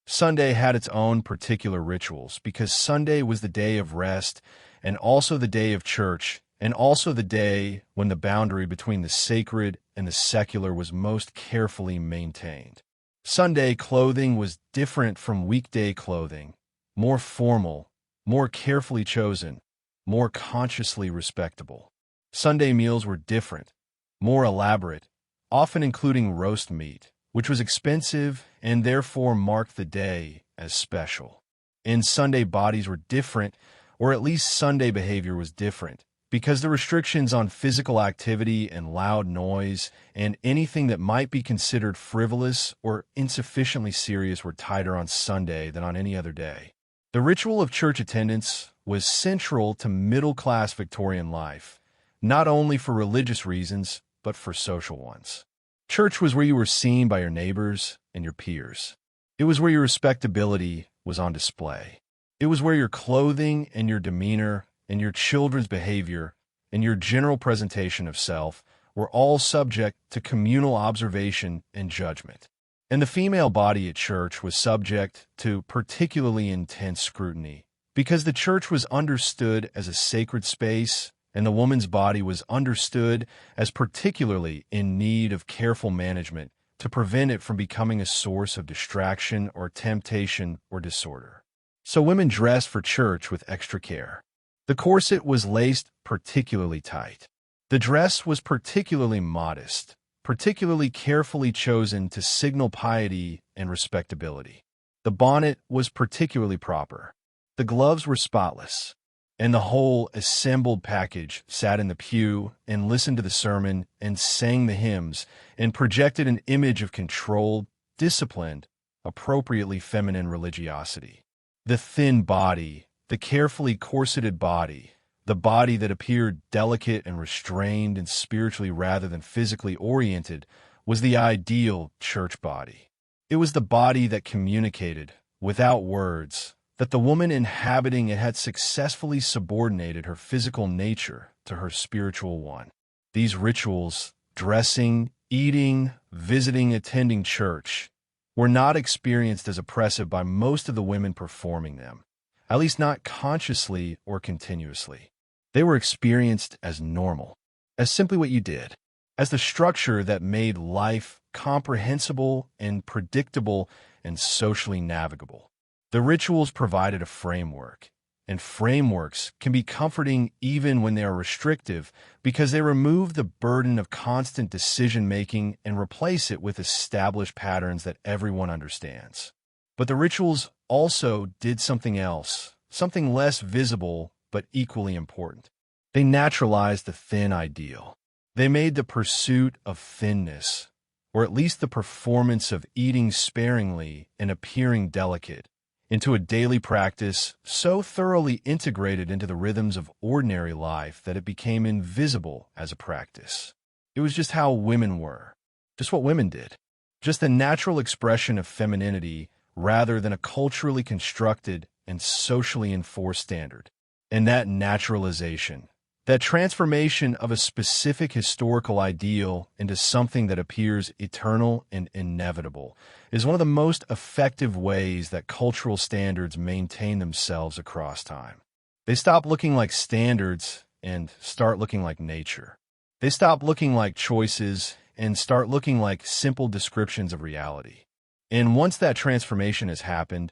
Sunday had its own particular rituals because Sunday was the day of rest and also the day of church and also the day when the boundary between the sacred and the secular was most carefully maintained. Sunday clothing was different from weekday clothing, more formal, more carefully chosen, more consciously respectable. Sunday meals were different, more elaborate, often including roast meat, which was expensive and therefore marked the day as special. And Sunday bodies were different, or at least Sunday behavior was different, because the restrictions on physical activity and loud noise and anything that might be considered frivolous or insufficiently serious were tighter on Sunday than on any other day. The ritual of church attendance was central to middle-class Victorian life, not only for religious reasons, but for social ones. Church was where you were seen by your neighbors and your peers. It was where your respectability was on display. It was where your clothing and your demeanor and your children's behavior and your general presentation of self were all subject to communal observation and judgment. And the female body at church was subject to particularly intense scrutiny because the church was understood as a sacred space and the woman's body was understood as particularly in need of careful management to prevent it from becoming a source of distraction or temptation or disorder. So women dressed for church with extra care. The corset was laced particularly tight. The dress was particularly modest, particularly carefully chosen to signal piety and respectability. The bonnet was particularly proper. The gloves were spotless. And the whole assembled package sat in the pew and listened to the sermon and sang the hymns and projected an image of controlled, disciplined, appropriately feminine religiosity. The thin body, the carefully corseted body, the body that appeared delicate and restrained and spiritually rather than physically oriented, was the ideal church body. It was the body that communicated, without words, that the woman inhabiting it had successfully subordinated her physical nature to her spiritual one. These rituals, dressing, eating, visiting, attending church, were not experienced as oppressive by most of the women performing them, at least not consciously or continuously. They were experienced as normal, as simply what you did, as the structure that made life comprehensible and predictable and socially navigable. The rituals provided a framework, and frameworks can be comforting even when they are restrictive because they remove the burden of constant decision-making and replace it with established patterns that everyone understands. But the rituals also did something else, something less visible but equally important. They naturalized the thin ideal. They made the pursuit of thinness, or at least the performance of eating sparingly and appearing delicate, into a daily practice so thoroughly integrated into the rhythms of ordinary life that it became invisible as a practice. It was just how women were, just what women did, just the natural expression of femininity rather than a culturally constructed and socially enforced standard. And that naturalization, that transformation of a specific historical ideal into something that appears eternal and inevitable, is one of the most effective ways that cultural standards maintain themselves across time. They stop looking like standards and start looking like nature. They stop looking like choices and start looking like simple descriptions of reality. And once that transformation has happened,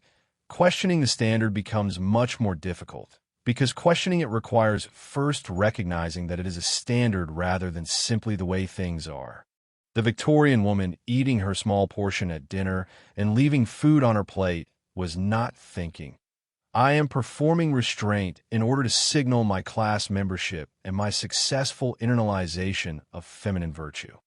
questioning the standard becomes much more difficult, because questioning it requires first recognizing that it is a standard rather than simply the way things are. The Victorian woman eating her small portion at dinner and leaving food on her plate was not thinking, "I am performing restraint in order to signal my class membership and my successful internalization of feminine virtue."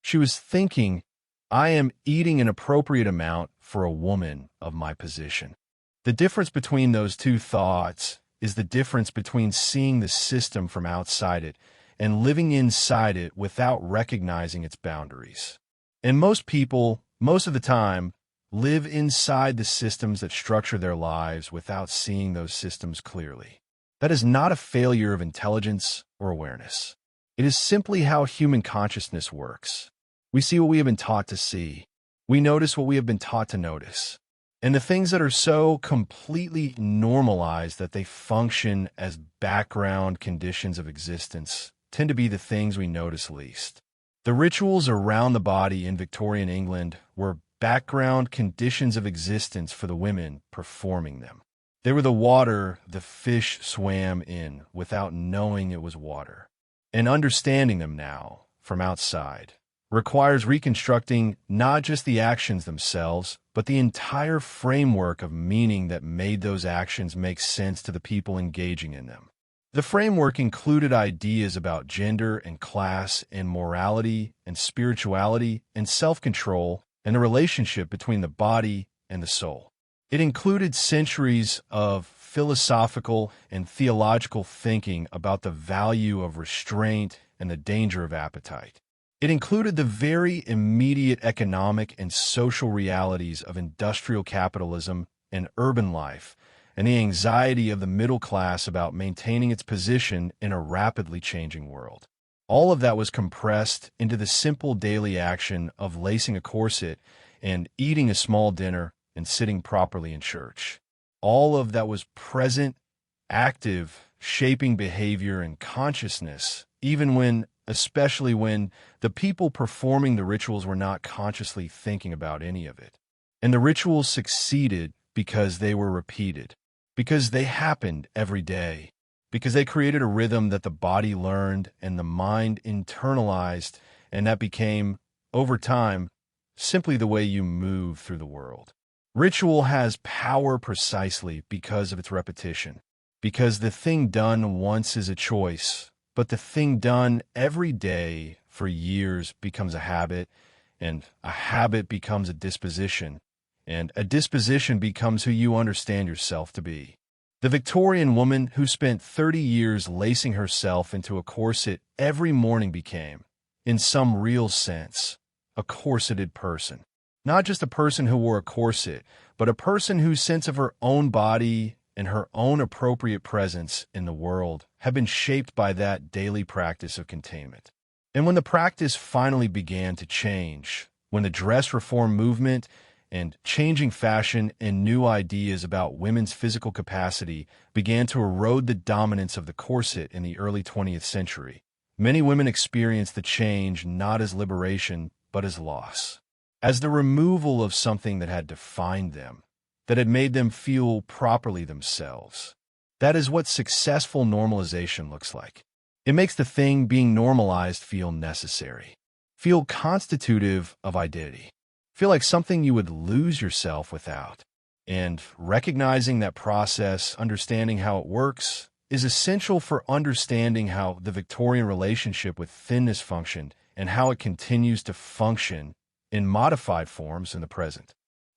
She was thinking, "I am eating an appropriate amount for a woman of my position." The difference between those two thoughts is the difference between seeing the system from outside it and living inside it without recognizing its boundaries. And most people, most of the time, live inside the systems that structure their lives without seeing those systems clearly. That is not a failure of intelligence or awareness. It is simply how human consciousness works. We see what we have been taught to see. We notice what we have been taught to notice. And the things that are so completely normalized that they function as background conditions of existence tend to be the things we notice least. The rituals around the body in Victorian England were background conditions of existence for the women performing them. They were the water the fish swam in without knowing it was water. And understanding them now, from outside, requires reconstructing not just the actions themselves, but the entire framework of meaning that made those actions make sense to the people engaging in them. The framework included ideas about gender and class and morality and spirituality and self-control and the relationship between the body and the soul. It included centuries of philosophical and theological thinking about the value of restraint and the danger of appetite. It included the very immediate economic and social realities of industrial capitalism and urban life, and the anxiety of the middle class about maintaining its position in a rapidly changing world. All of that was compressed into the simple daily action of lacing a corset and eating a small dinner and sitting properly in church. All of that was present, active, shaping behavior and consciousness, especially when the people performing the rituals were not consciously thinking about any of it. And the rituals succeeded because they were repeated, because they happened every day, because they created a rhythm that the body learned and the mind internalized, and that became, over time, simply the way you move through the world. Ritual has power precisely because of its repetition, because the thing done once is a choice, but the thing done every day for years becomes a habit, and a habit becomes a disposition, and a disposition becomes who you understand yourself to be. The Victorian woman who spent 30 years lacing herself into a corset every morning became, in some real sense, a corseted person. Not just a person who wore a corset, but a person whose sense of her own body and her own appropriate presence in the world have been shaped by that daily practice of containment. And when the practice finally began to change, when the dress reform movement and changing fashion and new ideas about women's physical capacity began to erode the dominance of the corset in the early 20th century, many women experienced the change not as liberation, but as loss, as the removal of something that had defined them, that had made them feel properly themselves. That is what successful normalization looks like. It makes the thing being normalized feel necessary, feel constitutive of identity, feel like something you would lose yourself without. And recognizing that process, understanding how it works, is essential for understanding how the Victorian relationship with thinness functioned and how it continues to function in modified forms in the present.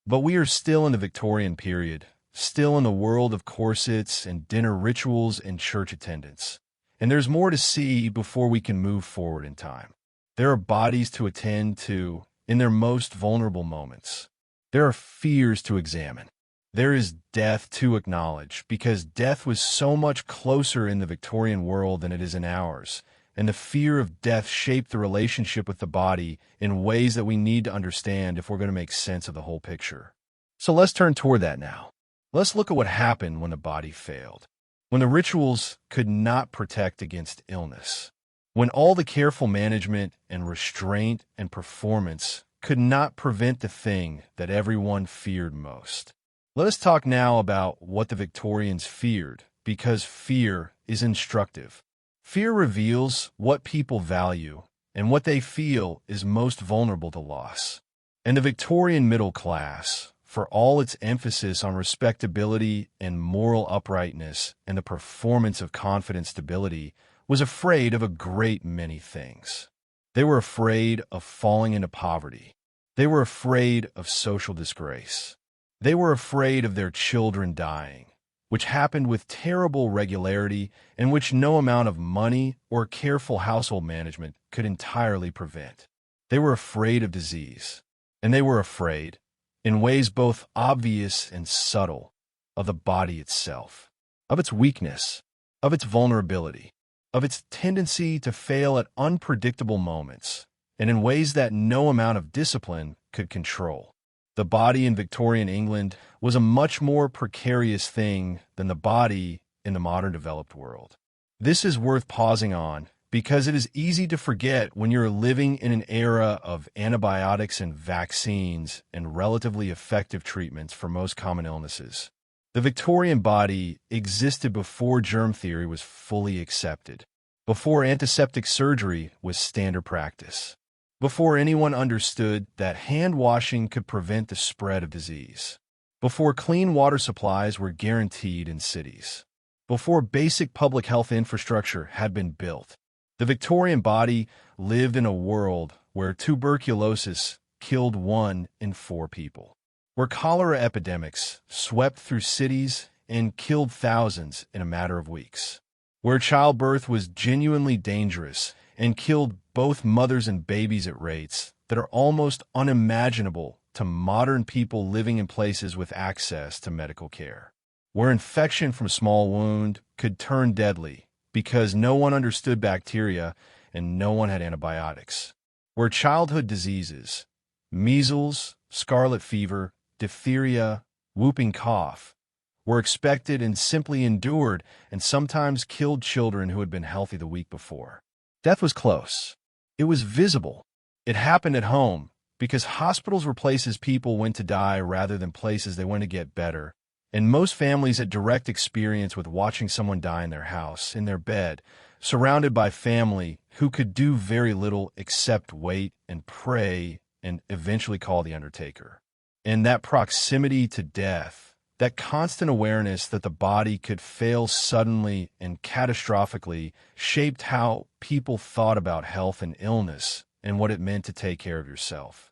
But we are still in the Victorian period, still in the world of corsets and dinner rituals and church attendance. And there's more to see before we can move forward in time. There are bodies to attend to in their most vulnerable moments. There are fears to examine. There is death to acknowledge, because death was so much closer in the Victorian world than it is in ours. And the fear of death shaped the relationship with the body in ways that we need to understand if we're going to make sense of the whole picture. So let's turn toward that now. Let's look at what happened when the body failed, when the rituals could not protect against illness, when all the careful management and restraint and performance could not prevent the thing that everyone feared most. Let us talk now about what the Victorians feared, because fear is instructive. Fear reveals what people value, and what they feel is most vulnerable to loss. And the Victorian middle class, for all its emphasis on respectability and moral uprightness and the performance of confident stability, was afraid of a great many things. They were afraid of falling into poverty. They were afraid of social disgrace. They were afraid of their children dying, which happened with terrible regularity and which no amount of money or careful household management could entirely prevent. They were afraid of disease, and they were afraid, in ways both obvious and subtle, of the body itself, of its weakness, of its vulnerability, of its tendency to fail at unpredictable moments, and in ways that no amount of discipline could control. The body in Victorian England was a much more precarious thing than the body in the modern developed world. This is worth pausing on because it is easy to forget when you're living in an era of antibiotics and vaccines and relatively effective treatments for most common illnesses. The Victorian body existed before germ theory was fully accepted, before antiseptic surgery was standard practice, before anyone understood that hand washing could prevent the spread of disease, before clean water supplies were guaranteed in cities, before basic public health infrastructure had been built. The Victorian body lived in a world where tuberculosis killed 1 in 4 people, where cholera epidemics swept through cities and killed thousands in a matter of weeks, where childbirth was genuinely dangerous and killed both mothers and babies at rates that are almost unimaginable to modern people living in places with access to medical care, where infection from a small wound could turn deadly because no one understood bacteria and no one had antibiotics, where childhood diseases, measles, scarlet fever, diphtheria, whooping cough, were expected and simply endured and sometimes killed children who had been healthy the week before. Death was close. It was visible. It happened at home because hospitals were places people went to die rather than places they went to get better. And most families had direct experience with watching someone die in their house, in their bed, surrounded by family who could do very little except wait and pray and eventually call the undertaker. And that proximity to death, that constant awareness that the body could fail suddenly and catastrophically, shaped how people thought about health and illness and what it meant to take care of yourself.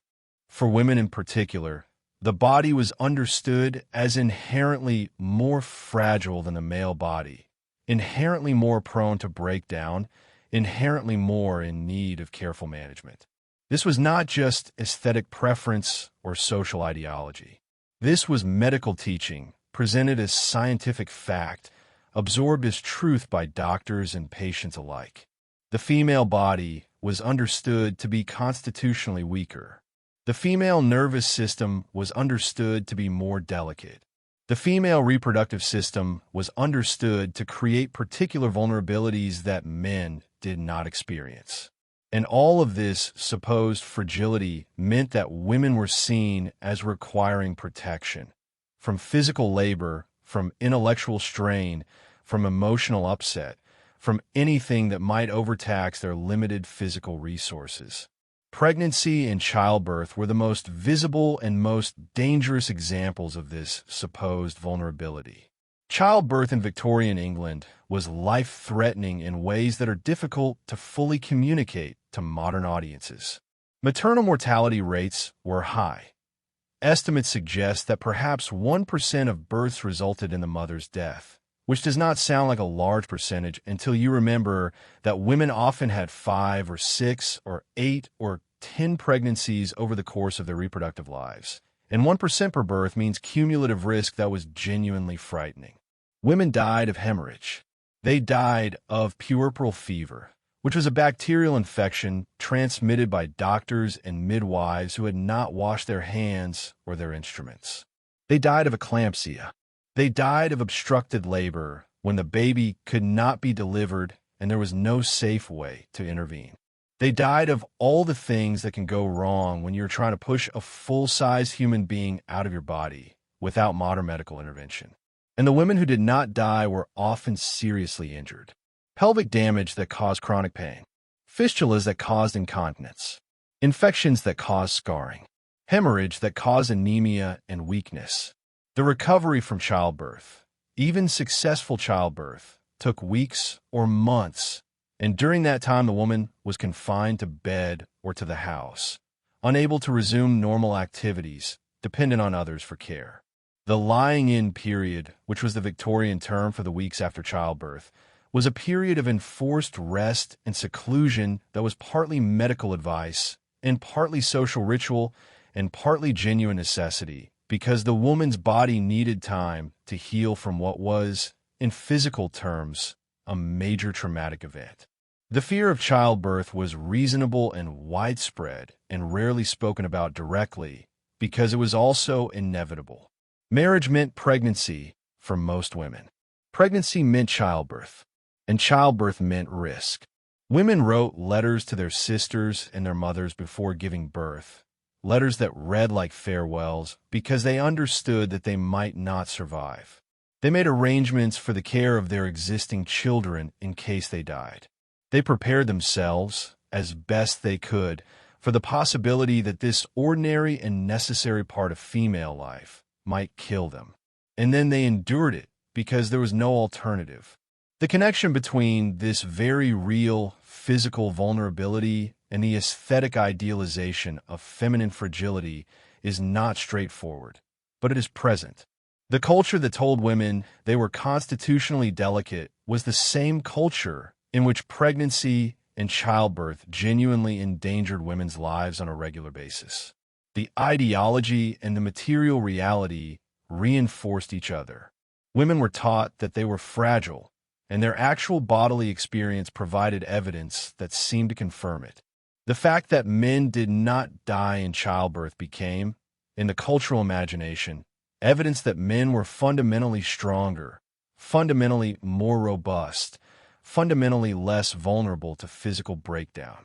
For women in particular, the body was understood as inherently more fragile than the male body, inherently more prone to break down, inherently more in need of careful management. This was not just aesthetic preference or social ideology. This was medical teaching, presented as scientific fact, absorbed as truth by doctors and patients alike. The female body was understood to be constitutionally weaker. The female nervous system was understood to be more delicate. The female reproductive system was understood to create particular vulnerabilities that men did not experience. And all of this supposed fragility meant that women were seen as requiring protection from physical labor, from intellectual strain, from emotional upset, from anything that might overtax their limited physical resources. Pregnancy and childbirth were the most visible and most dangerous examples of this supposed vulnerability. Childbirth in Victorian England was life-threatening in ways that are difficult to fully communicate to modern audiences. Maternal mortality rates were high. Estimates suggest that perhaps 1% of births resulted in the mother's death, which does not sound like a large percentage until you remember that women often had 5 or 6 or 8 or 10 pregnancies over the course of their reproductive lives. And 1% per birth means cumulative risk that was genuinely frightening. Women died of hemorrhage. They died of puerperal fever, which was a bacterial infection transmitted by doctors and midwives who had not washed their hands or their instruments. They died of eclampsia. They died of obstructed labor when the baby could not be delivered and there was no safe way to intervene. They died of all the things that can go wrong when you're trying to push a full-size human being out of your body without modern medical intervention. And the women who did not die were often seriously injured. Pelvic damage that caused chronic pain, fistulas that caused incontinence, infections that caused scarring, hemorrhage that caused anemia and weakness. The recovery from childbirth, even successful childbirth, took weeks or months, and during that time the woman was confined to bed or to the house, unable to resume normal activities, dependent on others for care. The lying-in period, which was the Victorian term for the weeks after childbirth, was a period of enforced rest and seclusion that was partly medical advice and partly social ritual and partly genuine necessity, because the woman's body needed time to heal from what was, in physical terms, a major traumatic event. The fear of childbirth was reasonable and widespread and rarely spoken about directly because it was also inevitable. Marriage meant pregnancy for most women. Pregnancy meant childbirth, and childbirth meant risk. Women wrote letters to their sisters and their mothers before giving birth, letters that read like farewells because they understood that they might not survive. They made arrangements for the care of their existing children in case they died. They prepared themselves, as best they could, for the possibility that this ordinary and necessary part of female life might kill them. And then they endured it because there was no alternative. The connection between this very real physical vulnerability and the aesthetic idealization of feminine fragility is not straightforward, but it is present. The culture that told women they were constitutionally delicate was the same culture in which pregnancy and childbirth genuinely endangered women's lives on a regular basis. The ideology and the material reality reinforced each other. Women were taught that they were fragile, and their actual bodily experience provided evidence that seemed to confirm it. The fact that men did not die in childbirth became, in the cultural imagination, evidence that men were fundamentally stronger, fundamentally more robust, fundamentally less vulnerable to physical breakdown.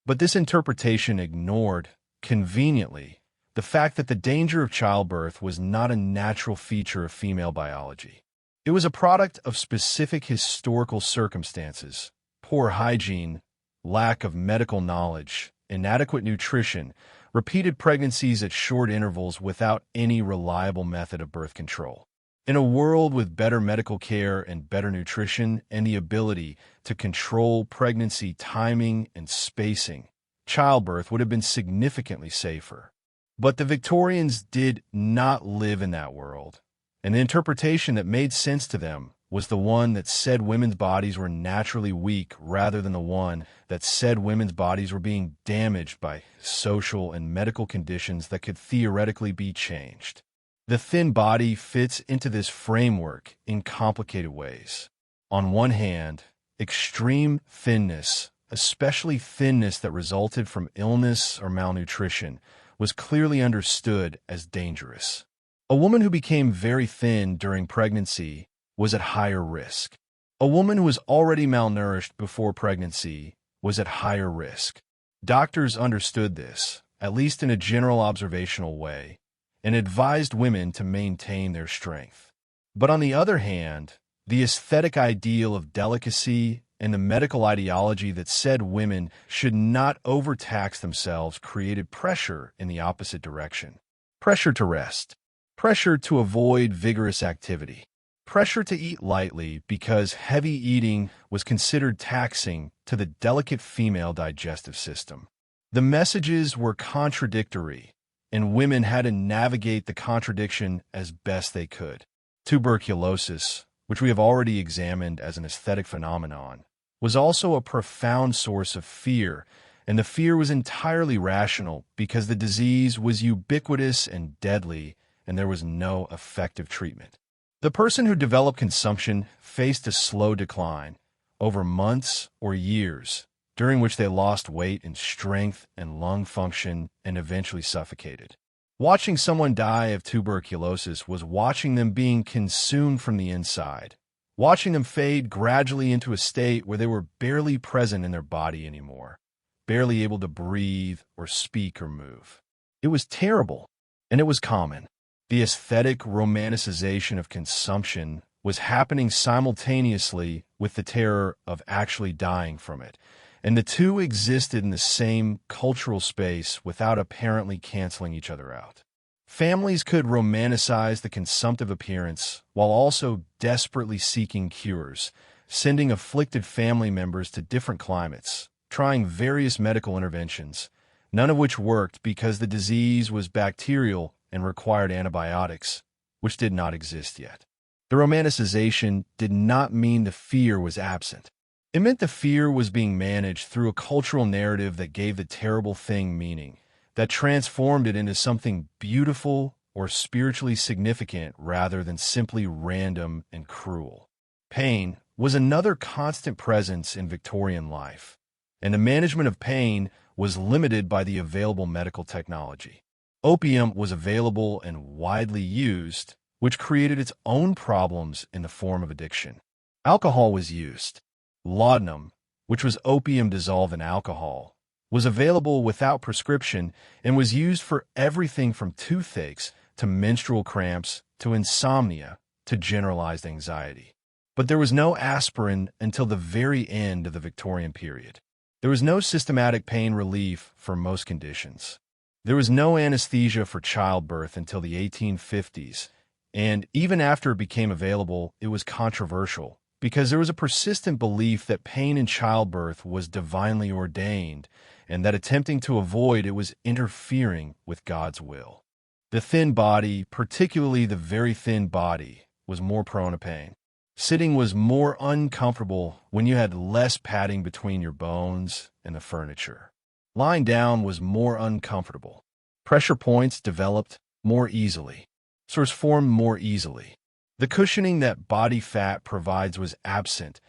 But this interpretation ignored, conveniently, the fact that the danger of childbirth was not a natural feature of female biology. It was a product of specific historical circumstances, poor hygiene, lack of medical knowledge, inadequate nutrition, repeated pregnancies at short intervals without any reliable method of birth control. In a world with better medical care and better nutrition and the ability to control pregnancy timing and spacing, childbirth would have been significantly safer. But the Victorians did not live in that world, and the interpretation that made sense to them was the one that said women's bodies were naturally weak rather than the one that said women's bodies were being damaged by social and medical conditions that could theoretically be changed. The thin body fits into this framework in complicated ways. On one hand, extreme thinness, especially thinness that resulted from illness or malnutrition, was clearly understood as dangerous. A woman who became very thin during pregnancy was at higher risk. A woman who was already malnourished before pregnancy was at higher risk. Doctors understood this, at least in a general observational way, and advised women to maintain their strength. But on the other hand, the aesthetic ideal of delicacy and the medical ideology that said women should not overtax themselves created pressure in the opposite direction. Pressure to rest. Pressure to avoid vigorous activity. Pressure to eat lightly because heavy eating was considered taxing to the delicate female digestive system. The messages were contradictory, and women had to navigate the contradiction as best they could. Tuberculosis, which we have already examined as an aesthetic phenomenon, was also a profound source of fear, and the fear was entirely rational because the disease was ubiquitous and deadly, and there was no effective treatment. The person who developed consumption faced a slow decline over months or years, during which they lost weight and strength and lung function and eventually suffocated. Watching someone die of tuberculosis was watching them being consumed from the inside, watching them fade gradually into a state where they were barely present in their body anymore, barely able to breathe or speak or move. It was terrible, and it was common. The aesthetic romanticization of consumption was happening simultaneously with the terror of actually dying from it, and the two existed in the same cultural space without apparently canceling each other out. Families could romanticize the consumptive appearance while also desperately seeking cures, sending afflicted family members to different climates, trying various medical interventions, none of which worked because the disease was bacterial and required antibiotics, which did not exist yet. The romanticization did not mean the fear was absent. It meant the fear was being managed through a cultural narrative that gave the terrible thing meaning, that transformed it into something beautiful or spiritually significant rather than simply random and cruel. Pain was another constant presence in Victorian life, and the management of pain was limited by the available medical technology. Opium was available and widely used, which created its own problems in the form of addiction. Alcohol was used. Laudanum, which was opium dissolved in alcohol, was available without prescription and was used for everything from toothaches to menstrual cramps to insomnia to generalized anxiety. But there was no aspirin until the very end of the Victorian period. There was no systematic pain relief for most conditions. There was no anesthesia for childbirth until the 1850s, and even after it became available, it was controversial because there was a persistent belief that pain in childbirth was divinely ordained and that attempting to avoid it was interfering with God's will. The thin body, particularly the very thin body, was more prone to pain. Sitting was more uncomfortable when you had less padding between your bones and the furniture. Lying down was more uncomfortable. Pressure points developed more easily. Sores formed more easily. The cushioning that body fat provides was absent,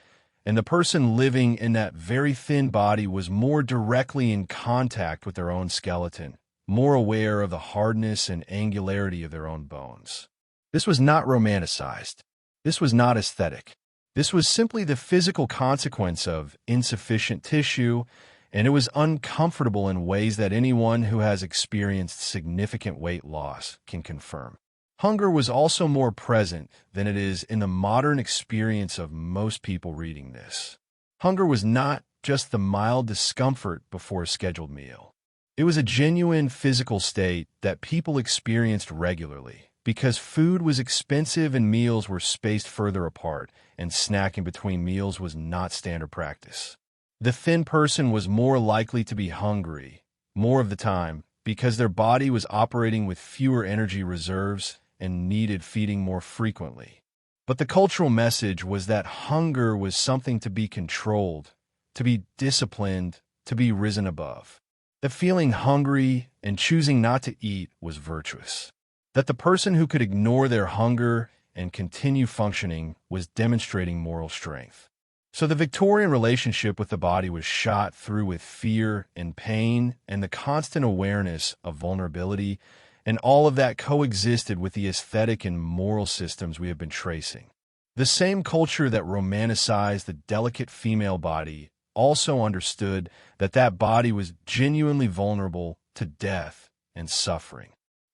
and the person living in that very thin body was more directly in contact with their own skeleton, more aware of the hardness and angularity of their own bones. This was not romanticized. This was not aesthetic. This was simply the physical consequence of insufficient tissue, and it was uncomfortable in ways that anyone who has experienced significant weight loss can confirm. Hunger was also more present than it is in the modern experience of most people reading this. Hunger was not just the mild discomfort before a scheduled meal. It was a genuine physical state that people experienced regularly because food was expensive and meals were spaced further apart, and snacking between meals was not standard practice. The thin person was more likely to be hungry more of the time because their body was operating with fewer energy reserves and needed feeding more frequently. But the cultural message was that hunger was something to be controlled, to be disciplined, to be risen above. That feeling hungry and choosing not to eat was virtuous. That the person who could ignore their hunger and continue functioning was demonstrating moral strength. So the Victorian relationship with the body was shot through with fear and pain and the constant awareness of vulnerability, and all of that coexisted with the aesthetic and moral systems we have been tracing. The same culture that romanticized the delicate female body also understood that that body was genuinely vulnerable to death and suffering.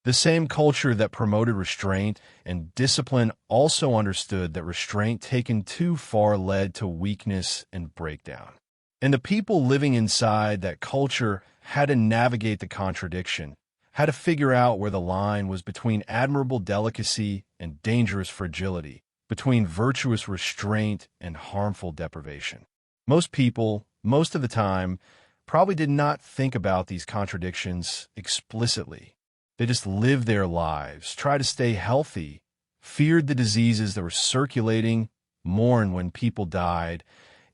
The same culture that promoted restraint and discipline also understood that restraint taken too far led to weakness and breakdown. And the people living inside that culture had to navigate the contradiction, had to figure out where the line was between admirable delicacy and dangerous fragility, between virtuous restraint and harmful deprivation. Most people, most of the time, probably did not think about these contradictions explicitly. They just lived their lives, tried to stay healthy, feared the diseases that were circulating, mourned when people died,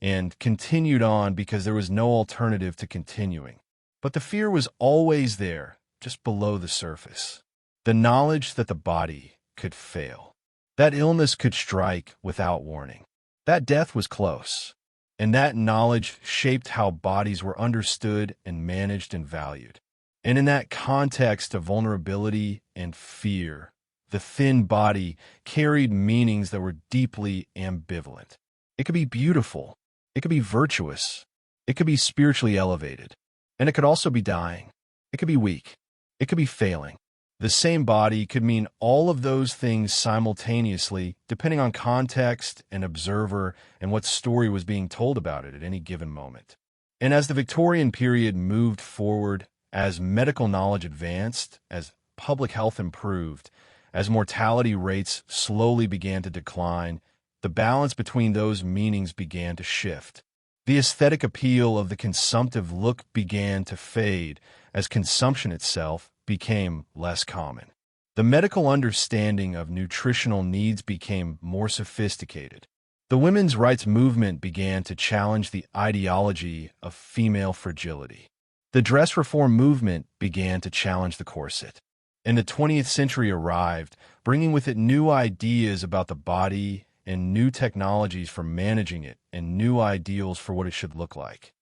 and continued on because there was no alternative to continuing. But the fear was always there, just below the surface. The knowledge that the body could fail, that illness could strike without warning, that death was close, and that knowledge shaped how bodies were understood and managed and valued. And in that context of vulnerability and fear, the thin body carried meanings that were deeply ambivalent. It could be beautiful. It could be virtuous. It could be spiritually elevated. And it could also be dying. It could be weak. It could be failing. The same body could mean all of those things simultaneously, depending on context and observer and what story was being told about it at any given moment. And as the Victorian period moved forward, as medical knowledge advanced, as public health improved, as mortality rates slowly began to decline, the balance between those meanings began to shift. The aesthetic appeal of the consumptive look began to fade as consumption itself became less common. The medical understanding of nutritional needs became more sophisticated. The women's rights movement began to challenge the ideology of female fragility. The dress reform movement began to challenge the corset. And the 20th century arrived, bringing with it new ideas about the body and new technologies for managing it and new ideals for what it should look like.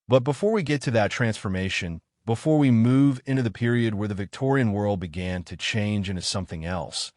But before we get to that transformation, before we move into the period where the Victorian world began to change into something else,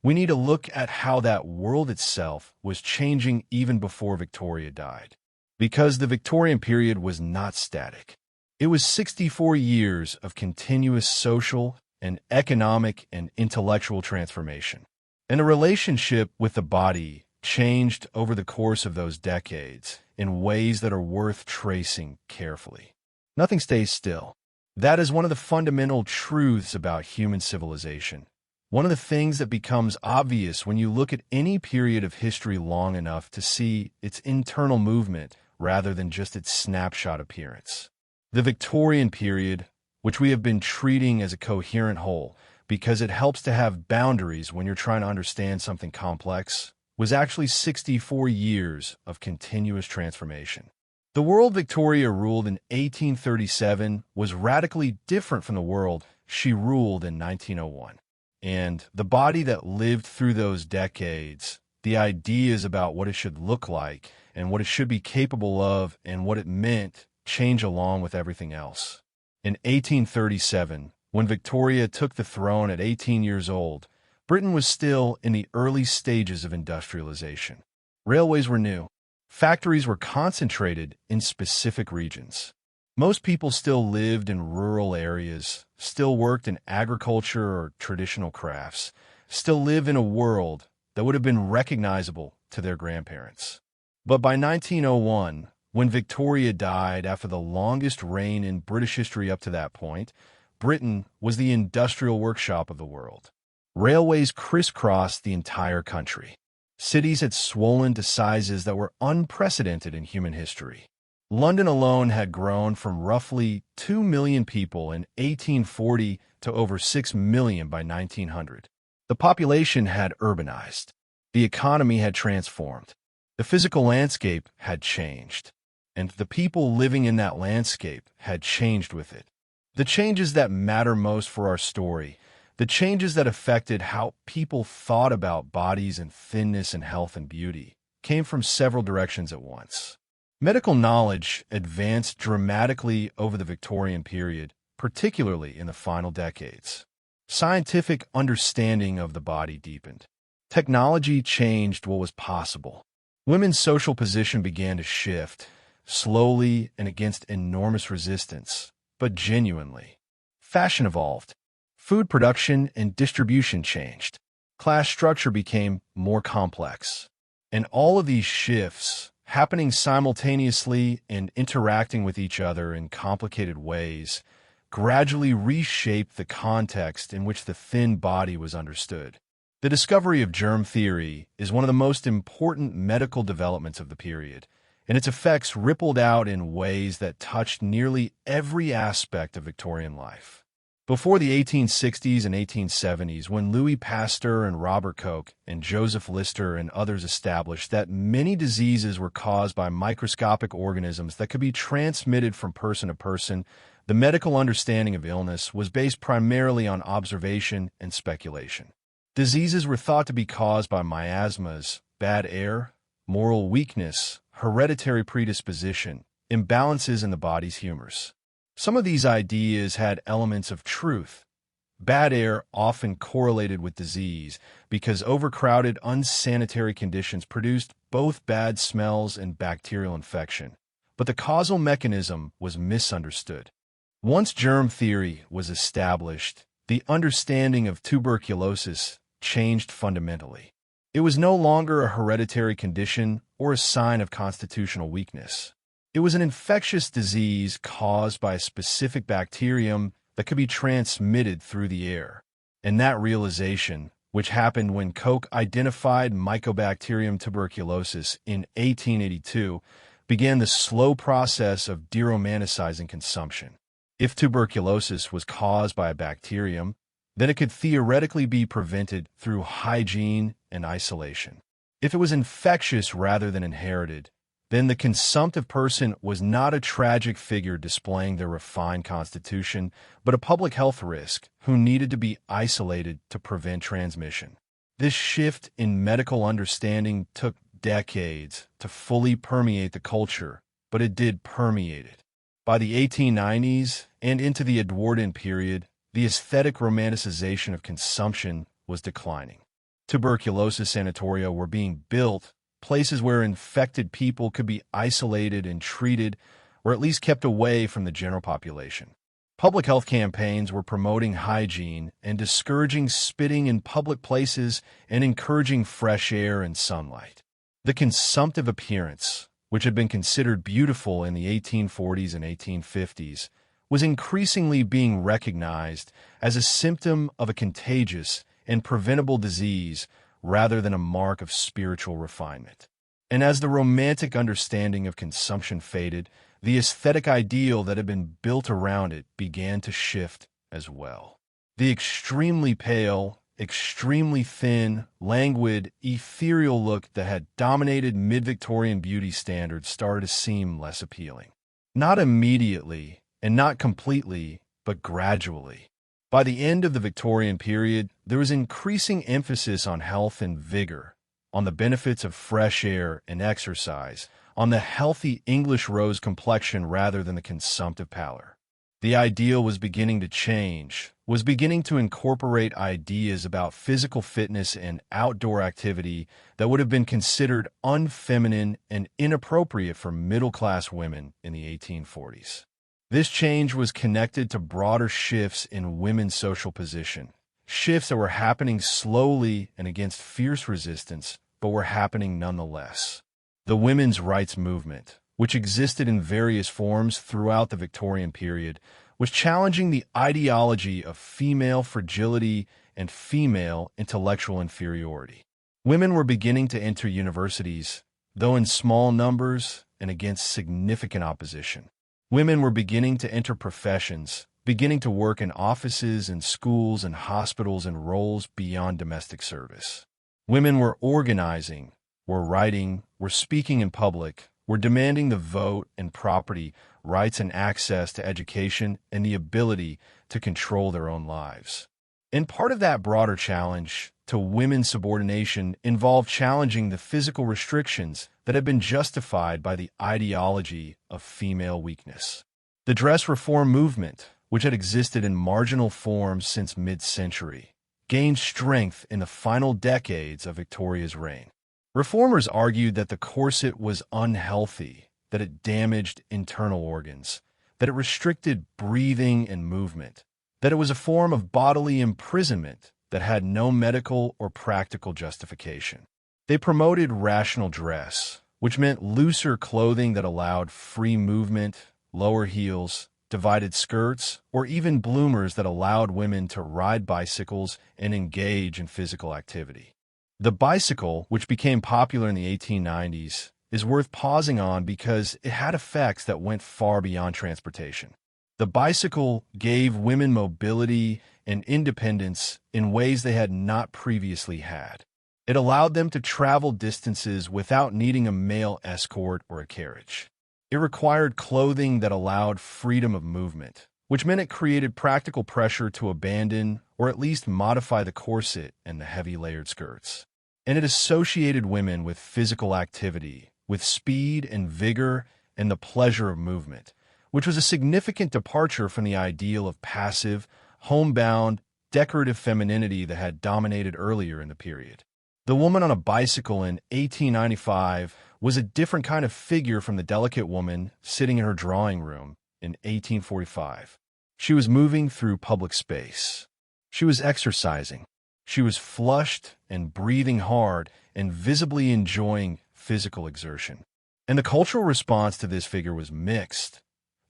we need to look at how that world itself was changing even before Victoria died. Because the Victorian period was not static. It was 64 years of continuous social and economic and intellectual transformation. And the relationship with the body changed over the course of those decades in ways that are worth tracing carefully. Nothing stays still. That is one of the fundamental truths about human civilization. One of the things that becomes obvious when you look at any period of history long enough to see its internal movement rather than just its snapshot appearance. The Victorian period, which we have been treating as a coherent whole because it helps to have boundaries when you're trying to understand something complex, was actually 64 years of continuous transformation. The world Victoria ruled in 1837 was radically different from the world she ruled in 1901. And the body that lived through those decades, the ideas about what it should look like and what it should be capable of and what it meant change along with everything else. In 1837, when Victoria took the throne at 18 years old, Britain was still in the early stages of industrialization. Railways were new. Factories were concentrated in specific regions. Most people still lived in rural areas, still worked in agriculture or traditional crafts, still lived in a world that would have been recognizable to their grandparents. But by 1901, when Victoria died after the longest reign in British history up to that point, Britain was the industrial workshop of the world. Railways crisscrossed the entire country. Cities had swollen to sizes that were unprecedented in human history. London alone had grown from roughly 2 million people in 1840 to over 6 million by 1900. The population had urbanized. The economy had transformed. The physical landscape had changed. And the people living in that landscape had changed with it. The changes that matter most for our story, the changes that affected how people thought about bodies and thinness and health and beauty, came from several directions at once. Medical knowledge advanced dramatically over the Victorian period, particularly in the final decades. Scientific understanding of the body deepened. Technology changed what was possible. Women's social position began to shift, slowly and against enormous resistance, but genuinely. Fashion evolved. Food production and distribution changed. Class structure became more complex. And all of these shifts, happening simultaneously and interacting with each other in complicated ways, gradually reshaped the context in which the thin body was understood. The discovery of germ theory is one of the most important medical developments of the period, and its effects rippled out in ways that touched nearly every aspect of Victorian life. Before the 1860s and 1870s, when Louis Pasteur and Robert Koch and Joseph Lister and others established that many diseases were caused by microscopic organisms that could be transmitted from person to person, the medical understanding of illness was based primarily on observation and speculation. Diseases were thought to be caused by miasmas, bad air, moral weakness, hereditary predisposition, imbalances in the body's humors. Some of these ideas had elements of truth. Bad air often correlated with disease because overcrowded, unsanitary conditions produced both bad smells and bacterial infection. But the causal mechanism was misunderstood. Once germ theory was established, the understanding of tuberculosis changed fundamentally. It was no longer a hereditary condition or a sign of constitutional weakness. It was an infectious disease caused by a specific bacterium that could be transmitted through the air. And that realization, which happened when Koch identified Mycobacterium tuberculosis in 1882, began the slow process of deromanticizing consumption. If tuberculosis was caused by a bacterium, then it could theoretically be prevented through hygiene and isolation. If it was infectious rather than inherited, then the consumptive person was not a tragic figure displaying their refined constitution, but a public health risk who needed to be isolated to prevent transmission. This shift in medical understanding took decades to fully permeate the culture, but it did permeate it. By the 1890s and into the Edwardian period, the aesthetic romanticization of consumption was declining. Tuberculosis sanatoria were being built, places where infected people could be isolated and treated, or at least kept away from the general population. Public health campaigns were promoting hygiene and discouraging spitting in public places and encouraging fresh air and sunlight. The consumptive appearance, which had been considered beautiful in the 1840s and 1850s, was increasingly being recognized as a symptom of a contagious and preventable disease rather than a mark of spiritual refinement. And as the romantic understanding of consumption faded, the aesthetic ideal that had been built around it began to shift as well. The extremely pale, extremely thin, languid, ethereal look that had dominated mid-Victorian beauty standards started to seem less appealing. Not immediately, and not completely, but gradually. By the end of the Victorian period, there was increasing emphasis on health and vigor, on the benefits of fresh air and exercise, on the healthy English rose complexion rather than the consumptive pallor. The ideal was beginning to change, was beginning to incorporate ideas about physical fitness and outdoor activity that would have been considered unfeminine and inappropriate for middle-class women in the 1840s. This change was connected to broader shifts in women's social position, shifts that were happening slowly and against fierce resistance, but were happening nonetheless. The women's rights movement, which existed in various forms throughout the Victorian period, was challenging the ideology of female fragility and female intellectual inferiority. Women were beginning to enter universities, though in small numbers and against significant opposition. Women were beginning to enter professions, beginning to work in offices and schools and hospitals and roles beyond domestic service. Women were organizing, were writing, were speaking in public, were demanding the vote and property rights and access to education and the ability to control their own lives. And part of that broader challenge to women's subordination involved challenging the physical restrictions that had been justified by the ideology of female weakness. The dress reform movement, which had existed in marginal forms since mid-century, gained strength in the final decades of Victoria's reign. Reformers argued that the corset was unhealthy, that it damaged internal organs, that it restricted breathing and movement, that it was a form of bodily imprisonment that had no medical or practical justification. They promoted rational dress, which meant looser clothing that allowed free movement, lower heels, divided skirts, or even bloomers that allowed women to ride bicycles and engage in physical activity. The bicycle, which became popular in the 1890s, is worth pausing on because it had effects that went far beyond transportation. The bicycle gave women mobility and independence in ways they had not previously had. It allowed them to travel distances without needing a male escort or a carriage. It required clothing that allowed freedom of movement, which meant it created practical pressure to abandon or at least modify the corset and the heavy layered skirts. And it associated women with physical activity, with speed and vigor and the pleasure of movement, which was a significant departure from the ideal of passive, homebound, decorative femininity that had dominated earlier in the period. The woman on a bicycle in 1895 was a different kind of figure from the delicate woman sitting in her drawing room in 1845. She was moving through public space. She was exercising. She was flushed and breathing hard and visibly enjoying physical exertion. And the cultural response to this figure was mixed.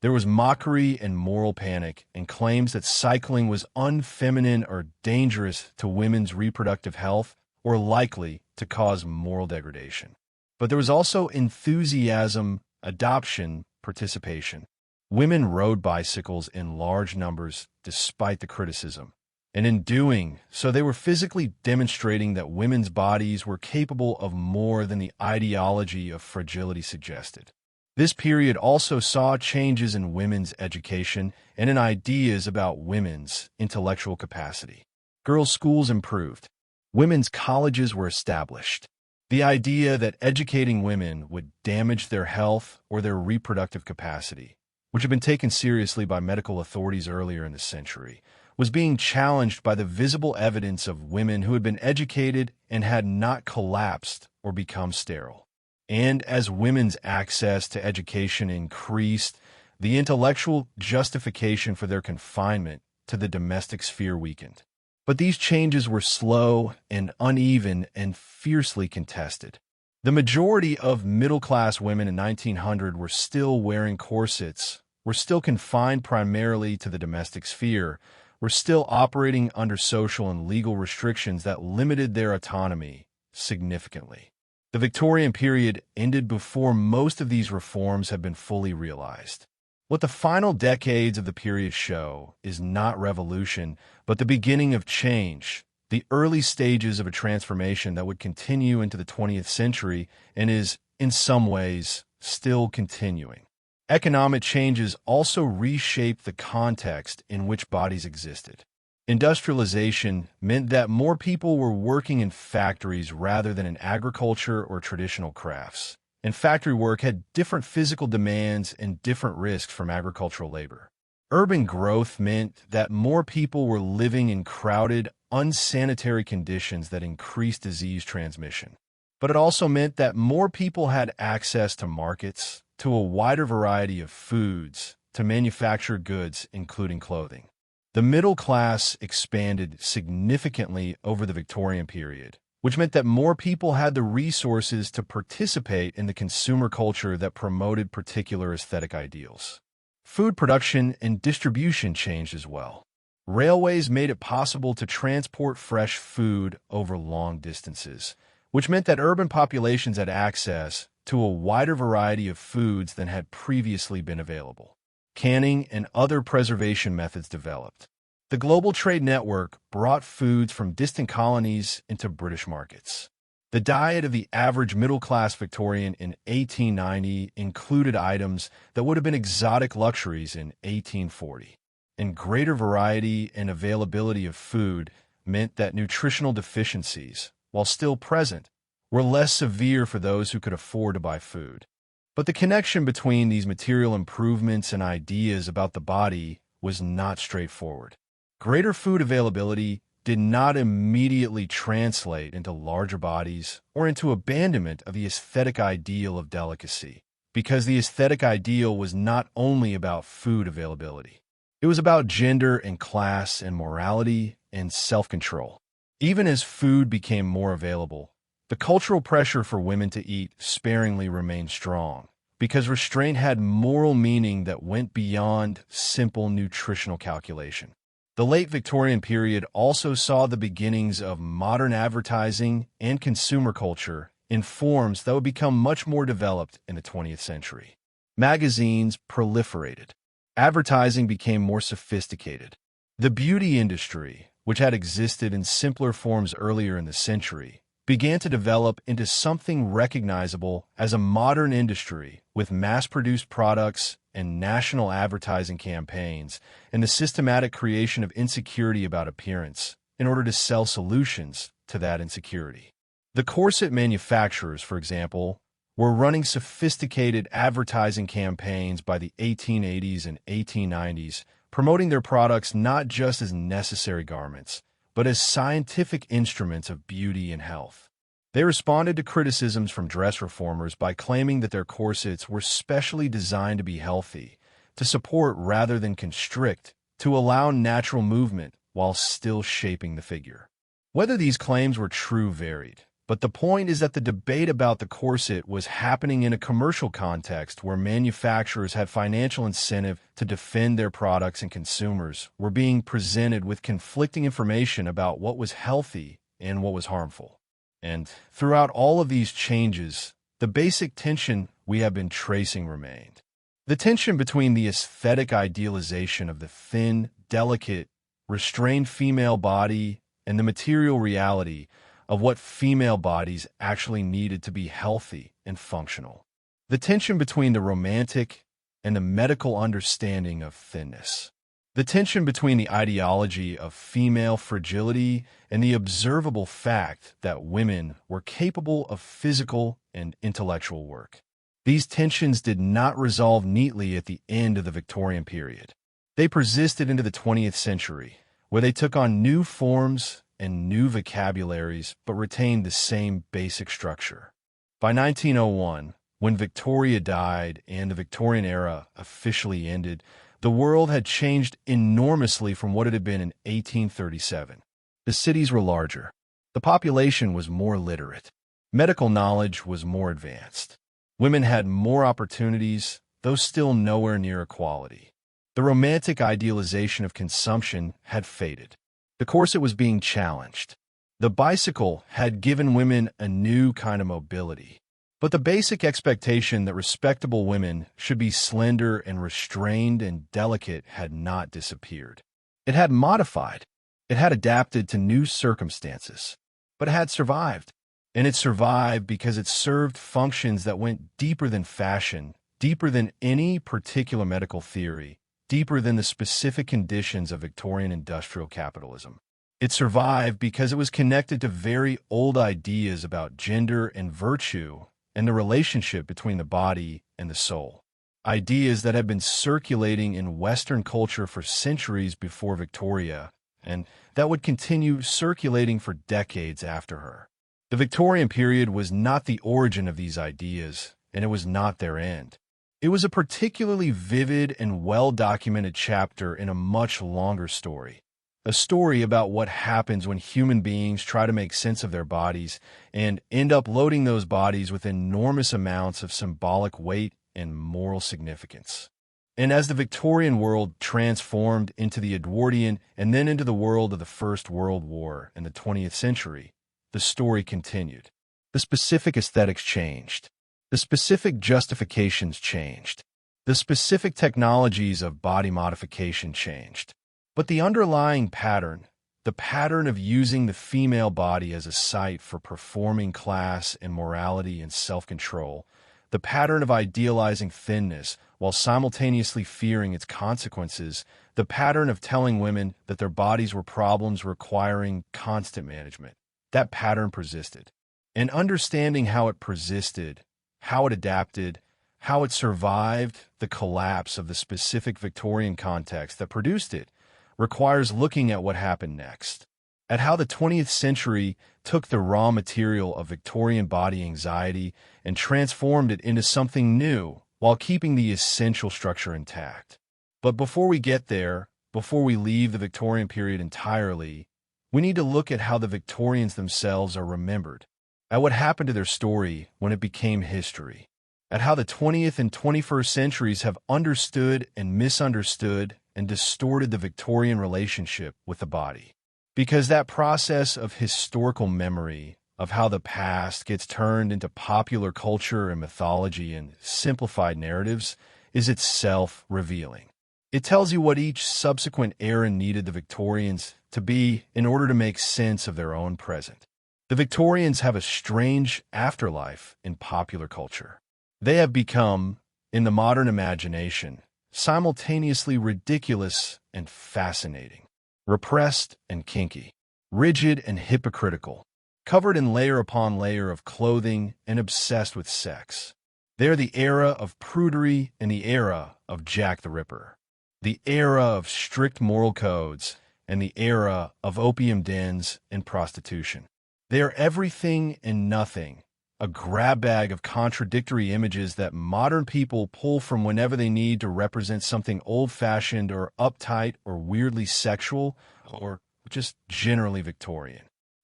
There was mockery and moral panic and claims that cycling was unfeminine or dangerous to women's reproductive health or likely to cause moral degradation. But there was also enthusiasm, adoption, participation. Women rode bicycles in large numbers despite the criticism. And in doing so, they were physically demonstrating that women's bodies were capable of more than the ideology of fragility suggested. This period also saw changes in women's education and in ideas about women's intellectual capacity. Girls' schools improved. Women's colleges were established. The idea that educating women would damage their health or their reproductive capacity, which had been taken seriously by medical authorities earlier in the century, was being challenged by the visible evidence of women who had been educated and had not collapsed or become sterile. And as women's access to education increased, the intellectual justification for their confinement to the domestic sphere weakened. But these changes were slow and uneven and fiercely contested. The majority of middle-class women in 1900 were still wearing corsets, were still confined primarily to the domestic sphere, were still operating under social and legal restrictions that limited their autonomy significantly. The Victorian period ended before most of these reforms had been fully realized. What the final decades of the period show is not revolution, but the beginning of change, the early stages of a transformation that would continue into the 20th century and is, in some ways, still continuing. Economic changes also reshaped the context in which bodies existed. Industrialization meant that more people were working in factories rather than in agriculture or traditional crafts, and factory work had different physical demands and different risks from agricultural labor. Urban growth meant that more people were living in crowded, unsanitary conditions that increased disease transmission. But it also meant that more people had access to markets, to a wider variety of foods, to manufactured goods, including clothing. The middle class expanded significantly over the Victorian period, which meant that more people had the resources to participate in the consumer culture that promoted particular aesthetic ideals. Food production and distribution changed as well. Railways made it possible to transport fresh food over long distances, which meant that urban populations had access to a wider variety of foods than had previously been available. Canning and other preservation methods developed. The global trade network brought foods from distant colonies into British markets. The diet of the average middle-class Victorian in 1890 included items that would have been exotic luxuries in 1840. And greater variety and availability of food meant that nutritional deficiencies, while still present, were less severe for those who could afford to buy food. But the connection between these material improvements and ideas about the body was not straightforward. Greater food availability did not immediately translate into larger bodies or into abandonment of the aesthetic ideal of delicacy, because the aesthetic ideal was not only about food availability. It was about gender and class and morality and self-control. Even as food became more available, the cultural pressure for women to eat sparingly remained strong, because restraint had moral meaning that went beyond simple nutritional calculation. The late Victorian period also saw the beginnings of modern advertising and consumer culture in forms that would become much more developed in the 20th century. Magazines proliferated. Advertising became more sophisticated. The beauty industry, which had existed in simpler forms earlier in the century, began to develop into something recognizable as a modern industry with mass-produced products and national advertising campaigns and the systematic creation of insecurity about appearance in order to sell solutions to that insecurity. The corset manufacturers, for example, were running sophisticated advertising campaigns by the 1880s and 1890s, promoting their products not just as necessary garments, but as scientific instruments of beauty and health. They responded to criticisms from dress reformers by claiming that their corsets were specially designed to be healthy, to support rather than constrict, to allow natural movement while still shaping the figure. Whether these claims were true varied, but the point is that the debate about the corset was happening in a commercial context where manufacturers had financial incentive to defend their products and consumers were being presented with conflicting information about what was healthy and what was harmful. And throughout all of these changes, the basic tension we have been tracing remained. The tension between the aesthetic idealization of the thin, delicate, restrained female body and the material reality of what female bodies actually needed to be healthy and functional. The tension between the romantic and the medical understanding of thinness. The tension between the ideology of female fragility and the observable fact that women were capable of physical and intellectual work. These tensions did not resolve neatly at the end of the Victorian period. They persisted into the 20th century, where they took on new forms and new vocabularies, but retained the same basic structure. By 1901, when Victoria died and the Victorian era officially ended, the world had changed enormously from what it had been in 1837. The cities were larger. The population was more literate. Medical knowledge was more advanced. Women had more opportunities, though still nowhere near equality. The romantic idealization of consumption had faded. The corset was being challenged. The bicycle had given women a new kind of mobility. But the basic expectation that respectable women should be slender and restrained and delicate had not disappeared. It had modified. It had adapted to new circumstances. But it had survived. And it survived because it served functions that went deeper than fashion, deeper than any particular medical theory, deeper than the specific conditions of Victorian industrial capitalism. It survived because it was connected to very old ideas about gender and virtue and the relationship between the body and the soul. Ideas that had been circulating in Western culture for centuries before Victoria, and that would continue circulating for decades after her. The Victorian period was not the origin of these ideas, and it was not their end. It was a particularly vivid and well-documented chapter in a much longer story. A story about what happens when human beings try to make sense of their bodies and end up loading those bodies with enormous amounts of symbolic weight and moral significance. And as the Victorian world transformed into the Edwardian and then into the world of the First World War in the 20th century, the story continued. The specific aesthetics changed. The specific justifications changed. The specific technologies of body modification changed. But the underlying pattern, the pattern of using the female body as a site for performing class and morality and self-control, the pattern of idealizing thinness while simultaneously fearing its consequences, the pattern of telling women that their bodies were problems requiring constant management, that pattern persisted. And understanding how it persisted, how it adapted, how it survived the collapse of the specific Victorian context that produced it, requires looking at what happened next, at how the 20th century took the raw material of Victorian body anxiety and transformed it into something new while keeping the essential structure intact. But before we get there, before we leave the Victorian period entirely, we need to look at how the Victorians themselves are remembered, at what happened to their story when it became history, at how the 20th and 21st centuries have understood and misunderstood and distorted the Victorian relationship with the body. Because that process of historical memory, of how the past gets turned into popular culture and mythology and simplified narratives, is itself revealing. It tells you what each subsequent era needed the Victorians to be in order to make sense of their own present. The Victorians have a strange afterlife in popular culture. They have become, in the modern imagination, simultaneously ridiculous and fascinating, repressed and kinky, rigid and hypocritical, covered in layer upon layer of clothing and obsessed with sex. They are the era of prudery and the era of Jack the Ripper, the era of strict moral codes and the era of opium dens and prostitution. They are everything and nothing, a grab bag of contradictory images that modern people pull from whenever they need to represent something old-fashioned or uptight or weirdly sexual or just generally Victorian.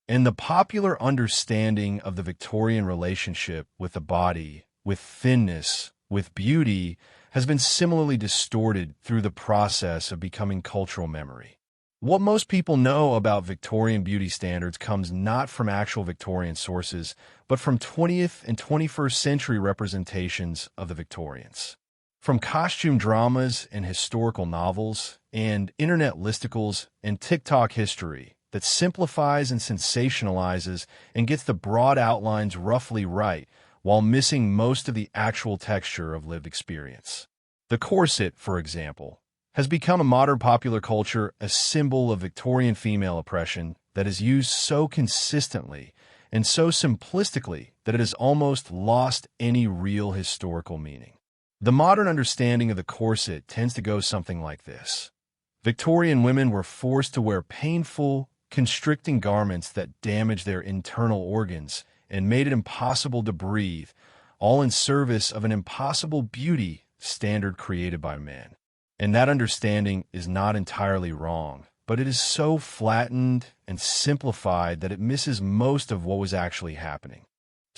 And the popular understanding of the Victorian relationship with the body, with thinness, with beauty, has been similarly distorted through the process of becoming cultural memory. What most people know about Victorian beauty standards comes not from actual Victorian sources, but from 20th and 21st century representations of the Victorians. From costume dramas and historical novels, and internet listicles and TikTok history that simplifies and sensationalizes and gets the broad outlines roughly right while missing most of the actual texture of lived experience. The corset, for example, has become a modern popular culture a symbol of Victorian female oppression that is used so consistently and so simplistically that it has almost lost any real historical meaning. The modern understanding of the corset tends to go something like this. Victorian women were forced to wear painful, constricting garments that damaged their internal organs and made it impossible to breathe, all in service of an impossible beauty standard created by men. And that understanding is not entirely wrong, but it is so flattened and simplified that it misses most of what was actually happening.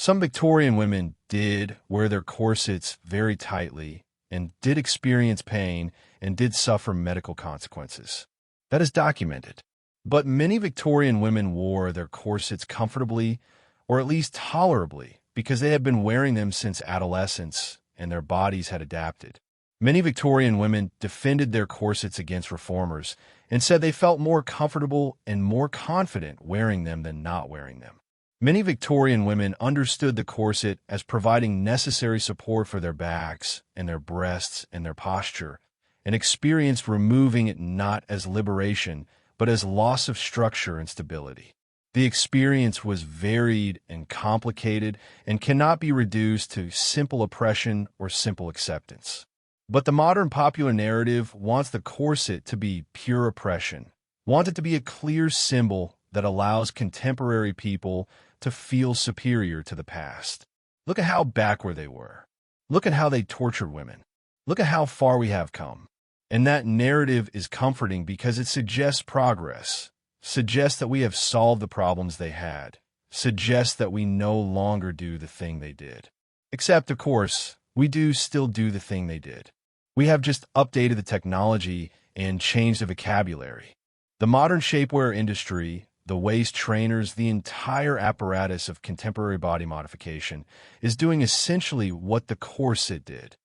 Some Victorian women did wear their corsets very tightly and did experience pain and did suffer medical consequences. That is documented. But many Victorian women wore their corsets comfortably or at least tolerably because they had been wearing them since adolescence and their bodies had adapted. Many Victorian women defended their corsets against reformers and said they felt more comfortable and more confident wearing them than not wearing them. Many Victorian women understood the corset as providing necessary support for their backs and their breasts and their posture, and experienced removing it not as liberation, but as loss of structure and stability. The experience was varied and complicated and cannot be reduced to simple oppression or simple acceptance. But the modern popular narrative wants the corset to be pure oppression, wants it to be a clear symbol that allows contemporary people to feel superior to the past. Look at how backward they were. Look at how they tortured women. Look at how far we have come. And that narrative is comforting because it suggests progress, suggests that we have solved the problems they had, suggests that we no longer do the thing they did. Except, of course, we do still do the thing they did. We have just updated the technology and changed the vocabulary. The modern shapewear industry, the waist trainers, the entire apparatus of contemporary body modification is doing essentially what the corset did,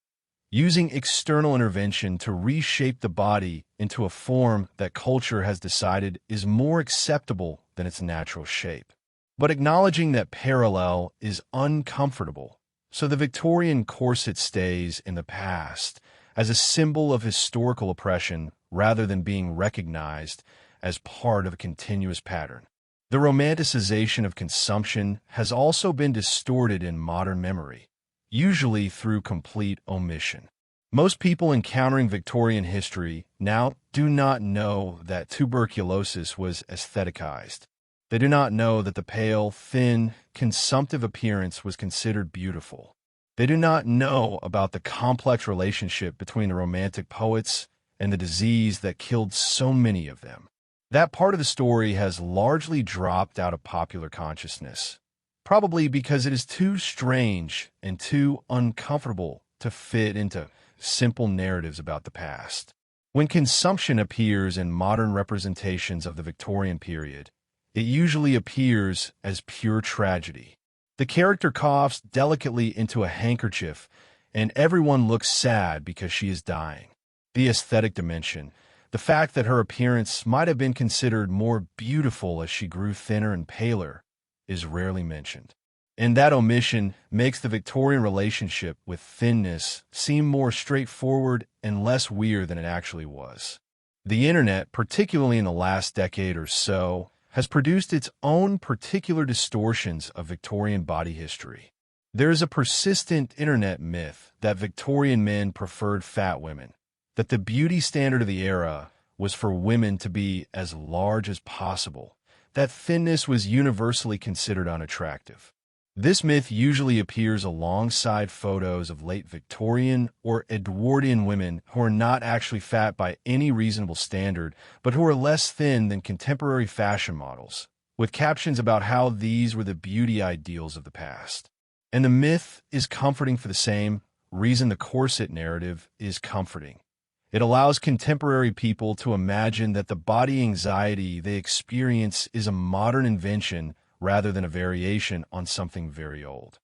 using external intervention to reshape the body into a form that culture has decided is more acceptable than its natural shape. But acknowledging that parallel is uncomfortable, so the Victorian corset stays in the past as a symbol of historical oppression rather than being recognized as part of a continuous pattern. The romanticization of consumption has also been distorted in modern memory, usually through complete omission. Most people encountering Victorian history now do not know that tuberculosis was aestheticized. They do not know that the pale, thin, consumptive appearance was considered beautiful. They do not know about the complex relationship between the Romantic poets and the disease that killed so many of them. That part of the story has largely dropped out of popular consciousness, probably because it is too strange and too uncomfortable to fit into simple narratives about the past. When consumption appears in modern representations of the Victorian period, it usually appears as pure tragedy. The character coughs delicately into a handkerchief, and everyone looks sad because she is dying. The aesthetic dimension, the fact that her appearance might have been considered more beautiful as she grew thinner and paler, is rarely mentioned. And that omission makes the Victorian relationship with thinness seem more straightforward and less weird than it actually was. The internet, particularly in the last decade or so, has produced its own particular distortions of Victorian body history. There is a persistent internet myth that Victorian men preferred fat women, that the beauty standard of the era was for women to be as large as possible, that thinness was universally considered unattractive. This myth usually appears alongside photos of late Victorian or Edwardian women who are not actually fat by any reasonable standard, but who are less thin than contemporary fashion models, with captions about how these were the beauty ideals of the past. And the myth is comforting for the same reason the corset narrative is comforting. It allows contemporary people to imagine that the body anxiety they experience is a modern invention rather than a variation on something very old.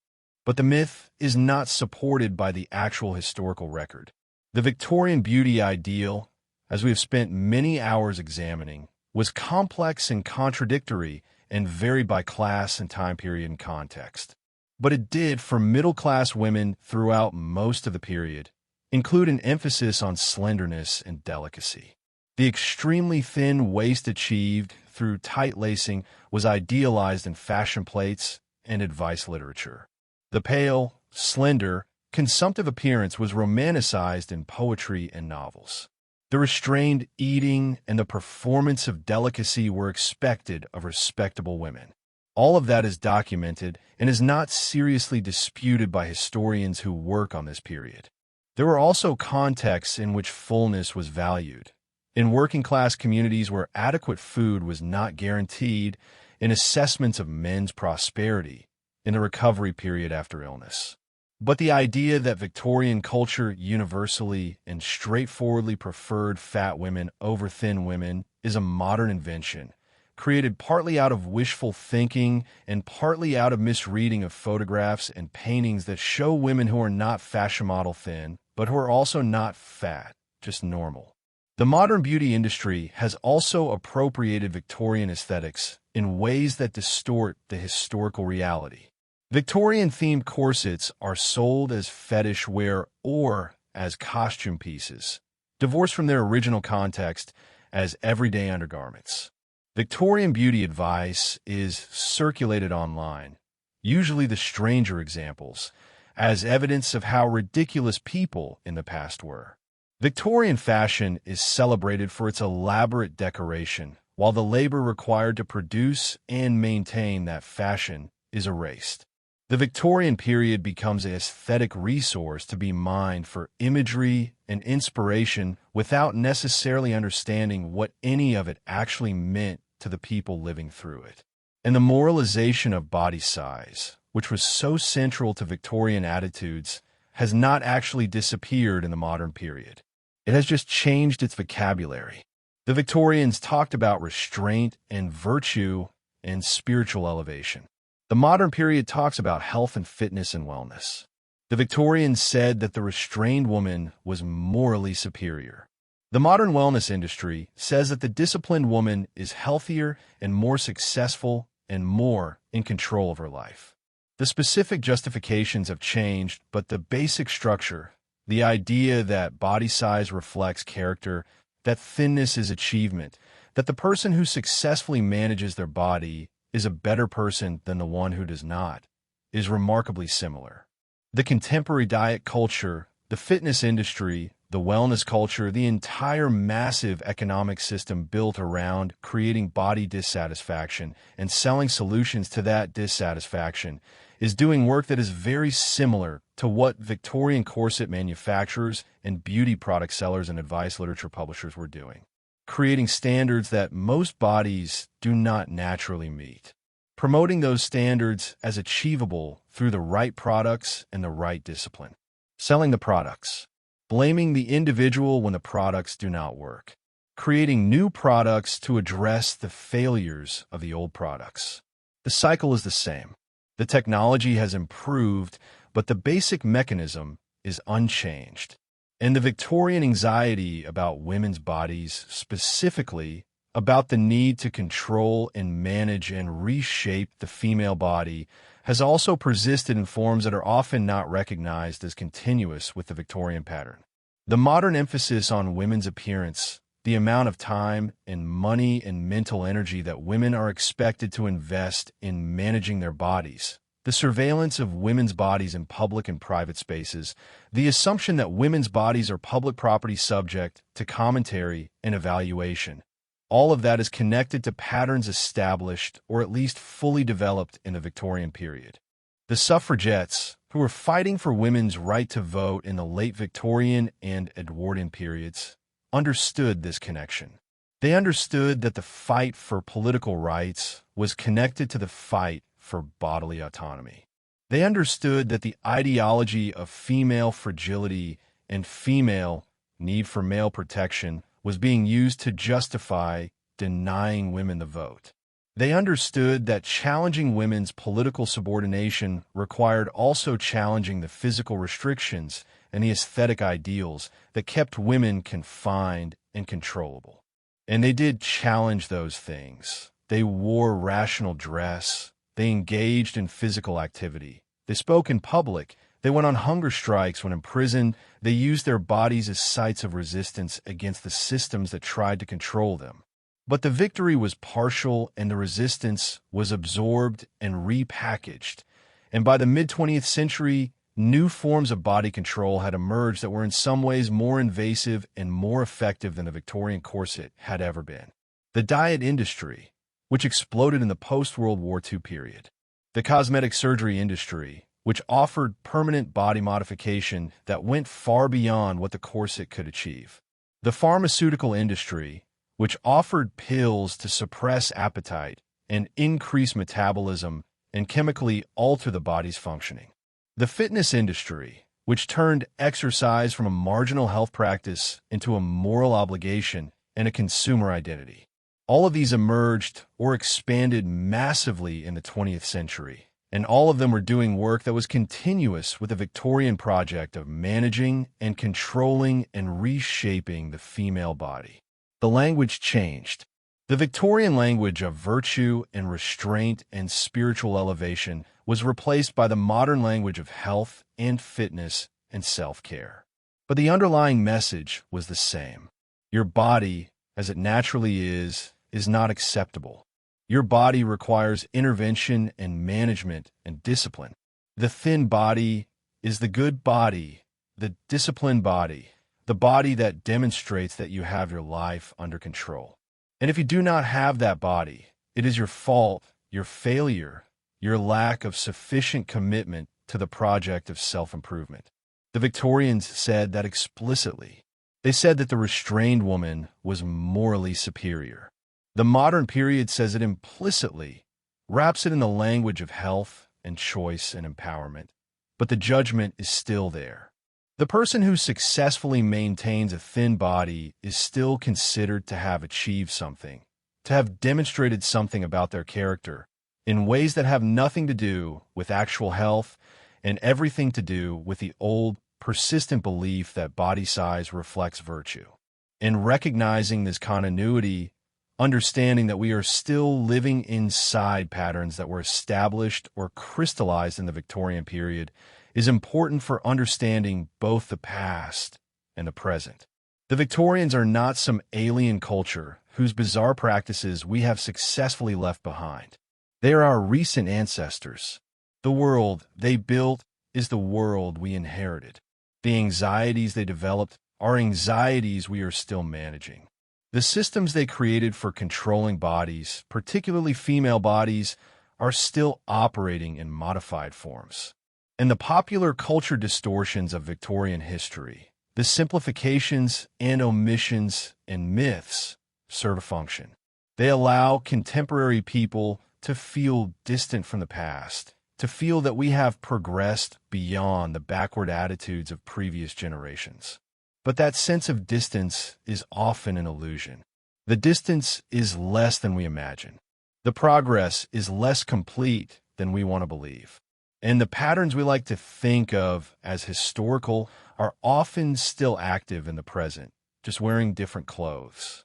But the myth is not supported by the actual historical record. The Victorian beauty ideal, as we have spent many hours examining, was complex and contradictory and varied by class and time period and context. But it did for middle-class women throughout most of the period include an emphasis on slenderness and delicacy. The extremely thin waist achieved through tight lacing was idealized in fashion plates and advice literature. The pale, slender, consumptive appearance was romanticized in poetry and novels. The restrained eating and the performance of delicacy were expected of respectable women. All of that is documented and is not seriously disputed by historians who work on this period. There were also contexts in which fullness was valued. In working-class communities where adequate food was not guaranteed, in assessments of men's prosperity, in the recovery period after illness. But the idea that Victorian culture universally and straightforwardly preferred fat women over thin women is a modern invention, created partly out of wishful thinking and partly out of misreading of photographs and paintings that show women who are not fashion model thin, but who are also not fat, just normal. The modern beauty industry has also appropriated Victorian aesthetics in ways that distort the historical reality. Victorian-themed corsets are sold as fetish wear or as costume pieces, divorced from their original context as everyday undergarments. Victorian beauty advice is circulated online, usually the stranger examples, as evidence of how ridiculous people in the past were. Victorian fashion is celebrated for its elaborate decoration, while the labor required to produce and maintain that fashion is erased. The Victorian period becomes an aesthetic resource to be mined for imagery and inspiration without necessarily understanding what any of it actually meant to the people living through it. And the moralization of body size, which was so central to Victorian attitudes, has not actually disappeared in the modern period. It has just changed its vocabulary. The Victorians talked about restraint and virtue and spiritual elevation. The modern period talks about health and fitness and wellness. The Victorians said that the restrained woman was morally superior. The modern wellness industry says that the disciplined woman is healthier and more successful and more in control of her life. The specific justifications have changed, but the basic structure, the idea that body size reflects character, that thinness is achievement, that the person who successfully manages their body is a better person than the one who does not, is remarkably similar. The contemporary diet culture, the fitness industry, the wellness culture, the entire massive economic system built around creating body dissatisfaction and selling solutions to that dissatisfaction is doing work that is very similar to what Victorian corset manufacturers and beauty product sellers and advice literature publishers were doing, creating standards that most bodies do not naturally meet, promoting those standards as achievable through the right products and the right discipline, selling the products, blaming the individual when the products do not work, creating new products to address the failures of the old products. The cycle is the same. The technology has improved, but the basic mechanism is unchanged. And the Victorian anxiety about women's bodies, specifically about the need to control and manage and reshape the female body, has also persisted in forms that are often not recognized as continuous with the Victorian pattern. The modern emphasis on women's appearance, the amount of time and money and mental energy that women are expected to invest in managing their bodies, the surveillance of women's bodies in public and private spaces, the assumption that women's bodies are public property subject to commentary and evaluation. All of that is connected to patterns established or at least fully developed in the Victorian period. The suffragettes, who were fighting for women's right to vote in the late Victorian and Edwardian periods, understood this connection. They understood that the fight for political rights was connected to the fight for bodily autonomy. They understood that the ideology of female fragility and female need for male protection was being used to justify denying women the vote. They understood that challenging women's political subordination required also challenging the physical restrictions and the aesthetic ideals that kept women confined and controllable. And they did challenge those things. They wore rational dress. They engaged in physical activity. They spoke in public. They went on hunger strikes when in prison. They used their bodies as sites of resistance against the systems that tried to control them. But the victory was partial and the resistance was absorbed and repackaged. And by the mid-20th century, new forms of body control had emerged that were in some ways more invasive and more effective than the Victorian corset had ever been. The diet industry, which exploded in the post-World War II period. The cosmetic surgery industry, which offered permanent body modification that went far beyond what the corset could achieve. The pharmaceutical industry, which offered pills to suppress appetite and increase metabolism and chemically alter the body's functioning. The fitness industry, which turned exercise from a marginal health practice into a moral obligation and a consumer identity. All of these emerged or expanded massively in the 20th century, and all of them were doing work that was continuous with the Victorian project of managing and controlling and reshaping the female body. The language changed. The Victorian language of virtue and restraint and spiritual elevation was replaced by the modern language of health and fitness and self-care. But the underlying message was the same. Your body, as it naturally is not acceptable. Your body requires intervention and management and discipline. The thin body is the good body, the disciplined body, the body that demonstrates that you have your life under control. And if you do not have that body, it is your fault, your failure, your lack of sufficient commitment to the project of self-improvement. The Victorians said that explicitly. They said that the restrained woman was morally superior. The modern period says it implicitly, wraps it in the language of health and choice and empowerment. But the judgment is still there. The person who successfully maintains a thin body is still considered to have achieved something, to have demonstrated something about their character in ways that have nothing to do with actual health and everything to do with the old, persistent belief that body size reflects virtue. In recognizing this continuity, understanding that we are still living inside patterns that were established or crystallized in the Victorian period is important for understanding both the past and the present. The Victorians are not some alien culture whose bizarre practices we have successfully left behind. They are our recent ancestors. The world they built is the world we inherited. The anxieties they developed are anxieties we are still managing. The systems they created for controlling bodies, particularly female bodies, are still operating in modified forms. And the popular culture distortions of Victorian history, the simplifications and omissions and myths, serve a function. They allow contemporary people to feel distant from the past, to feel that we have progressed beyond the backward attitudes of previous generations. But that sense of distance is often an illusion. The distance is less than we imagine. The progress is less complete than we want to believe. And the patterns we like to think of as historical are often still active in the present, just wearing different clothes.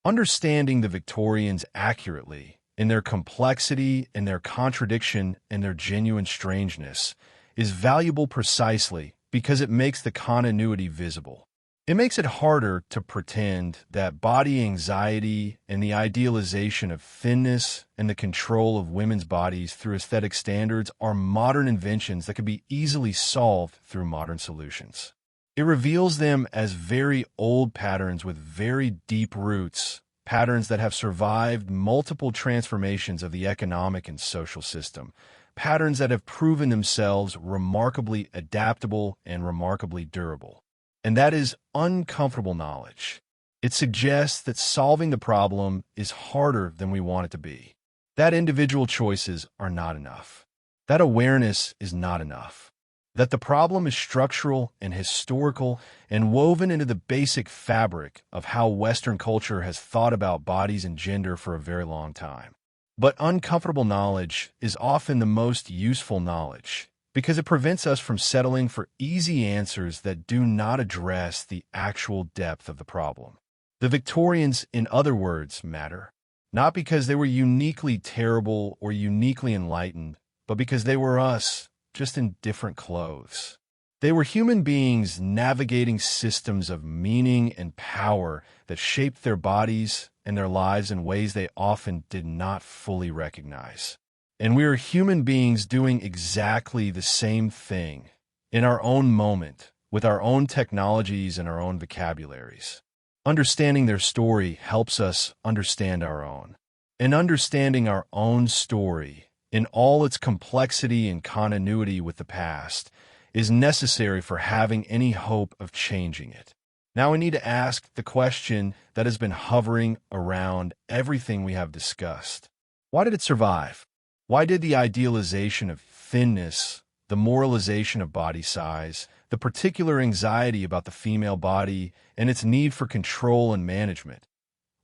Understanding the Victorians accurately, in their complexity, in their contradiction, and their genuine strangeness, is valuable precisely because it makes the continuity visible. It makes it harder to pretend that body anxiety and the idealization of thinness and the control of women's bodies through aesthetic standards are modern inventions that can be easily solved through modern solutions. It reveals them as very old patterns with very deep roots, patterns that have survived multiple transformations of the economic and social system, patterns that have proven themselves remarkably adaptable and remarkably durable. And that is uncomfortable knowledge. It suggests that solving the problem is harder than we want it to be. That individual choices are not enough. That awareness is not enough. That the problem is structural and historical and woven into the basic fabric of how Western culture has thought about bodies and gender for a very long time. But uncomfortable knowledge is often the most useful knowledge, because it prevents us from settling for easy answers that do not address the actual depth of the problem. The Victorians, in other words, matter, not because they were uniquely terrible or uniquely enlightened, but because they were us, just in different clothes. They were human beings navigating systems of meaning and power that shaped their bodies and their lives in ways they often did not fully recognize. And we are human beings doing exactly the same thing in our own moment, with our own technologies and our own vocabularies. Understanding their story helps us understand our own. And understanding our own story, in all its complexity and continuity with the past, is necessary for having any hope of changing it. Now we need to ask the question that has been hovering around everything we have discussed. Why did it survive? Why did the idealization of thinness, the moralization of body size, the particular anxiety about the female body and its need for control and management,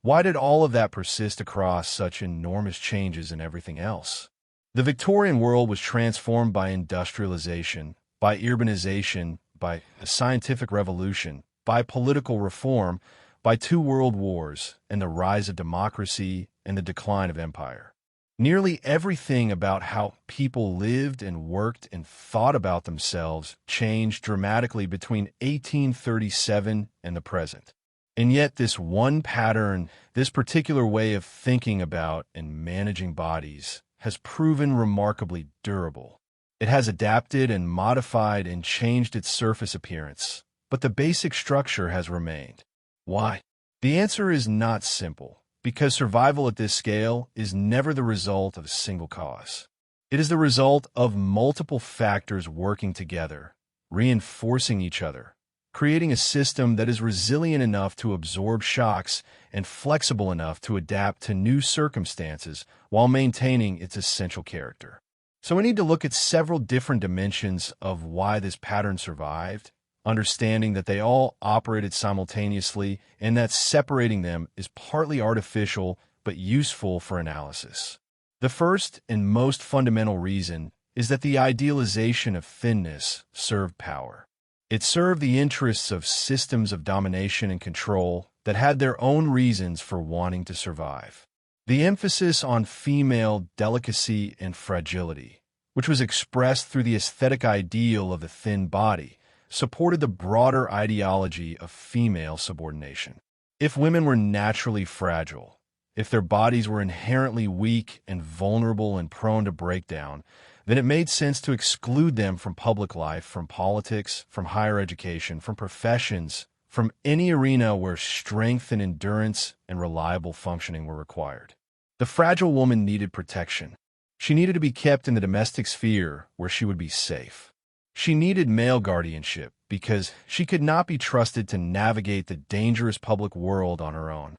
why did all of that persist across such enormous changes in everything else? The Victorian world was transformed by industrialization, by urbanization, by a scientific revolution, by political reform, by 2 world wars, and the rise of democracy and the decline of empire. Nearly everything about how people lived and worked and thought about themselves changed dramatically between 1837 and the present. And yet this one pattern, this particular way of thinking about and managing bodies, has proven remarkably durable. It has adapted and modified and changed its surface appearance, but the basic structure has remained. Why? The answer is not simple, because survival at this scale is never the result of a single cause. It is the result of multiple factors working together, reinforcing each other, creating a system that is resilient enough to absorb shocks and flexible enough to adapt to new circumstances while maintaining its essential character. So we need to look at several different dimensions of why this pattern survived, understanding that they all operated simultaneously and that separating them is partly artificial but useful for analysis. The first and most fundamental reason is that the idealization of thinness served power. It served the interests of systems of domination and control that had their own reasons for wanting to survive. The emphasis on female delicacy and fragility, which was expressed through the aesthetic ideal of the thin body, supported the broader ideology of female subordination. If women were naturally fragile, if their bodies were inherently weak and vulnerable and prone to breakdown, then it made sense to exclude them from public life, from politics, from higher education, from professions, from any arena where strength and endurance and reliable functioning were required. The fragile woman needed protection. She needed to be kept in the domestic sphere where she would be safe. She needed male guardianship because she could not be trusted to navigate the dangerous public world on her own.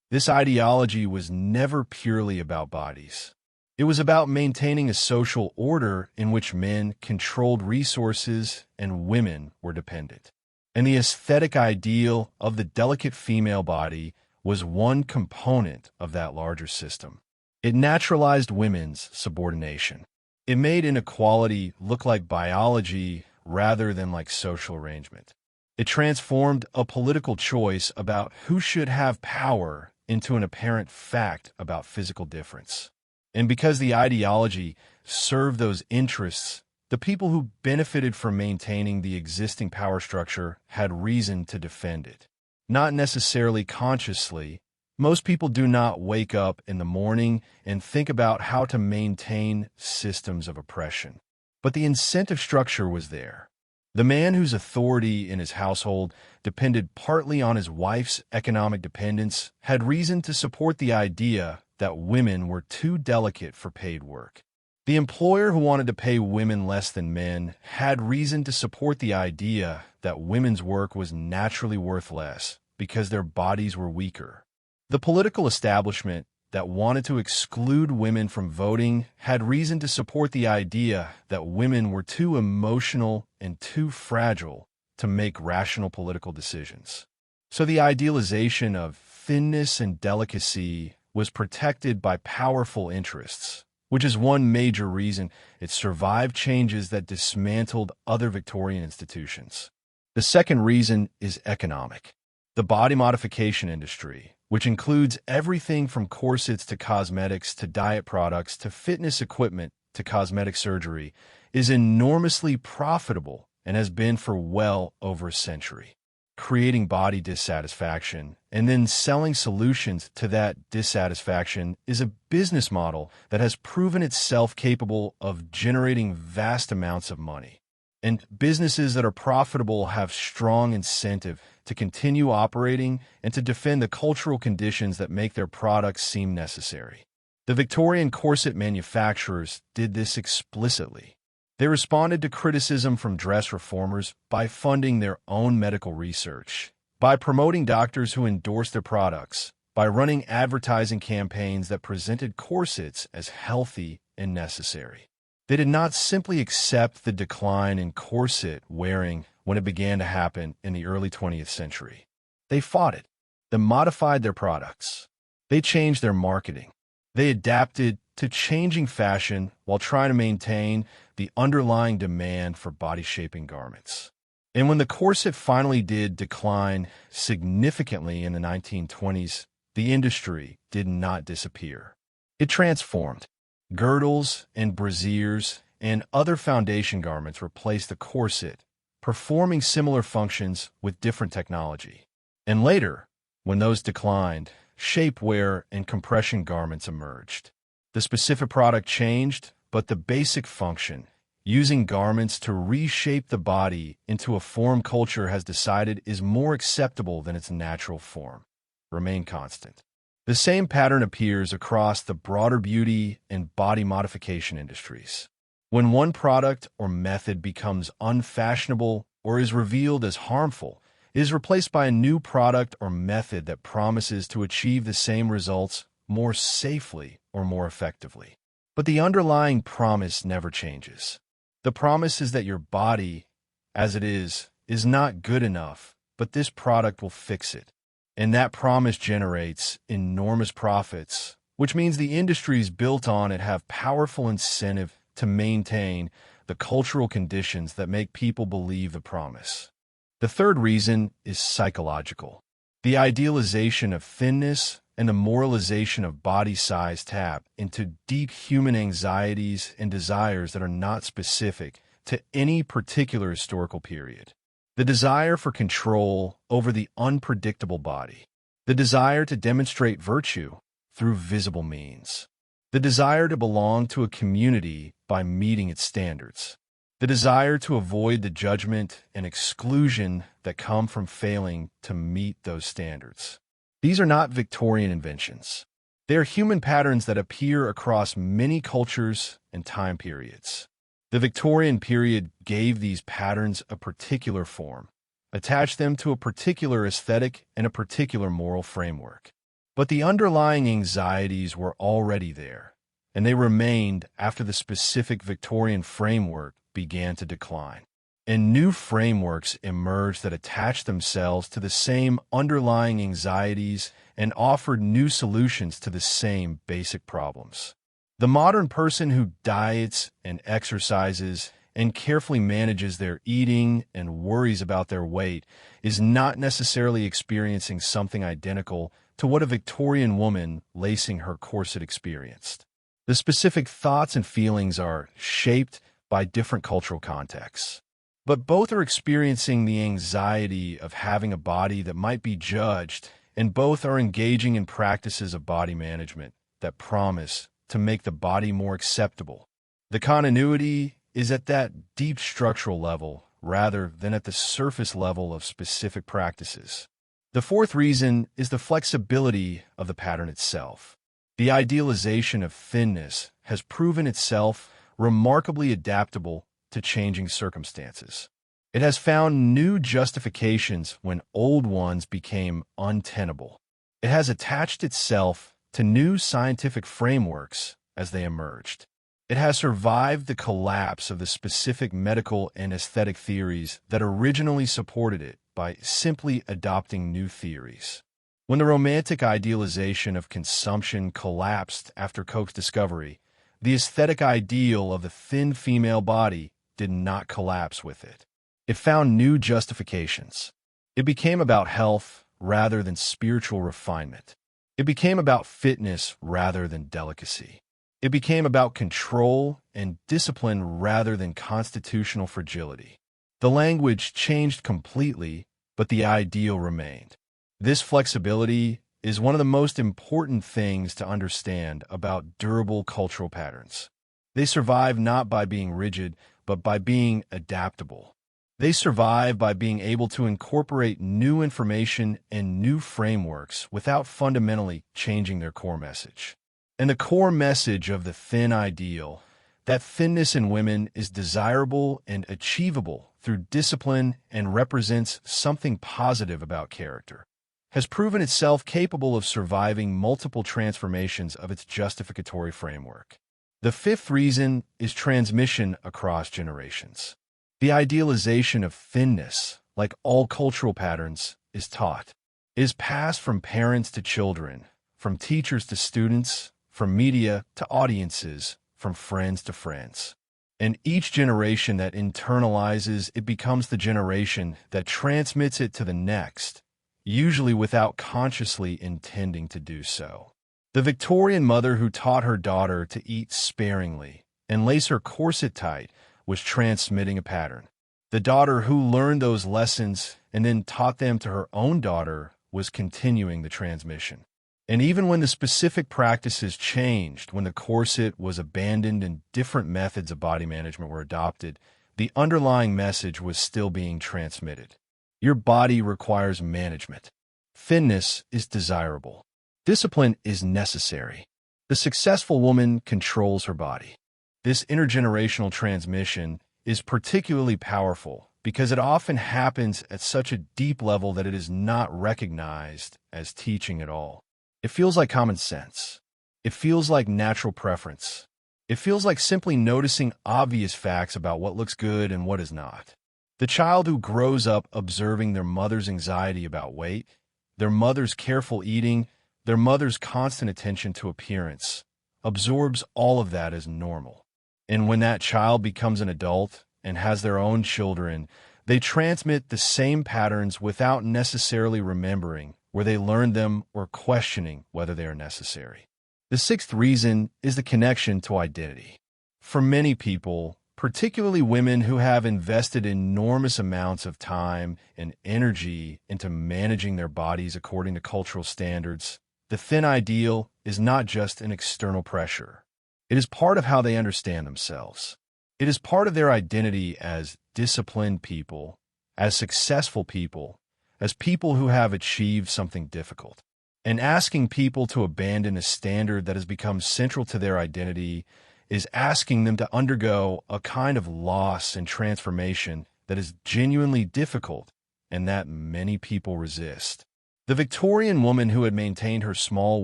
This ideology was never purely about bodies. It was about maintaining a social order in which men controlled resources and women were dependent. And the aesthetic ideal of the delicate female body was one component of that larger system. It naturalized women's subordination. It made inequality look like biology rather than like social arrangement. It transformed a political choice about who should have power into an apparent fact about physical difference. And because the ideology served those interests, the people who benefited from maintaining the existing power structure had reason to defend it. Not necessarily consciously. Most people do not wake up in the morning and think about how to maintain systems of oppression. But the incentive structure was there. The man whose authority in his household depended partly on his wife's economic dependence had reason to support the idea that women were too delicate for paid work. The employer who wanted to pay women less than men had reason to support the idea that women's work was naturally worth less because their bodies were weaker. The political establishment that wanted to exclude women from voting had reason to support the idea that women were too emotional and too fragile to make rational political decisions. So the idealization of thinness and delicacy was protected by powerful interests, which is one major reason it survived changes that dismantled other Victorian institutions. The second reason is economic. The body modification industry, which includes everything from corsets to cosmetics to diet products to fitness equipment to cosmetic surgery, is enormously profitable and has been for well over a century. Creating body dissatisfaction and then selling solutions to that dissatisfaction is a business model that has proven itself capable of generating vast amounts of money. And businesses that are profitable have strong incentive to continue operating and to defend the cultural conditions that make their products seem necessary. The Victorian corset manufacturers did this explicitly. They responded to criticism from dress reformers by funding their own medical research, by promoting doctors who endorsed their products, by running advertising campaigns that presented corsets as healthy and necessary. They did not simply accept the decline in corset wearing when it began to happen in the early 20th century. They fought it. They modified their products. They changed their marketing. They adapted to changing fashion while trying to maintain the underlying demand for body-shaping garments. And when the corset finally did decline significantly in the 1920s, the industry did not disappear. It transformed. Girdles and brassieres and other foundation garments replaced the corset, performing similar functions with different technology. And later, when those declined, shapewear and compression garments emerged. The specific product changed, but the basic function, using garments to reshape the body into a form culture has decided is more acceptable than its natural form, remained constant. The same pattern appears across the broader beauty and body modification industries. When one product or method becomes unfashionable or is revealed as harmful, it is replaced by a new product or method that promises to achieve the same results more safely or more effectively. But the underlying promise never changes. The promise is that your body, as it is not good enough, but this product will fix it. And that promise generates enormous profits, which means the industries built on it have powerful incentive to maintain the cultural conditions that make people believe the promise. The third reason is psychological. The idealization of thinness and the moralization of body size tap into deep human anxieties and desires that are not specific to any particular historical period. The desire for control over the unpredictable body. The desire to demonstrate virtue through visible means. The desire to belong to a community by meeting its standards. The desire to avoid the judgment and exclusion that come from failing to meet those standards. These are not Victorian inventions. They are human patterns that appear across many cultures and time periods. The Victorian period gave these patterns a particular form, attached them to a particular aesthetic and a particular moral framework. But the underlying anxieties were already there, and they remained after the specific Victorian framework began to decline. And new frameworks emerged that attached themselves to the same underlying anxieties and offered new solutions to the same basic problems. The modern person who diets and exercises and carefully manages their eating and worries about their weight is not necessarily experiencing something identical to what a Victorian woman lacing her corset experienced. The specific thoughts and feelings are shaped by different cultural contexts. But both are experiencing the anxiety of having a body that might be judged, and both are engaging in practices of body management that promise to make the body more acceptable. The continuity is at that deep structural level rather than at the surface level of specific practices. The fourth reason is the flexibility of the pattern itself. The idealization of thinness has proven itself remarkably adaptable to changing circumstances. It has found new justifications when old ones became untenable. It has attached itself to new scientific frameworks as they emerged. It has survived the collapse of the specific medical and aesthetic theories that originally supported it by simply adopting new theories. When the romantic idealization of consumption collapsed after Coke's discovery, the aesthetic ideal of the thin female body did not collapse with it. It found new justifications. It became about health rather than spiritual refinement. It became about fitness rather than delicacy. It became about control and discipline rather than constitutional fragility. The language changed completely, but the ideal remained. This flexibility is one of the most important things to understand about durable cultural patterns. They survive not by being rigid, but by being adaptable. They survive by being able to incorporate new information and new frameworks without fundamentally changing their core message. And the core message of the thin ideal, that thinness in women is desirable and achievable through discipline and represents something positive about character, has proven itself capable of surviving multiple transformations of its justificatory framework. The fifth reason is transmission across generations. The idealization of thinness, like all cultural patterns, is taught. It is passed from parents to children, from teachers to students, from media to audiences, from friends to friends. And each generation that internalizes it becomes the generation that transmits it to the next, usually without consciously intending to do so. The Victorian mother who taught her daughter to eat sparingly and lace her corset tight was transmitting a pattern. The daughter who learned those lessons and then taught them to her own daughter was continuing the transmission. And even when the specific practices changed, when the corset was abandoned and different methods of body management were adopted, the underlying message was still being transmitted. Your body requires management. Thinness is desirable. Discipline is necessary. The successful woman controls her body. This intergenerational transmission is particularly powerful because it often happens at such a deep level that it is not recognized as teaching at all. It feels like common sense. It feels like natural preference. It feels like simply noticing obvious facts about what looks good and what is not. The child who grows up observing their mother's anxiety about weight, their mother's careful eating, their mother's constant attention to appearance, absorbs all of that as normal. And when that child becomes an adult and has their own children, they transmit the same patterns without necessarily remembering where they learned them or questioning whether they are necessary. The sixth reason is the connection to identity. For many people, particularly women who have invested enormous amounts of time and energy into managing their bodies according to cultural standards, the thin ideal is not just an external pressure. It is part of how they understand themselves. It is part of their identity as disciplined people, as successful people, as people who have achieved something difficult. And asking people to abandon a standard that has become central to their identity is asking them to undergo a kind of loss and transformation that is genuinely difficult and that many people resist. The Victorian woman who had maintained her small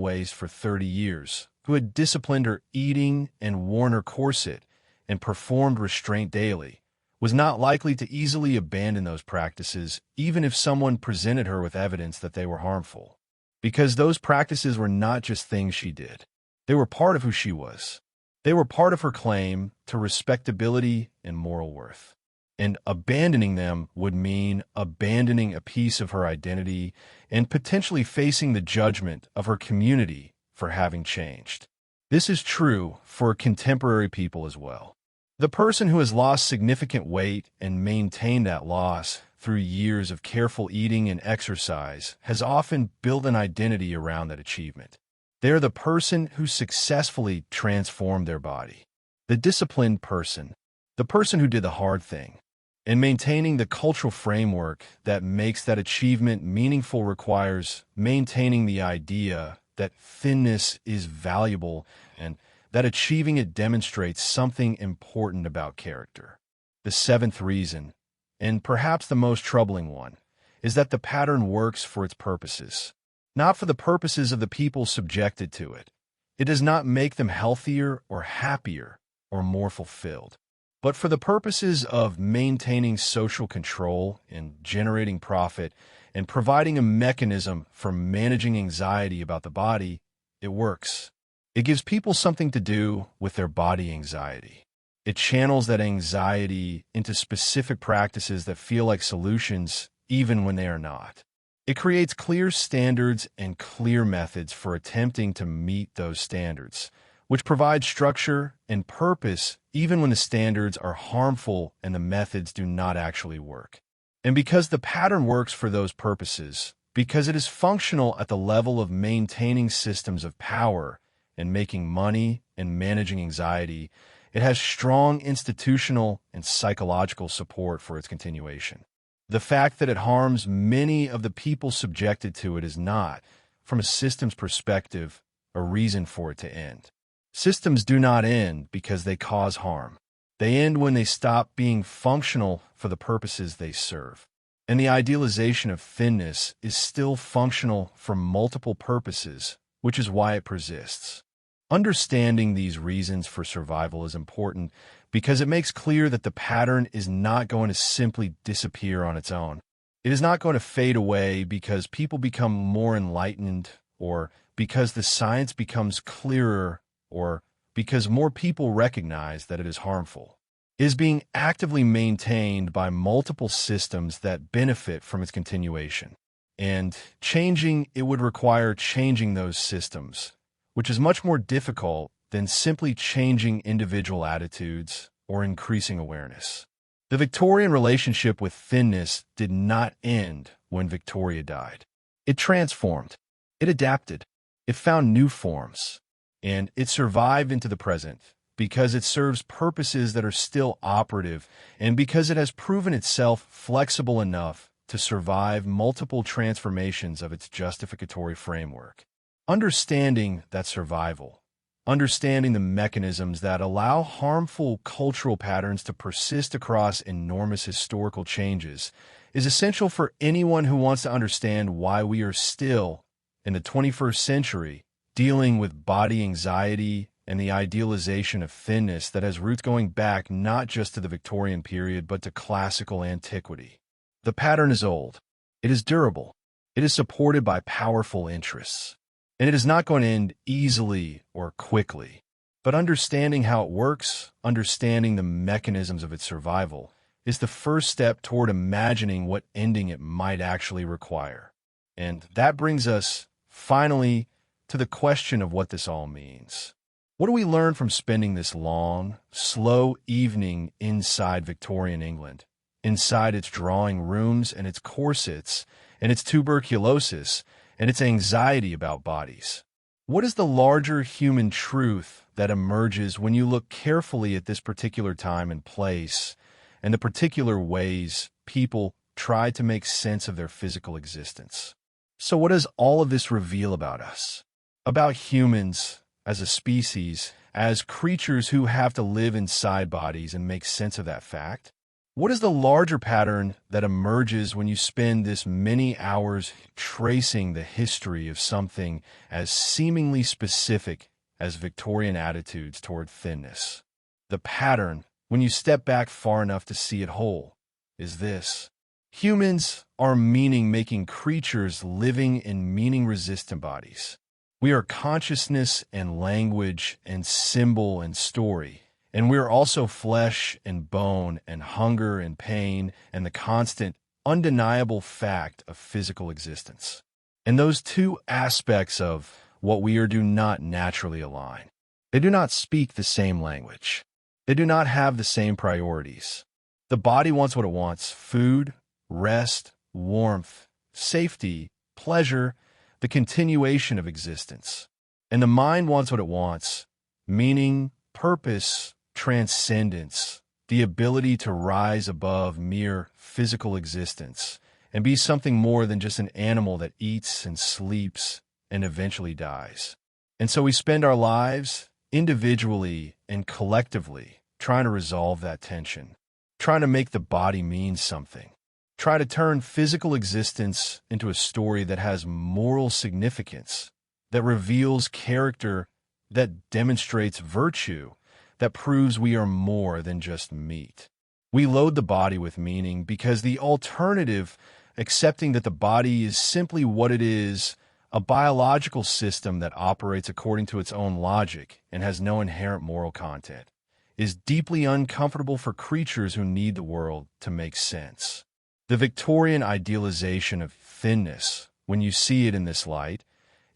waist for 30 years, who had disciplined her eating and worn her corset and performed restraint daily, was not likely to easily abandon those practices even if someone presented her with evidence that they were harmful. Because those practices were not just things she did. They were part of who she was. They were part of her claim to respectability and moral worth. And abandoning them would mean abandoning a piece of her identity and potentially facing the judgment of her community for having changed. This is true for contemporary people as well. The person who has lost significant weight and maintained that loss through years of careful eating and exercise has often built an identity around that achievement. They're the person who successfully transformed their body. The disciplined person, the person who did the hard thing. And maintaining the cultural framework that makes that achievement meaningful requires maintaining the idea that thinness is valuable and that achieving it demonstrates something important about character. The seventh reason, and perhaps the most troubling one, is that the pattern works for its purposes, not for the purposes of the people subjected to it. It does not make them healthier or happier or more fulfilled, but for the purposes of maintaining social control and generating profit and providing a mechanism for managing anxiety about the body, it works. It gives people something to do with their body anxiety. It channels that anxiety into specific practices that feel like solutions even when they are not. It creates clear standards and clear methods for attempting to meet those standards, which provide structure and purpose even when the standards are harmful and the methods do not actually work. And because the pattern works for those purposes, because it is functional at the level of maintaining systems of power and making money and managing anxiety, it has strong institutional and psychological support for its continuation. The fact that it harms many of the people subjected to it is not, from a systems perspective, a reason for it to end. Systems do not end because they cause harm. They end when they stop being functional for the purposes they serve. And the idealization of thinness is still functional for multiple purposes, which is why it persists. Understanding these reasons for survival is important because it makes clear that the pattern is not going to simply disappear on its own. It is not going to fade away because people become more enlightened, or because the science becomes clearer, or because more people recognize that it is harmful. It is being actively maintained by multiple systems that benefit from its continuation. And changing it would require changing those systems, which is much more difficult than simply changing individual attitudes or increasing awareness. The Victorian relationship with thinness did not end when Victoria died. It transformed, it adapted, it found new forms, and it survived into the present because it serves purposes that are still operative and because it has proven itself flexible enough to survive multiple transformations of its justificatory framework. Understanding that survival, understanding the mechanisms that allow harmful cultural patterns to persist across enormous historical changes, is essential for anyone who wants to understand why we are still, in the 21st century, dealing with body anxiety and the idealization of thinness that has roots going back not just to the Victorian period but to classical antiquity. The pattern is old, it is durable, it is supported by powerful interests, and it is not going to end easily or quickly. But understanding how it works, understanding the mechanisms of its survival, is the first step toward imagining what ending it might actually require. And that brings us, finally, to the question of what this all means. What do we learn from spending this long, slow evening inside Victorian England? Inside its drawing rooms and its corsets and its tuberculosis and its anxiety about bodies. What is the larger human truth that emerges when you look carefully at this particular time and place and the particular ways people try to make sense of their physical existence? So what does all of this reveal about us? About humans as a species, as creatures who have to live inside bodies and make sense of that fact? What is the larger pattern that emerges when you spend this many hours tracing the history of something as seemingly specific as Victorian attitudes toward thinness? The pattern, when you step back far enough to see it whole, is this. Humans are meaning-making creatures living in meaning-resistant bodies. We are consciousness and language and symbol and story. And we are also flesh and bone and hunger and pain and the constant, undeniable fact of physical existence. And those two aspects of what we are do not naturally align. They do not speak the same language. They do not have the same priorities. The body wants what it wants: food, rest, warmth, safety, pleasure, the continuation of existence. And the mind wants what it wants: meaning, purpose, transcendence, the ability to rise above mere physical existence and be something more than just an animal that eats and sleeps and eventually dies. And so we spend our lives individually and collectively trying to resolve that tension, trying to make the body mean something, try to turn physical existence into a story that has moral significance, that reveals character, that demonstrates virtue, that proves we are more than just meat. We load the body with meaning because the alternative, accepting that the body is simply what it is, a biological system that operates according to its own logic and has no inherent moral content, is deeply uncomfortable for creatures who need the world to make sense. The Victorian idealization of thinness, when you see it in this light,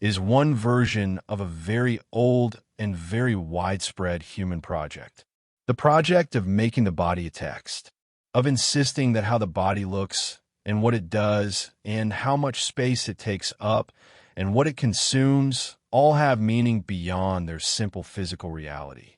is one version of a very old and very widespread human project. The project of making the body a text, of insisting that how the body looks and what it does and how much space it takes up and what it consumes all have meaning beyond their simple physical reality.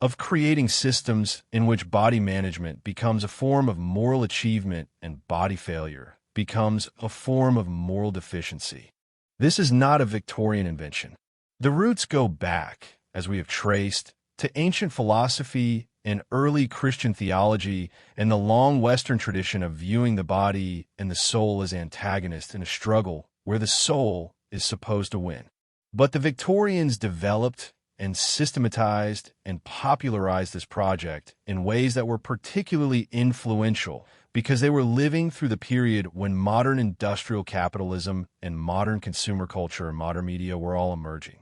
Of creating systems in which body management becomes a form of moral achievement and body failure becomes a form of moral deficiency. This is not a Victorian invention. The roots go back, as we have traced, to ancient philosophy and early Christian theology and the long Western tradition of viewing the body and the soul as antagonists in a struggle where the soul is supposed to win. But the Victorians developed and systematized and popularized this project in ways that were particularly influential because they were living through the period when modern industrial capitalism and modern consumer culture and modern media were all emerging.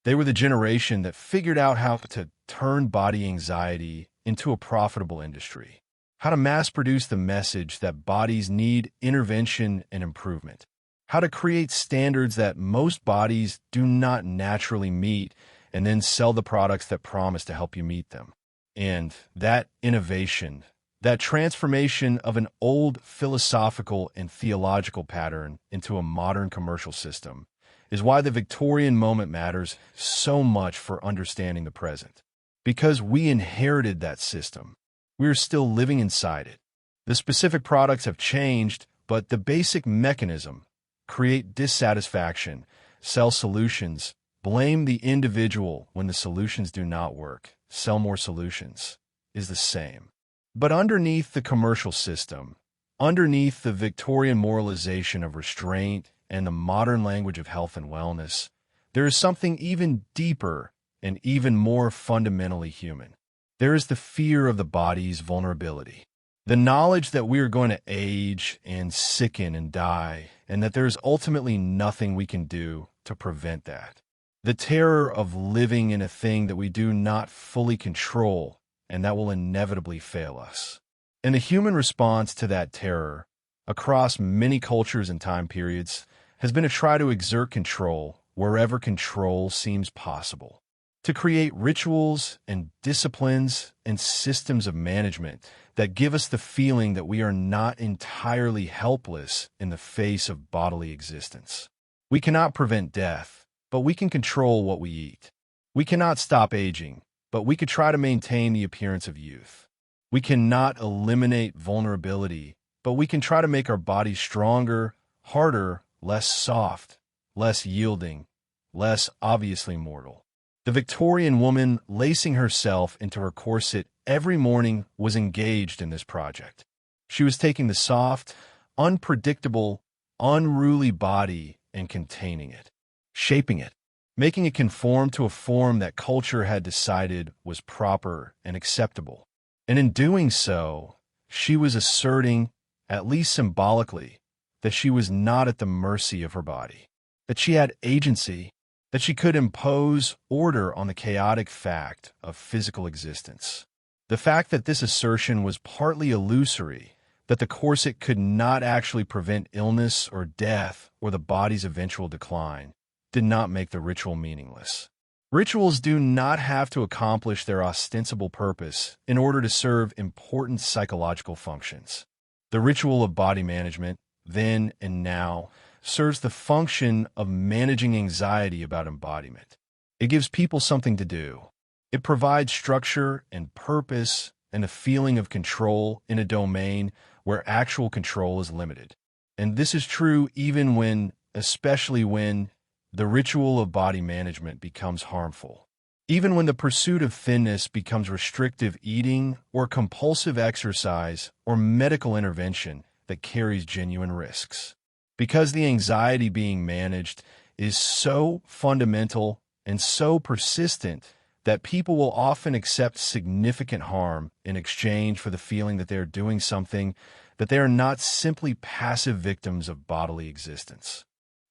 They were the generation that figured out how to turn body anxiety into a profitable industry, how to mass produce the message that bodies need intervention and improvement, how to create standards that most bodies do not naturally meet, and then sell the products that promise to help you meet them. And that innovation, that transformation of an old philosophical and theological pattern into a modern commercial system, is why the Victorian moment matters so much for understanding the present. Because we inherited that system, we are still living inside it. The specific products have changed, but the basic mechanism, create dissatisfaction, sell solutions, blame the individual when the solutions do not work, sell more solutions, is the same. But underneath the commercial system, underneath the Victorian moralization of restraint and the modern language of health and wellness, there is something even deeper and even more fundamentally human. There is the fear of the body's vulnerability. The knowledge that we are going to age and sicken and die, and that there is ultimately nothing we can do to prevent that. The terror of living in a thing that we do not fully control and that will inevitably fail us. And the human response to that terror, across many cultures and time periods, has been to try to exert control wherever control seems possible, to create rituals and disciplines and systems of management that give us the feeling that we are not entirely helpless in the face of bodily existence. We cannot prevent death, but we can control what we eat. We cannot stop aging, but we could try to maintain the appearance of youth. We cannot eliminate vulnerability, but we can try to make our bodies stronger, harder, less soft, less yielding, less obviously mortal. The Victorian woman lacing herself into her corset every morning was engaged in this project. She was taking the soft, unpredictable, unruly body and containing it, shaping it, making it conform to a form that culture had decided was proper and acceptable. And in doing so, she was asserting, at least symbolically, that she was not at the mercy of her body, that she had agency, that she could impose order on the chaotic fact of physical existence. The fact that this assertion was partly illusory, that the corset could not actually prevent illness or death or the body's eventual decline, did not make the ritual meaningless. Rituals do not have to accomplish their ostensible purpose in order to serve important psychological functions. The ritual of body management, then and now, serves the function of managing anxiety about embodiment. It gives people something to do. It provides structure and purpose and a feeling of control in a domain where actual control is limited. And this is true even when, especially when, the ritual of body management becomes harmful. Even when the pursuit of thinness becomes restrictive eating or compulsive exercise or medical intervention that carries genuine risks. Because the anxiety being managed is so fundamental and so persistent that people will often accept significant harm in exchange for the feeling that they are doing something, that they are not simply passive victims of bodily existence.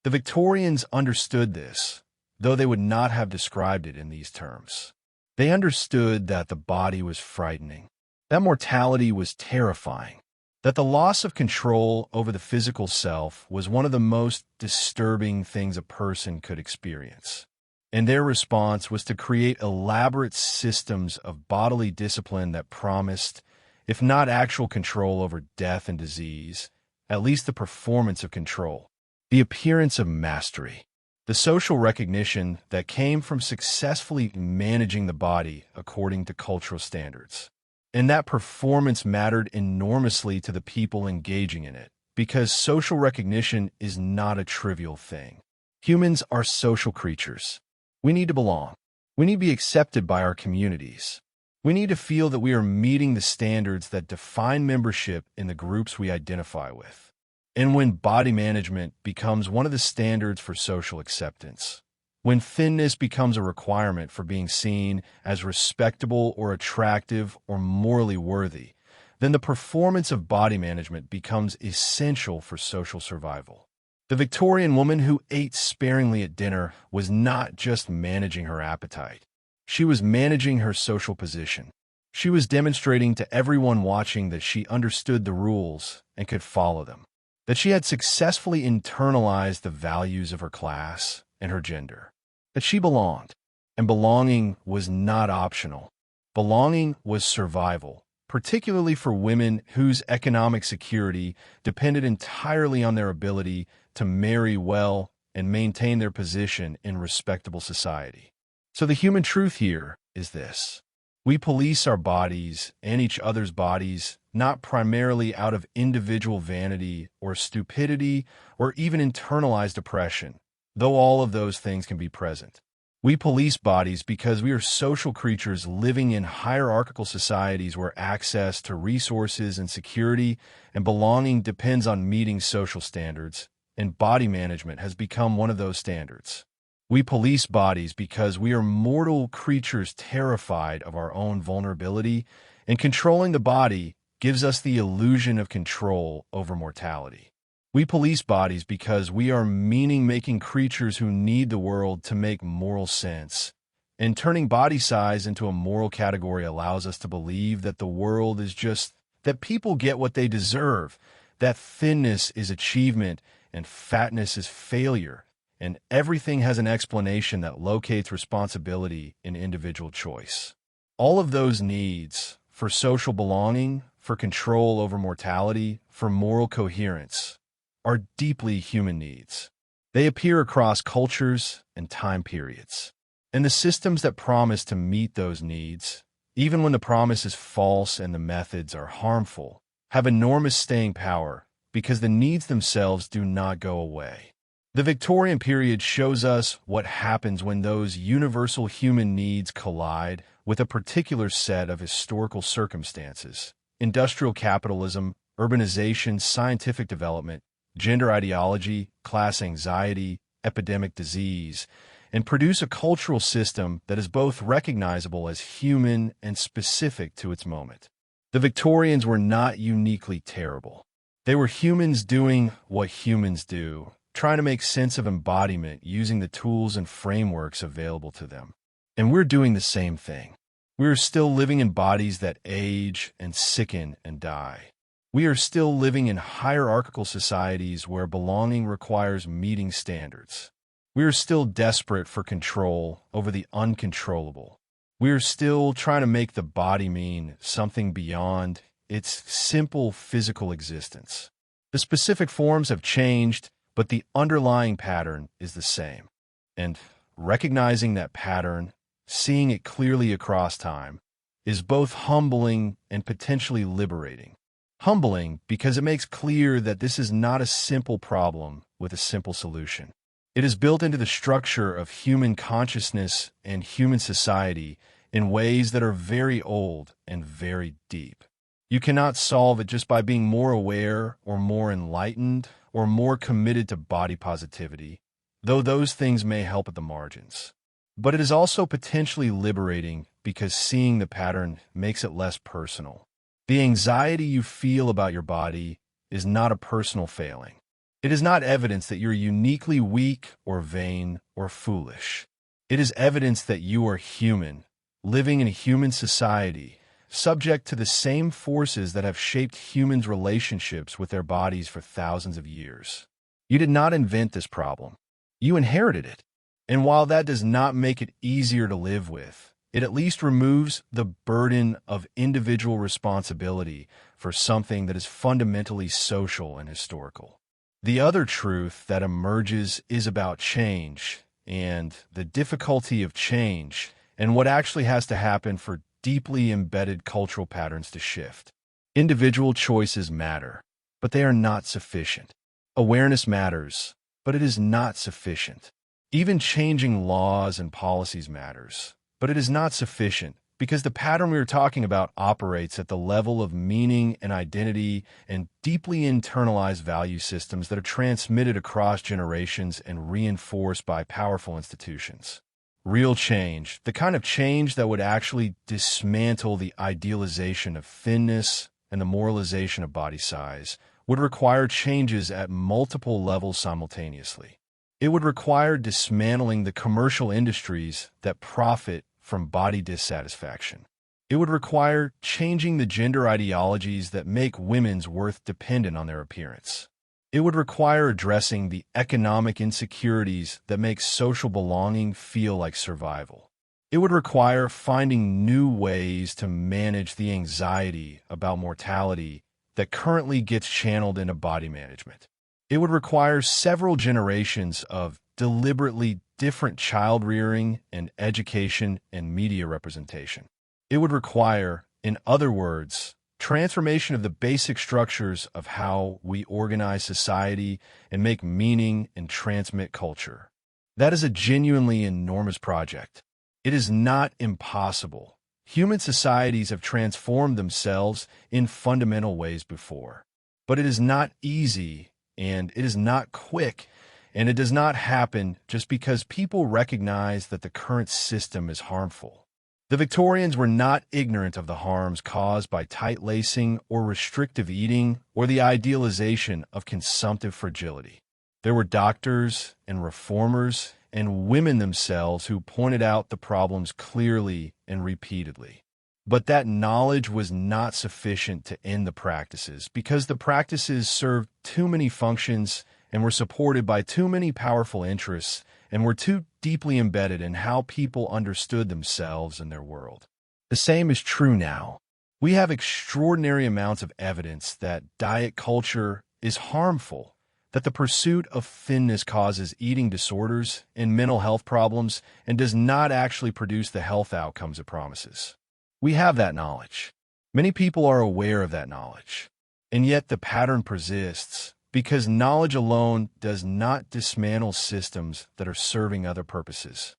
The Victorians understood this, though they would not have described it in these terms. They understood that the body was frightening, that mortality was terrifying, that the loss of control over the physical self was one of the most disturbing things a person could experience. And their response was to create elaborate systems of bodily discipline that promised, if not actual control over death and disease, at least the performance of control, the appearance of mastery, the social recognition that came from successfully managing the body according to cultural standards. And that performance mattered enormously to the people engaging in it, because social recognition is not a trivial thing. Humans are social creatures. We need to belong. We need to be accepted by our communities. We need to feel that we are meeting the standards that define membership in the groups we identify with. And when body management becomes one of the standards for social acceptance, When thinness becomes a requirement for being seen as respectable or attractive or morally worthy, then the performance of body management becomes essential for social survival. The Victorian woman who ate sparingly at dinner was not just managing her appetite. She was managing her social position. She was demonstrating to everyone watching that she understood the rules and could follow them, that she had successfully internalized the values of her class and her gender, that she belonged. And belonging was not optional. Belonging was survival, particularly for women whose economic security depended entirely on their ability to marry well and maintain their position in respectable society. So the human truth here is this. We police our bodies and each other's bodies not primarily out of individual vanity or stupidity or even internalized oppression, though all of those things can be present. We police bodies because we are social creatures living in hierarchical societies where access to resources and security and belonging depends on meeting social standards, and body management has become one of those standards. We police bodies because we are mortal creatures terrified of our own vulnerability, and controlling the body gives us the illusion of control over mortality. We police bodies because we are meaning-making creatures who need the world to make moral sense, and turning body size into a moral category allows us to believe that the world is just, that people get what they deserve, that thinness is achievement and fatness is failure, and everything has an explanation that locates responsibility in individual choice. All of those needs, for social belonging, for control over mortality, for moral coherence, are deeply human needs. They appear across cultures and time periods. And the systems that promise to meet those needs, even when the promise is false and the methods are harmful, have enormous staying power because the needs themselves do not go away. The Victorian period shows us what happens when those universal human needs collide with a particular set of historical circumstances: industrial capitalism, urbanization, scientific development, gender ideology, class anxiety, epidemic disease, and produce a cultural system that is both recognizable as human and specific to its moment. The Victorians were not uniquely terrible. They were humans doing what humans do, trying to make sense of embodiment using the tools and frameworks available to them. And we're doing the same thing. We are still living in bodies that age and sicken and die. We are still living in hierarchical societies where belonging requires meeting standards. We are still desperate for control over the uncontrollable. We are still trying to make the body mean something beyond its simple physical existence. The specific forms have changed, but the underlying pattern is the same. And recognizing that pattern, seeing it clearly across time, is both humbling and potentially liberating. Humbling because it makes clear that this is not a simple problem with a simple solution. It is built into the structure of human consciousness and human society in ways that are very old and very deep. You cannot solve it just by being more aware or more enlightened or more committed to body positivity, though those things may help at the margins. But it is also potentially liberating because seeing the pattern makes it less personal. The anxiety you feel about your body is not a personal failing. It is not evidence that you're uniquely weak or vain or foolish. It is evidence that you are human, living in a human society, subject to the same forces that have shaped humans' relationships with their bodies for thousands of years. You did not invent this problem. You inherited it. And while that does not make it easier to live with, it at least removes the burden of individual responsibility for something that is fundamentally social and historical. The other truth that emerges is about change and the difficulty of change and what actually has to happen for deeply embedded cultural patterns to shift. Individual choices matter, but they are not sufficient. Awareness matters, but it is not sufficient. Even changing laws and policies matters, but it is not sufficient because the pattern we were talking about operates at the level of meaning and identity and deeply internalized value systems that are transmitted across generations and reinforced by powerful institutions. Real change, the kind of change that would actually dismantle the idealization of thinness and the moralization of body size, would require changes at multiple levels simultaneously. It would require dismantling the commercial industries that profit from body dissatisfaction. It would require changing the gender ideologies that make women's worth dependent on their appearance. It would require addressing the economic insecurities that make social belonging feel like survival. It would require finding new ways to manage the anxiety about mortality that currently gets channeled into body management. It would require several generations of deliberately different child rearing and education and media representation. It would require, in other words, transformation of the basic structures of how we organize society and make meaning and transmit culture. That is a genuinely enormous project. It is not impossible. Human societies have transformed themselves in fundamental ways before. But it is not easy, and it is not quick, and it does not happen just because people recognize that the current system is harmful. The Victorians were not ignorant of the harms caused by tight lacing or restrictive eating or the idealization of consumptive fragility. There were doctors and reformers and women themselves who pointed out the problems clearly and repeatedly. But that knowledge was not sufficient to end the practices because the practices served too many functions and were supported by too many powerful interests and were too deeply embedded in how people understood themselves and their world. The same is true now. We have extraordinary amounts of evidence that diet culture is harmful, that the pursuit of thinness causes eating disorders and mental health problems and does not actually produce the health outcomes it promises. We have that knowledge. Many people are aware of that knowledge. And yet the pattern persists because knowledge alone does not dismantle systems that are serving other purposes.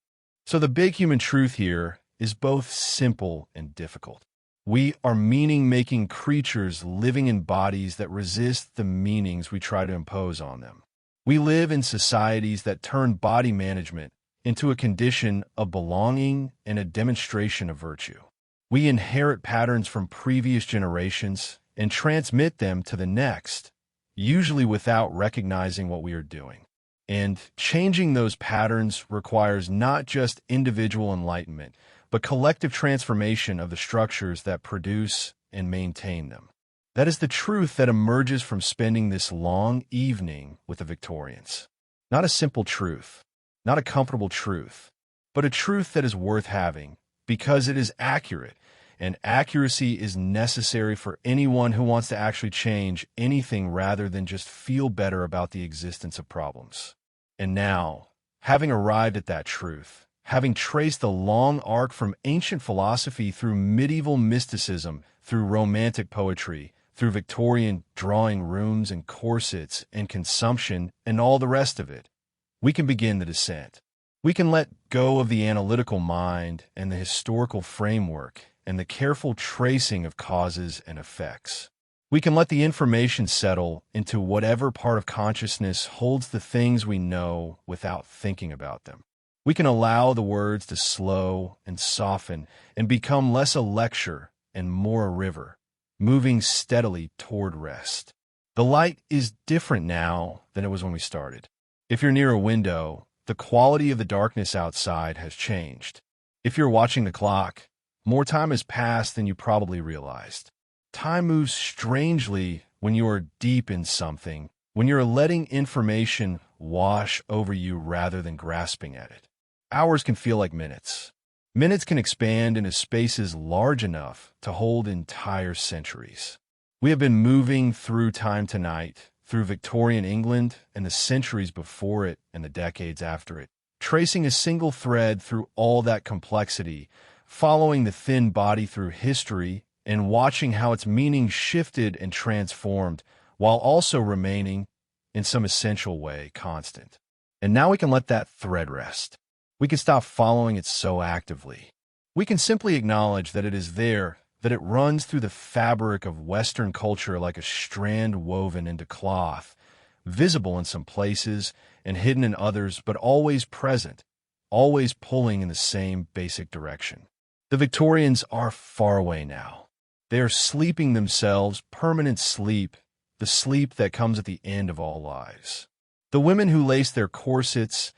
So the big human truth here is both simple and difficult. We are meaning-making creatures living in bodies that resist the meanings we try to impose on them. We live in societies that turn body management into a condition of belonging and a demonstration of virtue. We inherit patterns from previous generations and transmit them to the next, usually without recognizing what we are doing. And changing those patterns requires not just individual enlightenment, but collective transformation of the structures that produce and maintain them. That is the truth that emerges from spending this long evening with the Victorians. Not a simple truth, not a comfortable truth, but a truth that is worth having because it is accurate, and accuracy is necessary for anyone who wants to actually change anything rather than just feel better about the existence of problems. And now, having arrived at that truth, having traced the long arc from ancient philosophy through medieval mysticism, through romantic poetry, through Victorian drawing rooms and corsets and consumption and all the rest of it, we can begin the descent. We can let go of the analytical mind and the historical framework and the careful tracing of causes and effects. We can let the information settle into whatever part of consciousness holds the things we know without thinking about them. We can allow the words to slow and soften and become less a lecture and more a river, moving steadily toward rest. The light is different now than it was when we started. If you're near a window, the quality of the darkness outside has changed. If you're watching the clock, more time has passed than you probably realized. Time moves strangely when you are deep in something, when you're letting information wash over you rather than grasping at it. Hours can feel like minutes. Minutes can expand into spaces large enough to hold entire centuries. We have been moving through time tonight, through Victorian England and the centuries before it and the decades after it, tracing a single thread through all that complexity, following the thin body through history and watching how its meaning shifted and transformed while also remaining, in some essential way, constant. And now we can let that thread rest. We can stop following it so actively. We can simply acknowledge that it is there, that it runs through the fabric of Western culture like a strand woven into cloth, visible in some places and hidden in others, but always present, always pulling in the same basic direction. The Victorians are far away now. They are sleeping themselves, permanent sleep, the sleep that comes at the end of all lives. The women who laced their corsets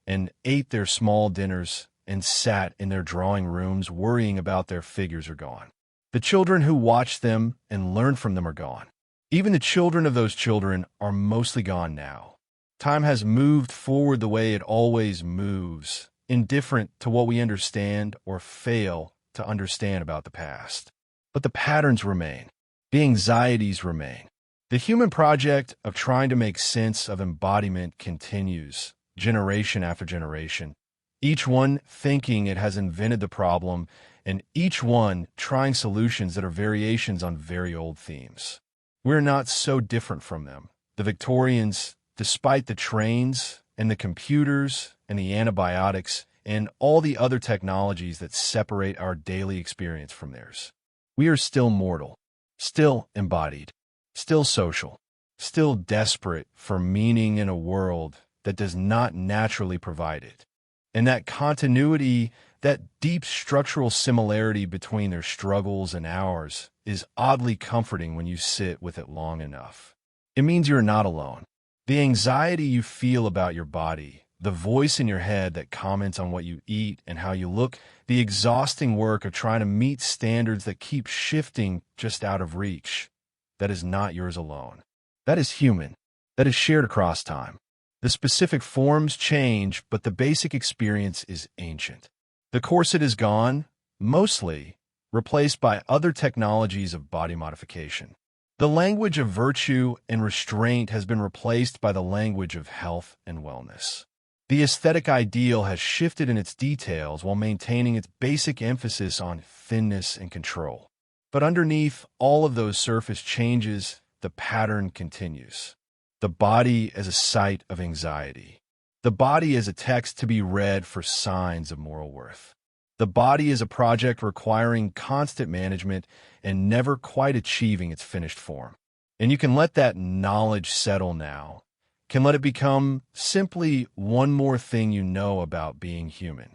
and ate their small dinners and sat in their drawing rooms worrying about their figures are gone. The children who watched them and learned from them are gone. Even the children of those children are mostly gone now. Time has moved forward the way it always moves, indifferent to what we understand or fail to understand about the past. But the patterns remain. The anxieties remain. The human project of trying to make sense of embodiment continues, generation after generation, each one thinking it has invented the problem, and each one trying solutions that are variations on very old themes. We're not so different from them. The Victorians, despite the trains and the computers and the antibiotics and all the other technologies that separate our daily experience from theirs. We are still mortal, still embodied, still social, still desperate for meaning in a world that does not naturally provide it. And that continuity, that deep structural similarity between their struggles and ours is oddly comforting when you sit with it long enough. It means you're not alone. The anxiety you feel about your body, the voice in your head that comments on what you eat and how you look, the exhausting work of trying to meet standards that keep shifting just out of reach, that is not yours alone. That is human. That is shared across time. The specific forms change, but the basic experience is ancient. The corset is gone, mostly, replaced by other technologies of body modification. The language of virtue and restraint has been replaced by the language of health and wellness. The aesthetic ideal has shifted in its details while maintaining its basic emphasis on thinness and control. But underneath all of those surface changes, the pattern continues. The body as a site of anxiety. The body as a text to be read for signs of moral worth. The body is a project requiring constant management and never quite achieving its finished form. And you can let that knowledge settle now, can let it become simply one more thing you know about being human.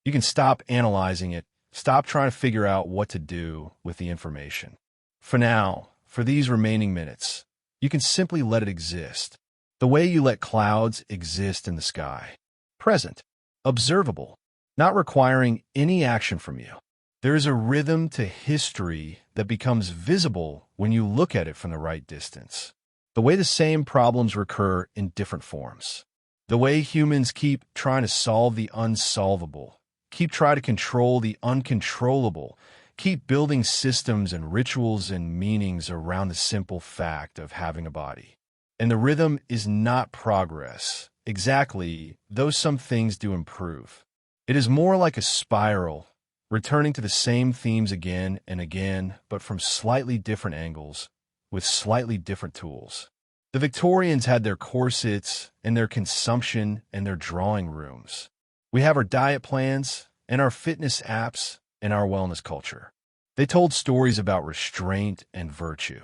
You can stop analyzing it, stop trying to figure out what to do with the information. For now, for these remaining minutes, you can simply let it exist, the way you let clouds exist in the sky. Present, observable, not requiring any action from you. There is a rhythm to history that becomes visible when you look at it from the right distance. The way the same problems recur in different forms. The way humans keep trying to solve the unsolvable, keep trying to control the uncontrollable, keep building systems and rituals and meanings around the simple fact of having a body. And the rhythm is not progress, exactly, though some things do improve. It is more like a spiral, returning to the same themes again and again, but from slightly different angles, with slightly different tools. The Victorians had their corsets and their consumption and their drawing rooms. We have our diet plans and our fitness apps and our wellness culture. They told stories about restraint and virtue.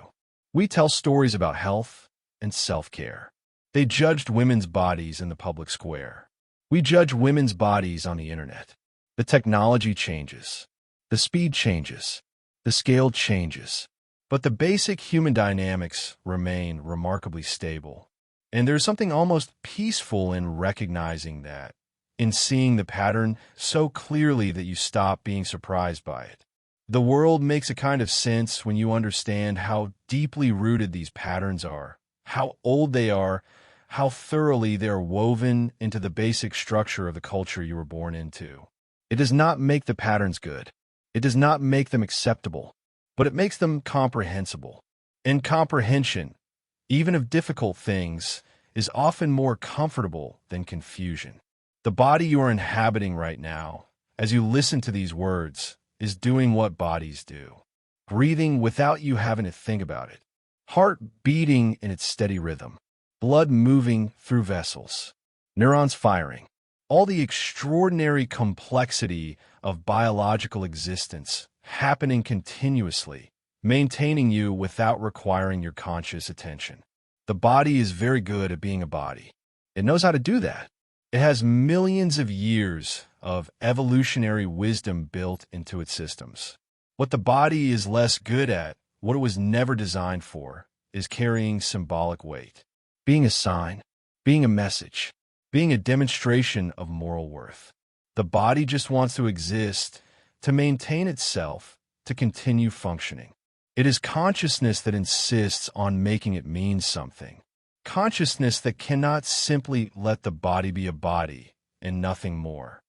We tell stories about health and self-care. They judged women's bodies in the public square. We judge women's bodies on the internet. The technology changes. The speed changes. The scale changes. But the basic human dynamics remain remarkably stable. And there's something almost peaceful in recognizing that, in seeing the pattern so clearly that you stop being surprised by it. The world makes a kind of sense when you understand how deeply rooted these patterns are, how old they are, how thoroughly they are woven into the basic structure of the culture you were born into. It does not make the patterns good. It does not make them acceptable, but it makes them comprehensible. And comprehension, even of difficult things, is often more comfortable than confusion. The body you are inhabiting right now, as you listen to these words, is doing what bodies do. Breathing without you having to think about it. Heart beating in its steady rhythm. Blood moving through vessels. Neurons firing. all the extraordinary complexity of biological existence happening continuously, maintaining you without requiring your conscious attention. The body is very good at being a body. It knows how to do that. It has millions of years of evolutionary wisdom built into its systems. What the body is less good at, what it was never designed for, is carrying symbolic weight, being a sign, being a message, being a demonstration of moral worth. The body just wants to exist, to maintain itself, to continue functioning. It is consciousness that insists on making it mean something. Consciousness that cannot simply let the body be a body and nothing more.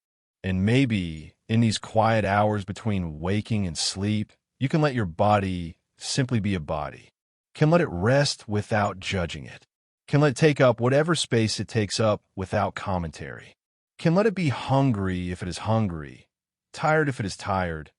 And maybe, in these quiet hours between waking and sleep, you can let your body simply be a body. Can let it rest without judging it. Can let it take up whatever space it takes up without commentary. Can let it be hungry if it is hungry, tired if it is tired,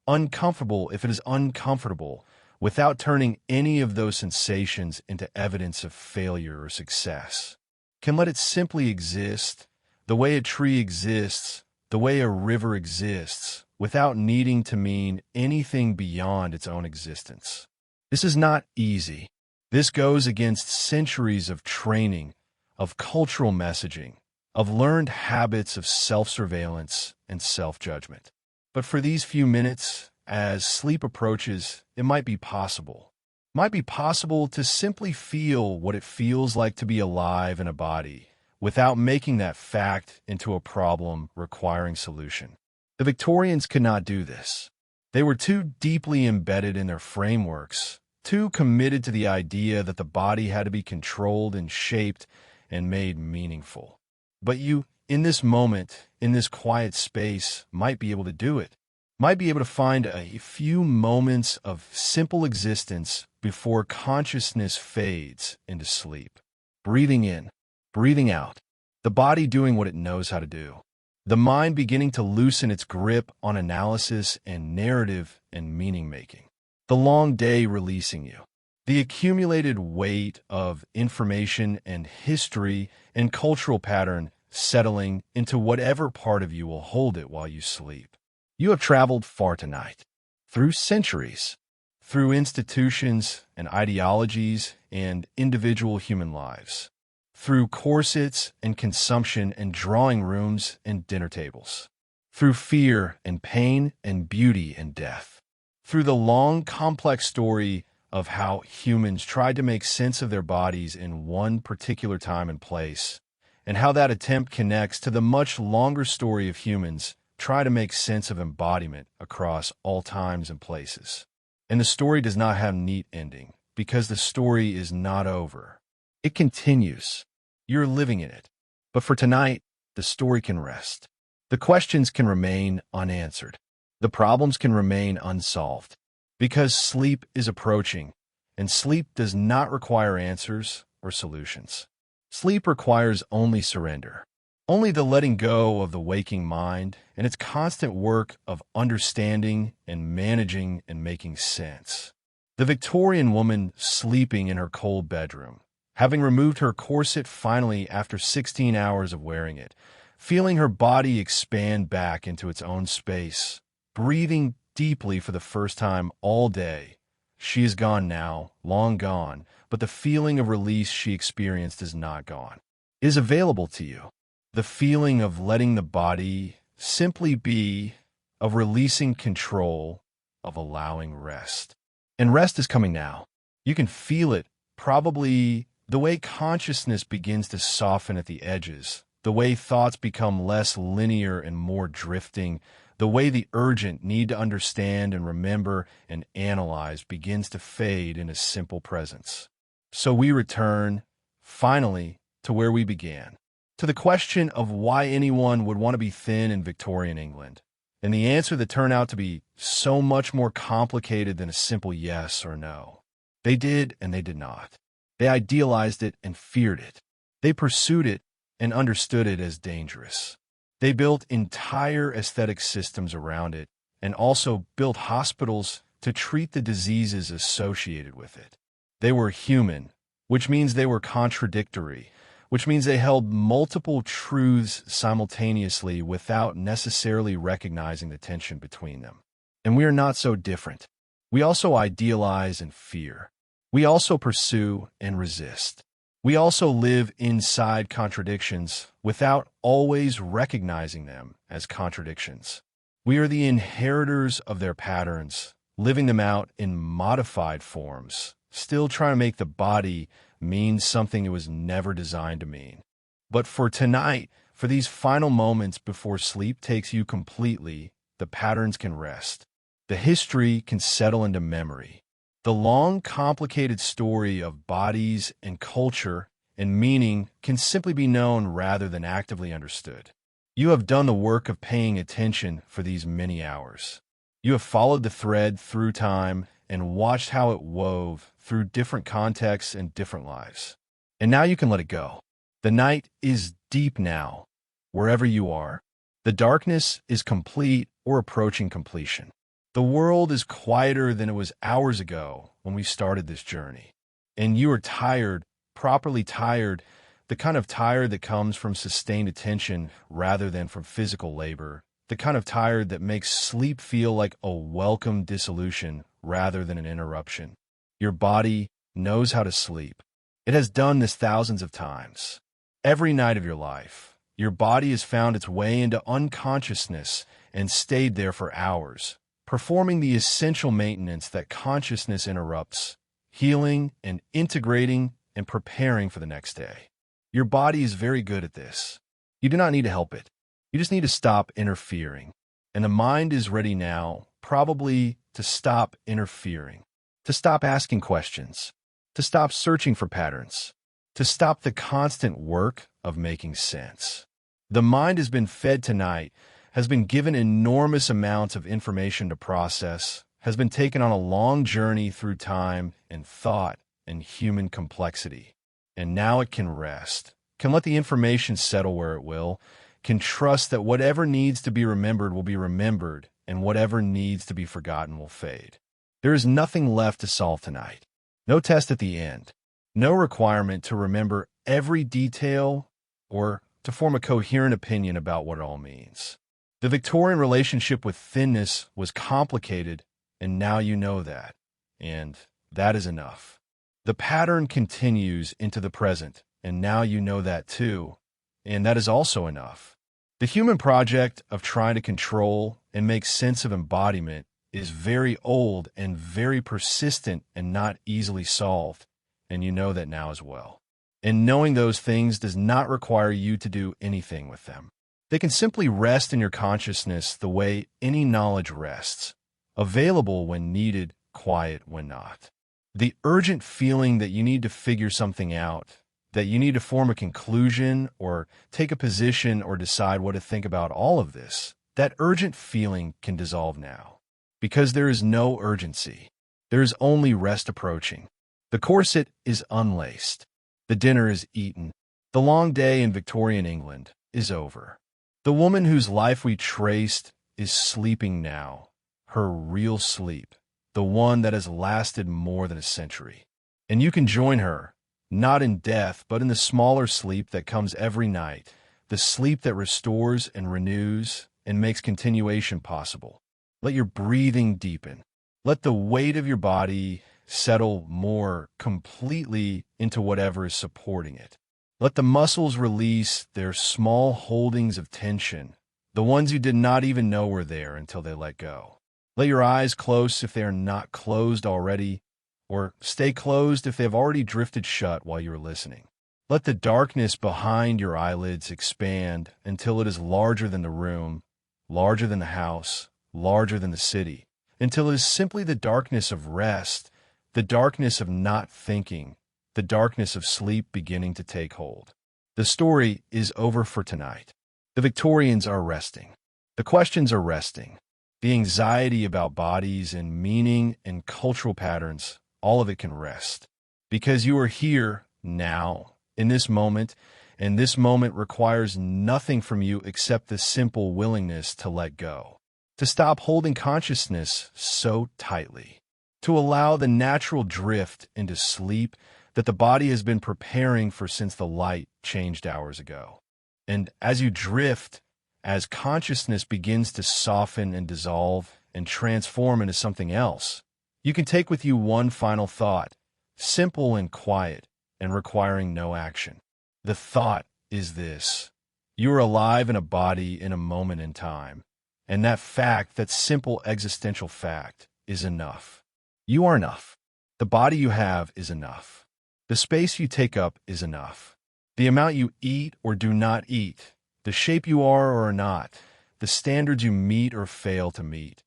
uncomfortable if it is uncomfortable, without turning any of those sensations into evidence of failure or success. Can let it simply exist, the way a tree exists, the way a river exists, without needing to mean anything beyond its own existence. This is not easy. This goes against centuries of training, of cultural messaging, of learned habits of self-surveillance and self-judgment. But for these few minutes, as sleep approaches, it might be possible. It might be possible to simply feel what it feels like to be alive in a body, without making that fact into a problem requiring solution. The Victorians could not do this. They were too deeply embedded in their frameworks, too committed to the idea that the body had to be controlled and shaped and made meaningful. But you, in this moment, in this quiet space, might be able to do it. Might be able to find a few moments of simple existence before consciousness fades into sleep. Breathing in, breathing out, the body doing what it knows how to do. The mind beginning to loosen its grip on analysis and narrative and meaning-making. The long day releasing you. The accumulated weight of information and history and cultural pattern settling into whatever part of you will hold it while you sleep. You have traveled far tonight, through centuries, through institutions and ideologies and individual human lives, through corsets and consumption and drawing rooms and dinner tables, through fear and pain and beauty and death, through the long, complex story of how humans tried to make sense of their bodies in one particular time and place, and how that attempt connects to the much longer story of humans try to make sense of embodiment across all times and places. And the story does not have a neat ending, because the story is not over. It continues. You're living in it. But for tonight, the story can rest. The questions can remain unanswered. The problems can remain unsolved. Because sleep is approaching, and sleep does not require answers or solutions. Sleep requires only surrender. Only the letting go of the waking mind and its constant work of understanding and managing and making sense. The Victorian woman sleeping in her cold bedroom, having removed her corset finally after 16 hours of wearing it, feeling her body expand back into its own space, breathing deeply for the first time all day. She is gone now, long gone, but the feeling of release she experienced is not gone. It is available to you. The feeling of letting the body simply be, of releasing control, of allowing rest. And rest is coming now. You can feel it, probably the way consciousness begins to soften at the edges, the way thoughts become less linear and more drifting, the way the urgent need to understand and remember and analyze begins to fade in a simple presence. So we return, finally, to where we began. To the question of why anyone would want to be thin in Victorian England, and the answer that turned out to be so much more complicated than a simple yes or no. They did and they did not. They idealized it and feared it. They pursued it and understood it as dangerous. They built entire aesthetic systems around it and also built hospitals to treat the diseases associated with it. They were human, which means they were contradictory, which means they held multiple truths simultaneously without necessarily recognizing the tension between them. And we are not so different. We also idealize and fear. We also pursue and resist. We also live inside contradictions without always recognizing them as contradictions. We are the inheritors of their patterns, living them out in modified forms, still trying to make the body mean something it was never designed to mean. But for tonight, for these final moments before sleep takes you completely, the patterns can rest. The history can settle into memory. The long, complicated story of bodies and culture and meaning can simply be known rather than actively understood. You have done the work of paying attention for these many hours. You have followed the thread through time and watched how it wove through different contexts and different lives. And now you can let it go. The night is deep now, wherever you are. The darkness is complete or approaching completion. The world is quieter than it was hours ago when we started this journey. And you are tired, properly tired, the kind of tired that comes from sustained attention rather than from physical labor, the kind of tired that makes sleep feel like a welcome dissolution rather than an interruption. Your body knows how to sleep. It has done this thousands of times. Every night of your life, your body has found its way into unconsciousness and stayed there for hours, performing the essential maintenance that consciousness interrupts, healing and integrating and preparing for the next day. Your body is very good at this. You do not need to help it. You just need to stop interfering. And the mind is ready now, probably to stop interfering, to stop asking questions, to stop searching for patterns, to stop the constant work of making sense. The mind has been fed tonight, has been given enormous amounts of information to process, has been taken on a long journey through time and thought and human complexity. And now it can rest, can let the information settle where it will, can trust that whatever needs to be remembered will be remembered, and whatever needs to be forgotten will fade. There is nothing left to solve tonight. No test at the end. No requirement to remember every detail or to form a coherent opinion about what it all means. The Victorian relationship with thinness was complicated, and now you know that. And that is enough. The pattern continues into the present, and now you know that too. And that is also enough. The human project of trying to control and make sense of embodiment is very old and very persistent and not easily solved, and you know that now as well. And knowing those things does not require you to do anything with them. They can simply rest in your consciousness the way any knowledge rests, available when needed, quiet when not. The urgent feeling that you need to figure something out, that you need to form a conclusion or take a position or decide what to think about all of this, that urgent feeling can dissolve now. Because there is no urgency. There is only rest approaching. The corset is unlaced. The dinner is eaten. The long day in Victorian England is over. The woman whose life we traced is sleeping now, her real sleep, the one that has lasted more than a century. And you can join her, not in death, but in the smaller sleep that comes every night, the sleep that restores and renews and makes continuation possible. Let your breathing deepen. Let the weight of your body settle more completely into whatever is supporting it. Let the muscles release their small holdings of tension, the ones you did not even know were there until they let go. Let your eyes close if they are not closed already, or stay closed if they have already drifted shut while you are listening. Let the darkness behind your eyelids expand until it is larger than the room, larger than the house, larger than the city, until it is simply the darkness of rest, the darkness of not thinking, the darkness of sleep beginning to take hold. The story is over for tonight. The Victorians are resting. The questions are resting. The anxiety about bodies and meaning and cultural patterns, all of it can rest. Because you are here now, in this moment, and this moment requires nothing from you except the simple willingness to let go, to stop holding consciousness so tightly, to allow the natural drift into sleep that the body has been preparing for since the light changed hours ago. And as you drift, as consciousness begins to soften and dissolve and transform into something else, you can take with you one final thought, simple and quiet and requiring no action. The thought is this: you are alive in a body in a moment in time, and that fact, that simple existential fact, is enough. You are enough. The body you have is enough. The space you take up is enough. The amount you eat or do not eat, the shape you are or are not, the standards you meet or fail to meet,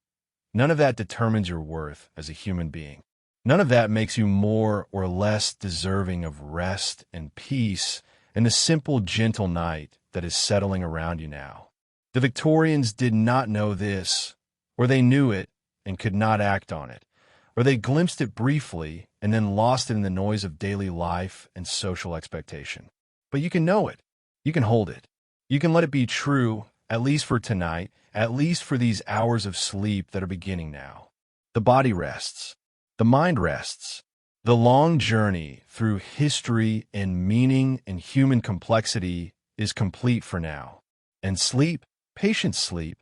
none of that determines your worth as a human being. None of that makes you more or less deserving of rest and peace in the simple, gentle night that is settling around you now. The Victorians did not know this, or they knew it and could not act on it, or they glimpsed it briefly and then lost it in the noise of daily life and social expectation. But you can know it. You can hold it. You can let it be true, at least for tonight, at least for these hours of sleep that are beginning now. The body rests. The mind rests. The long journey through history and meaning and human complexity is complete for now. And sleep, patient sleep,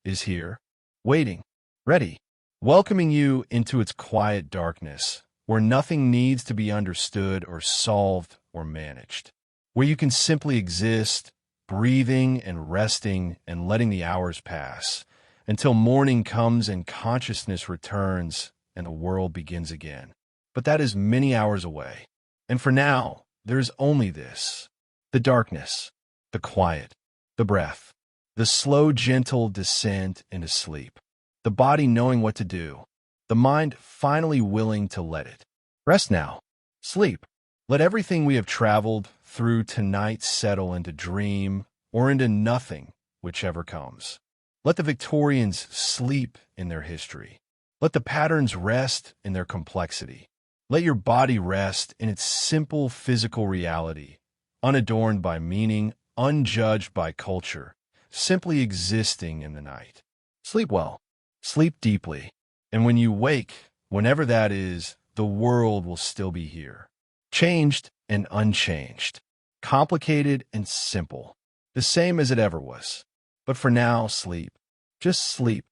is here, waiting, ready, welcoming you into its quiet darkness, where nothing needs to be understood or solved or managed, where you can simply exist, breathing and resting and letting the hours pass, until morning comes and consciousness returns and the world begins again. But that is many hours away. And for now, there is only this: the darkness, the quiet, the breath, the slow, gentle descent into sleep, the body knowing what to do, the mind finally willing to let it. Rest now. Sleep. Let everything we have traveled through tonight settle into dream or into nothing, whichever comes. Let the Victorians sleep in their history. Let the patterns rest in their complexity. Let your body rest in its simple physical reality, unadorned by meaning, unjudged by culture, simply existing in the night. Sleep well. Sleep deeply. And when you wake, whenever that is, the world will still be here. Changed and unchanged. Complicated and simple. The same as it ever was. But for now, sleep. Just sleep.